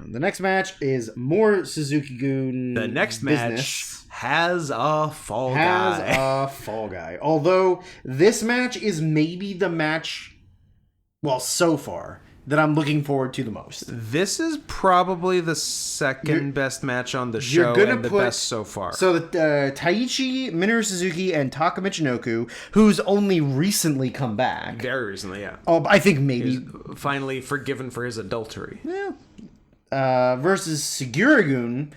The next match is more Suzuki-gun. The next match has a fall guy. Although this match is maybe the match, well, so far, that I'm looking forward to the most. This is probably the second best match on the show and the best so far. So the Taichi, Minoru Suzuki, and Taka Michinoku, who's only recently come back. Very recently, yeah. Oh, I think maybe. He's finally forgiven for his adultery. Yeah. Versus Segura-gun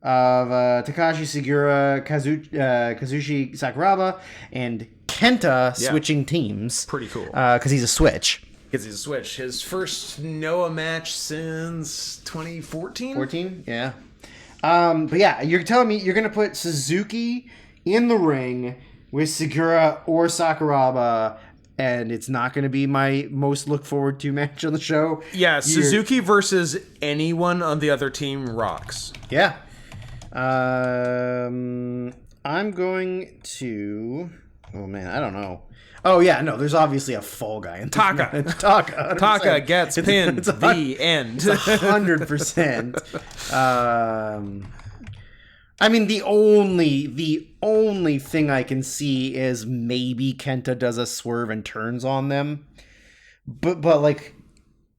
of Takashi Segura, Kazushi Sakuraba, and Kenta switching teams. Pretty cool. Because he's a switch. Because he's a switch. His first Noah match since 2014? 14? Yeah. But yeah, you're telling me you're going to put Suzuki in the ring with Segura or Sakuraba, and it's not going to be my most look forward to match on the show? Yeah, Suzuki versus anyone on the other team rocks. Yeah. I'm going to... Oh, man, I don't know. Oh, yeah, no, there's obviously a fall guy. Taka. Taka gets pinned. The end. It's 100%. I mean, the only thing I can see is maybe Kenta does a swerve and turns on them. But like...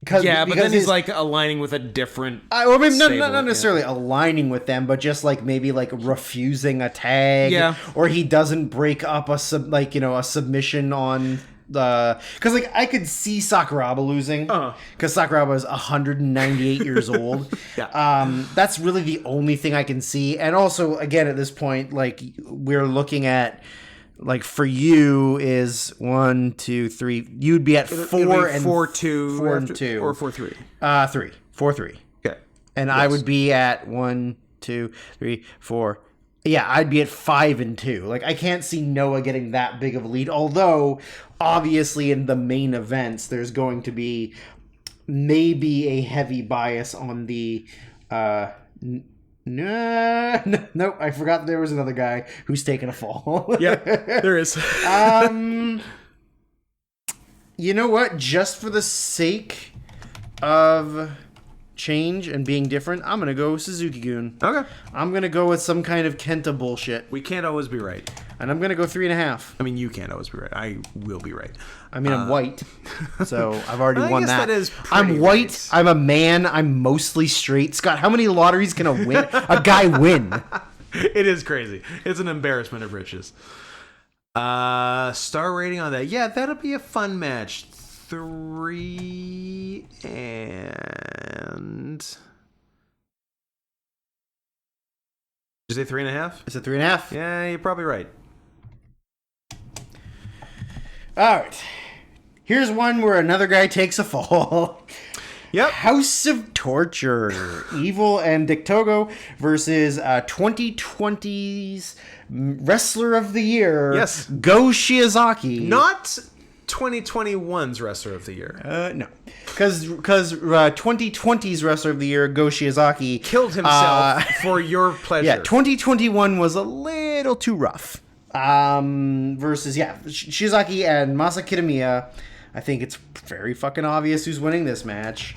But then he's like aligning with a different. Well, maybe not necessarily aligning with them, but just like maybe like refusing a tag. Yeah. Or he doesn't break up a submission on the. Because like I could see Sakuraba losing. Because Sakuraba is 198 years old. Yeah. That's really the only thing I can see. And also, again, at this point, like we're looking at. Like for you is 1, 2, 3. You'd be at 4 and 4, 2, 4 and 2 or 4, 3. 4, 3. Okay. And I would be at 1, 2, 3, 4. Yeah, I'd be at 5 and 2. Like I can't see Noah getting that big of a lead. Although obviously in the main events there's going to be maybe a heavy bias on the. No, I forgot there was another guy who's taking a fall. Yeah, there is. You know what? Just for the sake of change and being different, I'm gonna go Suzuki-gun. Okay. I'm gonna go with some kind of Kenta bullshit. We can't always be right. And I'm gonna go 3.5. I mean, you can't always be right. I will be right. I mean, I'm white, so I've already won that. That is I'm white. Right. I'm a man. I'm mostly straight. Scott, how many lotteries can a guy win? It is crazy. It's an embarrassment of riches. Star rating on that. Yeah, that'll be a fun match. 3 and... Did you say 3.5? It's a 3.5. Yeah, you're probably right. All right. Here's one where another guy takes a fall. Yep. House of Torture. Evil and Dick Togo versus 2020's Wrestler of the Year. Yes. Go Shiozaki. Not 2021's Wrestler of the Year? No. Because 2020's Wrestler of the Year, Go Shiozaki, Killed himself for your pleasure. Yeah, 2021 was a little too rough. Versus, Shiozaki and Masa Kitamiya. I think it's very fucking obvious who's winning this match.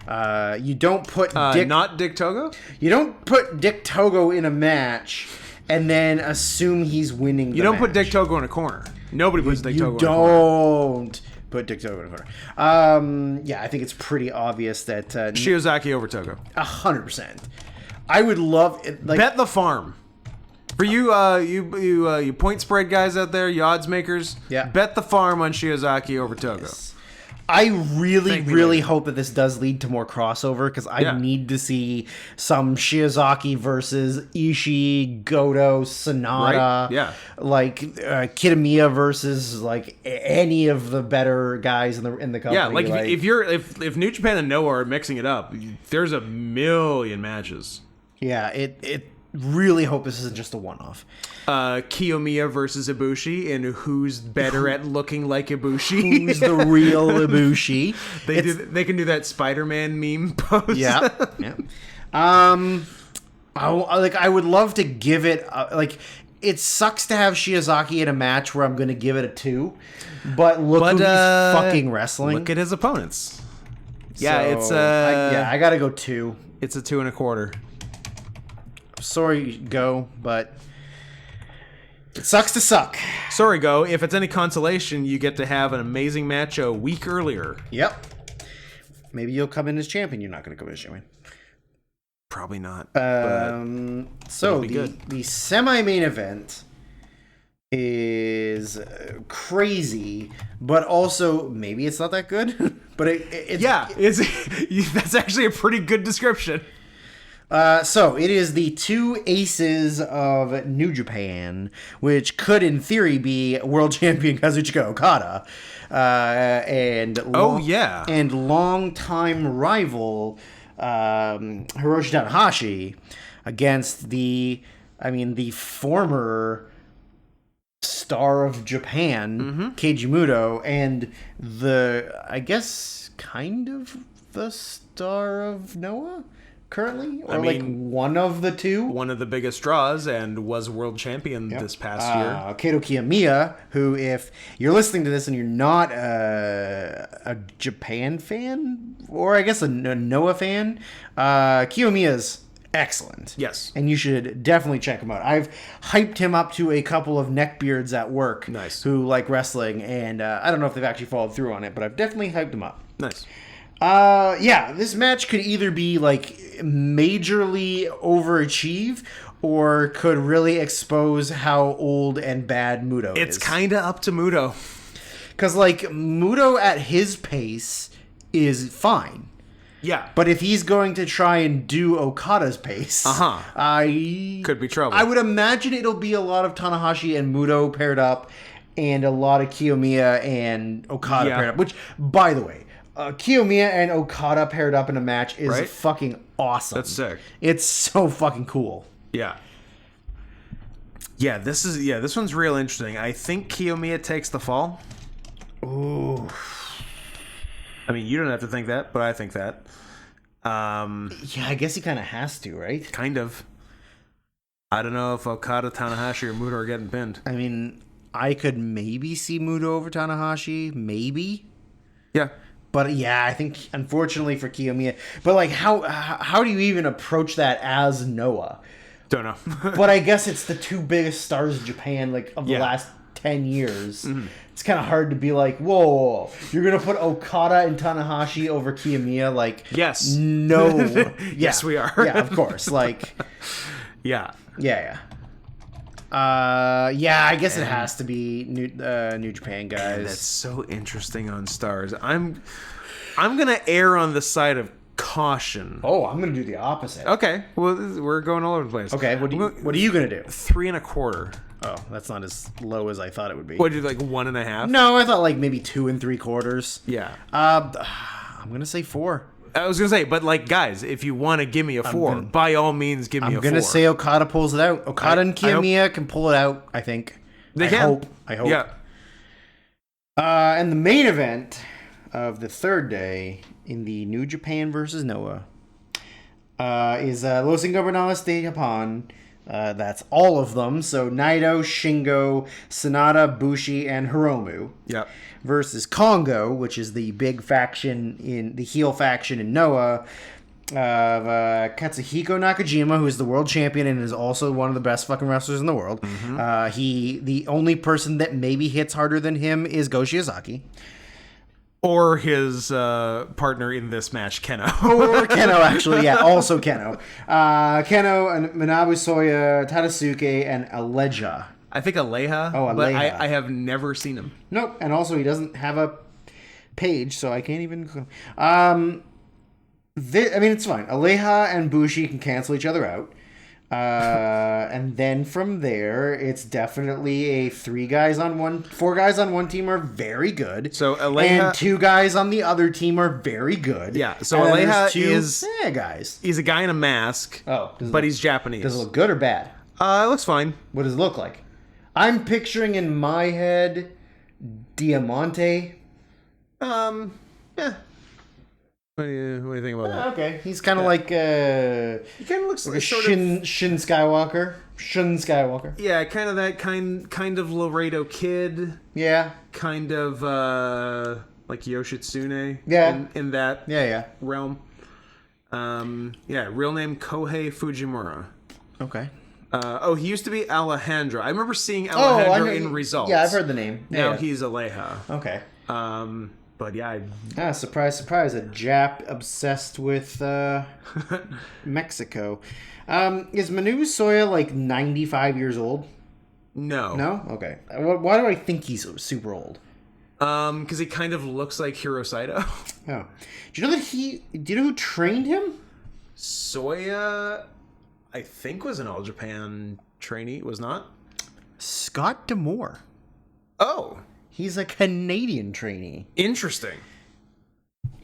You don't put not Dick Togo? You don't put Dick Togo in a match and then assume he's winning the You don't match. put Dick Togo in a corner. Nobody puts Dick Togo in a corner. Don't put Dick Togo in a corner. I think it's pretty obvious that... Shiozaki over Togo. 100%. I would love... Bet the farm. For you, you point spread guys out there, you odds makers, bet the farm on Shiozaki over Togo. Yes. I really hope that this does lead to more crossover, because I need to see some Shiozaki versus Ishii, Goto, Sonata, right? Yeah, like Kitamiya versus like any of the better guys in the company. Yeah, like if New Japan and Noah are mixing it up, there's a million matches. Yeah, it really hope this isn't just a one-off. Kiyomiya versus Ibushi, and who's better at looking like Ibushi? Who's the real Ibushi? They can do that Spider-Man meme pose. Yeah. I would love to give it it sucks to have Shiozaki in a match where I'm going to give it a 2, but who he's fucking wrestling. Look at his opponents. Yeah, so, I gotta go 2. It's a 2.25. Sorry, Go, but it sucks to suck. Sorry, Go. If it's any consolation, you get to have an amazing match a week earlier. Yep. Maybe you'll come in as champion. You're not going to come in as champion. Probably not. So the semi-main event is crazy, but also maybe it's not that good. But it's that's actually a pretty good description. So it is the two aces of New Japan, which could, in theory, be world champion Kazuchika Okada, and longtime rival Hiroshi Tanahashi against the former star of Japan, Keiji Muto, and kind of the star of Noah. Currently, or one of the two, one of the biggest draws, and was world champion this past year. Kaito Kiyomiya, who, if you're listening to this and you're not a Japan fan, or I guess a Noah fan, Kiyomiya's excellent. Yes, and you should definitely check him out. I've hyped him up to a couple of neckbeards at work, who like wrestling, and I don't know if they've actually followed through on it, but I've definitely hyped him up. Nice. This match could either be majorly overachieve or could really expose how old and bad Muto is. It's kind of up to Muto. Because, Muto at his pace is fine. Yeah. But if he's going to try and do Okada's pace, could be trouble. I would imagine it'll be a lot of Tanahashi and Muto paired up and a lot of Kiyomiya and Okada paired up. Which, by the way, Kiyomiya and Okada paired up in a match is fucking awesome. That's sick. It's so fucking cool. Yeah. Yeah, this one's real interesting. I think Kiyomiya takes the fall. Ooh. I mean, you don't have to think that, but I think that. I guess he kind of has to, right? Kind of. I don't know if Okada, Tanahashi, or Muto are getting pinned. I mean, I could maybe see Muto over Tanahashi. Maybe. Yeah. But I think unfortunately for Kiyomiya, but how do you even approach that as Noah? Don't know. But I guess it's the two biggest stars of Japan of the last 10 years. Mm-hmm. It's kind of hard to be whoa, you're gonna put Okada and Tanahashi over Kiyomiya? Yes. No. Yes, we are. Yeah, of course. Yeah. I guess it has to be New Japan guys. That's so interesting on stars. I'm gonna err on the side of caution. Oh, I'm gonna do the opposite. Okay, well, we're going all over the place. Okay, what are you gonna do? 3.25. Oh, that's not as low as I thought it would be. What did you 1.5? No, I thought maybe 2 3/4. Yeah. I'm gonna say 4. I was gonna say, but guys, if you want to give me a 4, by all means, give me a 4. I'm gonna say Okada pulls it out. Okada and Kiyomiya can pull it out. I think. They can. I hope. Yeah. And the main event of the third day in the New Japan versus Noah is Los Ingobernables de Japan. That's all of them. So Naito, Shingo, Sanada, Bushi, and Hiromu. Yep. Versus Congo, which is the big faction in the heel faction in Noah. Katsuhiko Nakajima, who is the world champion and is also one of the best fucking wrestlers in the world. The only person that maybe hits harder than him is Go Shiozaki. Or his partner in this match, Keno. Or Keno, actually, yeah, also Keno. Keno, and Manabu Soya, Tadasuke, and Aleja. I think Aleja. Oh, Aleja. But I have never seen him. Nope, and also he doesn't have a page, so I can't even... it's fine. Aleja and Bushi can cancel each other out. And then from there, it's definitely a 4 guys on one team are very good. So Aleja and 2 guys on the other team are very good. Yeah. So and Aleja is guys. He's a guy in a mask. But he's Japanese. Does it look good or bad? It looks fine. What does it look like? I'm picturing in my head Diamante. Yeah. What do you think about that? Okay, he's kind of like he kind of looks like a Shin Skywalker. Shun Skywalker. Yeah, kind of that kind of Laredo Kid. Yeah. Kind of like Yoshitsune. Yeah. In that yeah realm. Real name Kohei Fujimura. Okay. He used to be Alejandro. I remember seeing Alejandro in Results. Yeah, I've heard the name. Now he's Aleja. Okay. But yeah. Surprise, surprise. A Jap obsessed with Mexico. Is Manu Soya like 95 years old? No. No? Okay. Why do I think he's super old? Because he kind of looks like Hiro Saito. Oh. Do you know who trained him? Soya, I think, was an All Japan trainee, was not? Scott D'Amore. Oh. He's a Canadian trainee. Interesting.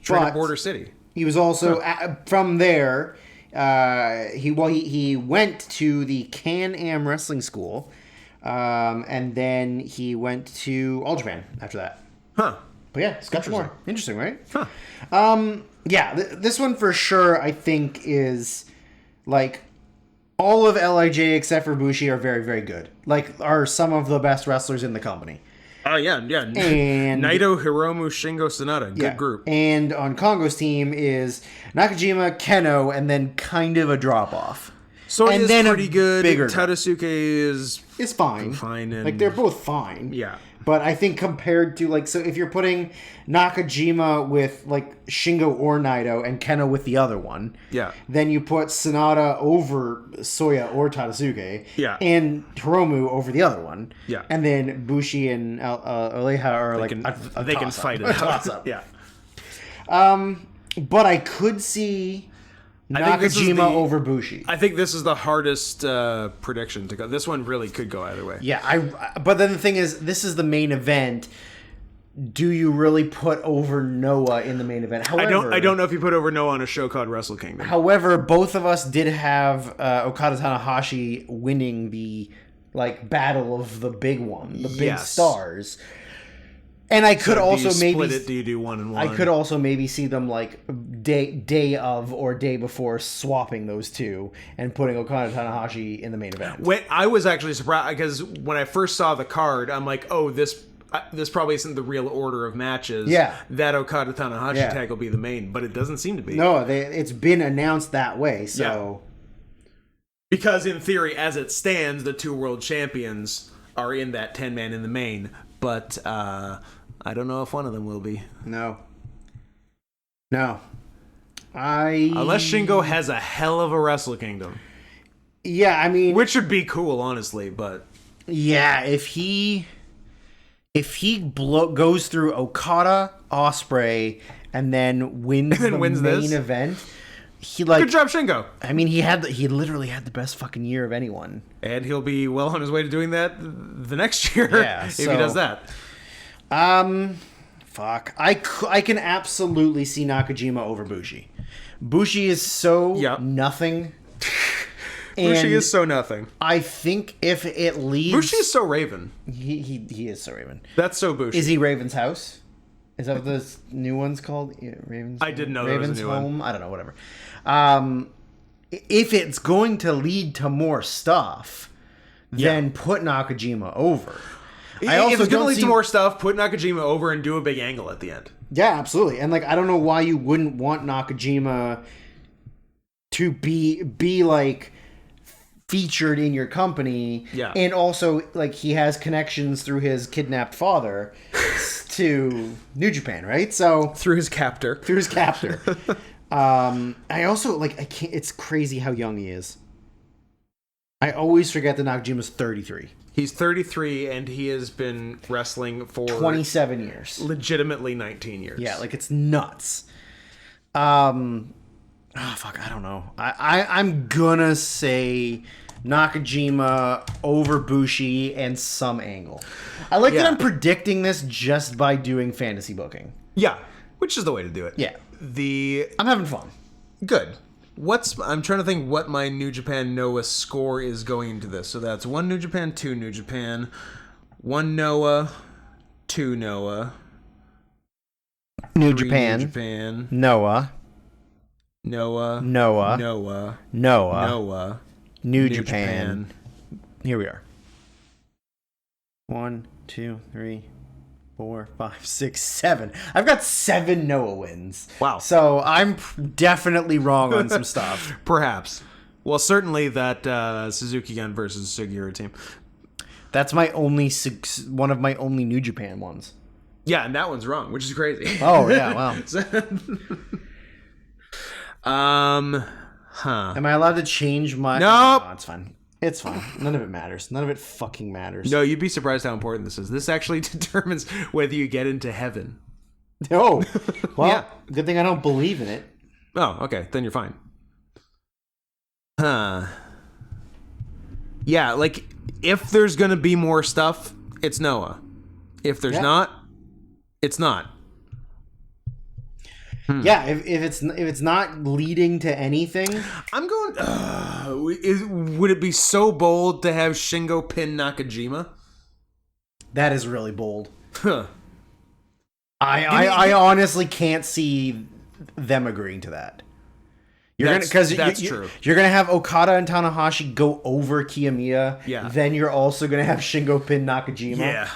Trained at Border City. He was also from there. He went to the Can-Am Wrestling School, and then he went to All Japan after that. Huh. But yeah, Scott D'Amore. Interesting, right? Huh. This one for sure I think is like all of LIJ except for Bushi are very, very good. Like are some of the best wrestlers in the company. Yeah. And Naito, Hiromu, Shingo, Sanada. Good group. And on Kongo's team is Nakajima, Keno, and then kind of a drop-off. Soya's then pretty good. Bigger Tadasuke is fine. And like, they're both fine. Yeah. But I think compared to, like, so if you're putting Nakajima with, like, Shingo or Naito and Keno with the other one, then you put Sanada over Soya or Tadasuke, and Hiromu over the other one, and then Bushi and Aleja are, they can fight it toss-up. Yeah. But I could see Nakajima over Bushi. I think this is the hardest prediction to go. This one really could go either way. Yeah, but then the thing is, this is the main event. Do you really put over Noah in the main event? However, I don't know if you put over Noah on a show called Wrestle Kingdom. However, both of us did have Okada Tanahashi winning the battle of the big one, the big stars. And I could also split it. Do you do 1 and 1? I could also maybe see them day of or day before swapping those two and putting Okada Tanahashi in the main event. I was actually surprised because when I first saw the card, I'm like, oh, this probably isn't the real order of matches. Yeah, that Okada Tanahashi tag will be the main, but it doesn't seem to be. No, it's been announced that way. So because in theory, as it stands, the 2 world champions are in that 10-man in the main, but I don't know if one of them will be. No. Unless Shingo has a hell of a Wrestle Kingdom. Yeah, I mean, which would be cool, honestly, but yeah, if he goes through Okada, Ospreay, and then wins the main event, good job, Shingo. I mean, he literally had the best fucking year of anyone, and he'll be well on his way to doing that the next year. Yeah, if he does that. Fuck. I can absolutely see Nakajima over Bushi. Bushi is so nothing. Bushi is so nothing. I think if it leads... Bushi is so Raven. He is so Raven. That's so Bushi. Is he Raven's house? Is that what this new one's called? Yeah, Raven's I didn't know there was a new home? one. I don't know, whatever. If it's going to lead to more stuff, then put Nakajima over. I also if it's going to lead to more stuff, put Nakajima over and do a big angle at the end. Yeah, absolutely. And like, I don't know why you wouldn't want Nakajima to be like featured in your company. Yeah. And also, like, he has connections through his kidnapped father to New Japan, right? So through his captor. I also like, I can't. It's crazy how young he is. I always forget that Nakajima's 33. He's 33, and he has been wrestling for 27 years. Legitimately 19 years. Yeah, like, it's nuts. Oh fuck, I don't know. I'm gonna say Nakajima over Bushi and some angle. I like that I'm predicting this just by doing fantasy booking. Yeah, which is the way to do it. Yeah. I'm having fun. Good. I'm trying to think what my New Japan Noah score is going into this. So that's 1 New Japan, 2 New Japan, 1 Noah, 2 Noah, New 3 Japan, New Japan, Noah, Noah, Noah, Noah, Noah, Noah, New Japan. Here we are. 1, 2, 3, 4, 5, 6, 7. I've got 7 Noah wins. Wow. So I'm definitely wrong on some stuff. Perhaps. Well, certainly that Suzuki Gun versus Sugiura team. That's my only one of my only New Japan ones. Yeah, and that one's wrong, which is crazy. Oh yeah, wow. Am I allowed to change my? Nope. No, it's fine. It's fine. None of it matters. None of it fucking matters. No, you'd be surprised how important this is. This actually determines whether you get into heaven. Oh, well, good thing I don't believe in it. Oh, okay. Then you're fine. Huh. Yeah, like, if there's gonna be more stuff, it's Noah. If there's not, it's not. Yeah, if it's not leading to anything, I'm going. Would it be so bold to have Shingo pin Nakajima? That is really bold. Huh. I honestly can't see them agreeing to that. That's true. You're gonna have Okada and Tanahashi go over Kiyomiya. Yeah. Then you're also gonna have Shingo pin Nakajima. Yeah.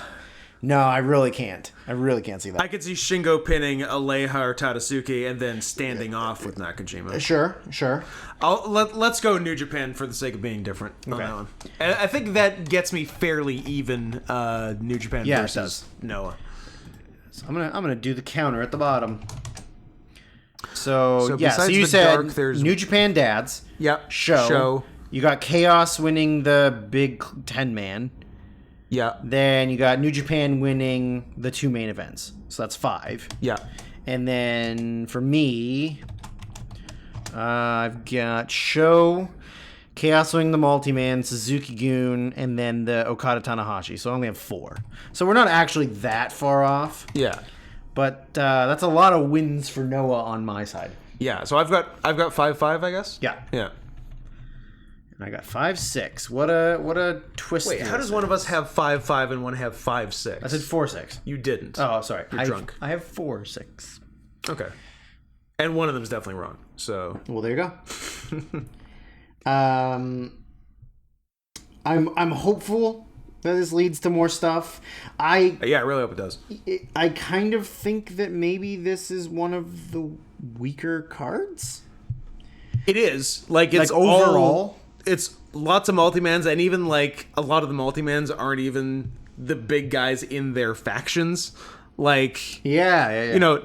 No, I really can't. I really can't see that. I could see Shingo pinning Aleha or Tadasuke and then standing off with Nakajima. Sure. Let's go New Japan for the sake of being different on that one. I think that gets me fairly even New Japan versus So Noah. I'm gonna do the counter at the bottom. So you the said dark, there's New Japan dads. Yep. Show. You got Chaos winning the big 10-man. Yeah. Then you got New Japan winning the 2 main events. So that's 5. Yeah. And then for me, I've got Show, Chaos winning the multi-man, Suzuki-gun, and then the Okada Tanahashi. So I only have 4. So we're not actually that far off. Yeah. But that's a lot of wins for Noah on my side. Yeah. So I've got 5-5, I guess. Yeah. Yeah. And I got 5-6. What a twist! Wait, how does one of us have 5-5 and one have 5-6? I said 4-6. You didn't. Oh, sorry. You're drunk. I have 4-6. Okay. And one of them is definitely wrong. So. Well, there you go. I'm hopeful that this leads to more stuff. I really hope it does. I kind of think that maybe this is one of the weaker cards. It is it's overall. It's lots of multi-mans, and even like a lot of the multi-mans aren't even the big guys in their factions. Like yeah. You know,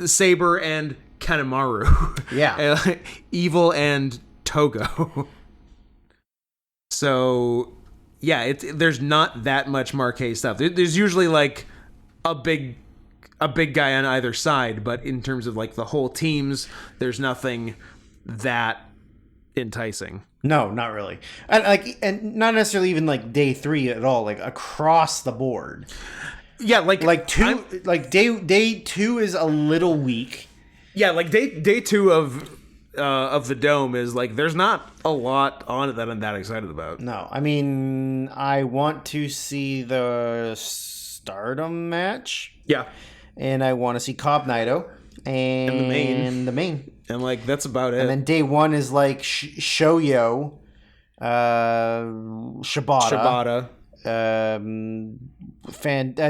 Saber and Kanemaru. Yeah. Evil and Togo. So yeah, there's not that much marquee stuff. There's usually like a big guy on either side, but in terms of like the whole teams, there's nothing that enticing. No, not really. And not necessarily even like day 3 at all. Like across the board. Yeah, day 2 is a little weak. Yeah, like day 2 of of the Dome is like there's not a lot on it that I'm that excited about. No, I mean, I want to see the Stardom match. Yeah. And I want to see Cobb Naito and the main. And like that's about it. And then day one is like Shoyo, Shibata,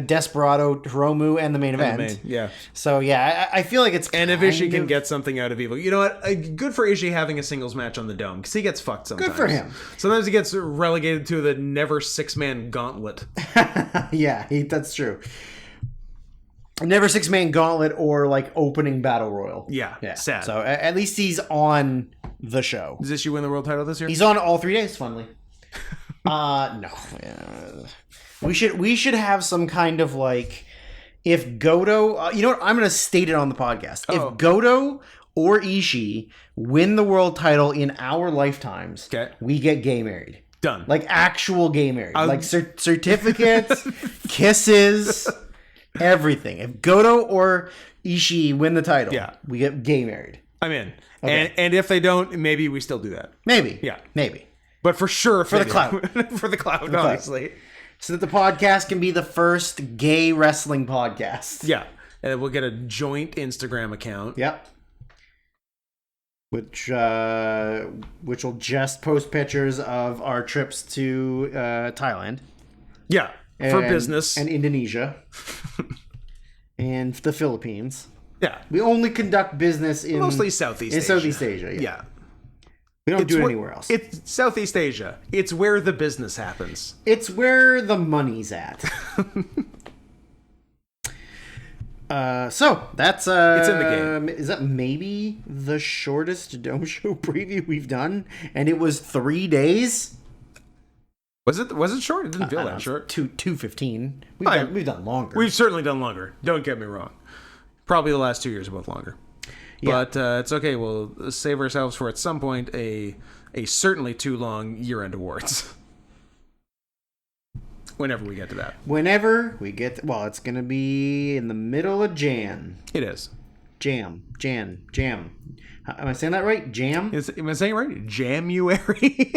Desperado, Hiromu, and the main event. Yeah. So yeah, I feel like it's and if Ishii can get something out of Evil, you know what? Good for Ishii having a singles match on the Dome because he gets fucked sometimes. Good for him. Sometimes he gets relegated to the never 6-man gauntlet. Yeah, that's true. Never 6-man gauntlet or like opening battle royal. Yeah. Sad. So at least he's on the show. Does Ishii win the world title this year? He's on all 3 days. Funnily. No. We should have some kind of like if Goto. You know what? I'm going to state it on the podcast. If Goto or Ishii win the world title in our lifetimes, we get gay married. Done. Like actual gay married. Like certificates, kisses. Everything. If Goto or Ishii win the title, we get gay married. I'm in. Okay. And if they don't, maybe we still do that. Maybe. Yeah. Maybe. But for sure, for the clout. For the clout, honestly. So that the podcast can be the first gay wrestling podcast. Yeah. And we'll get a joint Instagram account. Yep. Which will just post pictures of our trips to Thailand. Yeah. For business. And Indonesia. And the Philippines. Yeah. We only conduct business in... mostly Southeast Asia. Southeast Asia, yeah. We don't do it anywhere else. It's Southeast Asia. It's where the business happens. It's where the money's at. So, that's... it's in the game. Is that maybe the shortest Dome Show preview we've done? And it was 3 days? Was it short? It didn't feel that short. 2:15. We've done longer. We've certainly done longer. Don't get me wrong. Probably the last 2 years are both longer. Yeah. But it's okay. We'll save ourselves for at some point a certainly too long year-end awards. Whenever we get to that. Whenever we get... well, it's going to be in the middle of Jan. It is. Jam. Am I saying that right? Jam? Am I saying it right? January?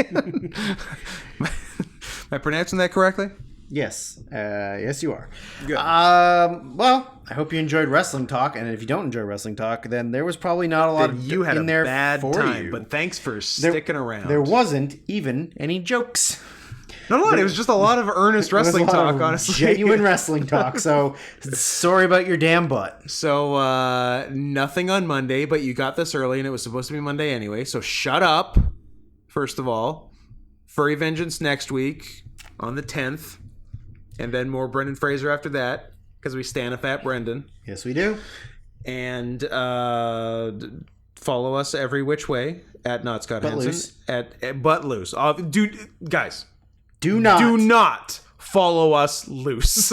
Am I pronouncing that correctly? Yes. Yes, you are. Good. Well, I hope you enjoyed Wrestling Talk, and if you don't enjoy Wrestling Talk, then there was probably not a lot of you had in there bad for time, you. but thanks for sticking around. There wasn't even any jokes. No, it was just a lot of earnest wrestling talk, honestly. Genuine wrestling talk, so sorry about your damn butt. So, nothing on Monday, but you got this early, and it was supposed to be Monday anyway, so shut up, first of all. Furry Vengeance next week on the 10th, and then more Brendan Fraser after that, because we stand a fat Brendan. Yes, we do. And follow us every which way at Not Scott Henson. Loose. At Butt Loose. Dude, guys. Do not follow us loose.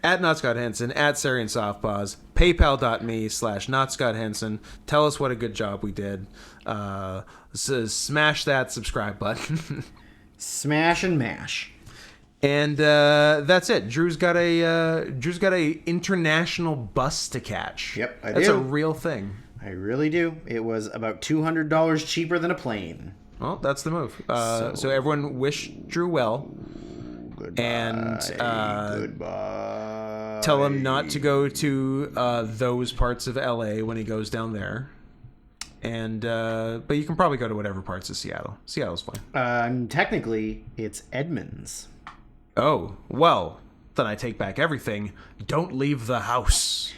At Not Scott Henson, at Sarian Softpaws, paypal.me/NotScottHenson. Tell us what a good job we did. Smash that subscribe button. Smash and mash. And that's it. Drew's got a international bus to catch. Yep, I do. That's a real thing. I really do. It was about $200 cheaper than a plane. Well, that's the move. So everyone wish Drew well. Goodbye. And goodbye. Tell him not to go to those parts of LA when he goes down there. And but you can probably go to whatever parts of Seattle. Seattle's fine. Technically, it's Edmonds. Oh, well, then I take back everything. Don't leave the house.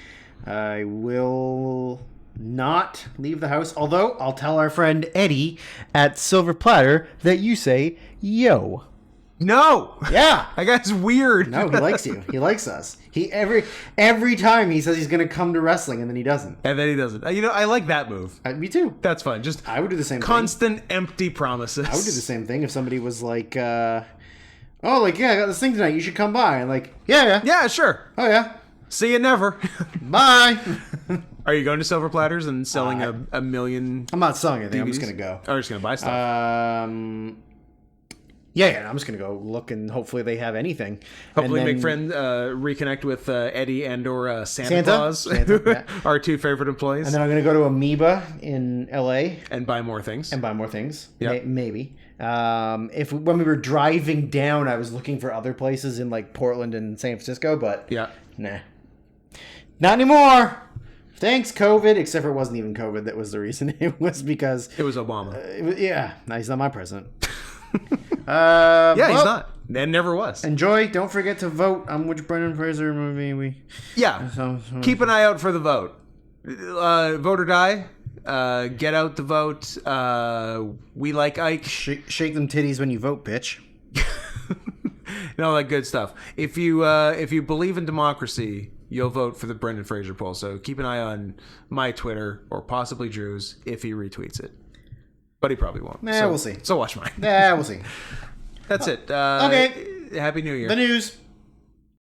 I will not leave the house, although I'll tell our friend Eddie at Silver Platter that you say, yo. No! Yeah! That guy's weird. No, he likes you. He likes us. He every time he says he's going to come to wrestling, and then he doesn't. And then he doesn't. You know, I like that move. Me too. That's fun. Just I would do the same constant empty promises. I would do the same thing if somebody was like, oh, like, yeah, I got this thing tonight. You should come by. And like, yeah. Yeah, sure. Oh, yeah. See you never. Bye. Are you going to Silver Platters and selling a million? I'm not selling anything. DVDs? I'm just going to go. I'm just going to buy stuff. Yeah, I'm just gonna go look, and hopefully they have anything. Hopefully, and then, make friends, reconnect with Eddie and or Santa? Claus, Santa, yeah. our two favorite employees, And then I'm gonna go to Amoeba in LA and buy more things. and buy more things. Yeah. Maybe. When we were driving down, I was looking for other places in like Portland and San Francisco, but Yeah. nah, not anymore. Thanks, COVID. Except for it wasn't even COVID that was the reason. It was because It was Obama. he's not my president. Yeah, he's not. And never was. Enjoy. Don't forget to vote on which Brendan Fraser movie we. Yeah. Keep an eye out for the vote. Vote or die. Get out the vote. We like Ike. Shake them titties when you vote, bitch. And all that good stuff. If you believe in democracy, you'll vote for the Brendan Fraser poll. So keep an eye on my Twitter or possibly Drew's if he retweets it. But he probably won't. We'll see. So watch mine. We'll see. That's it. Okay. Happy New Year. The news.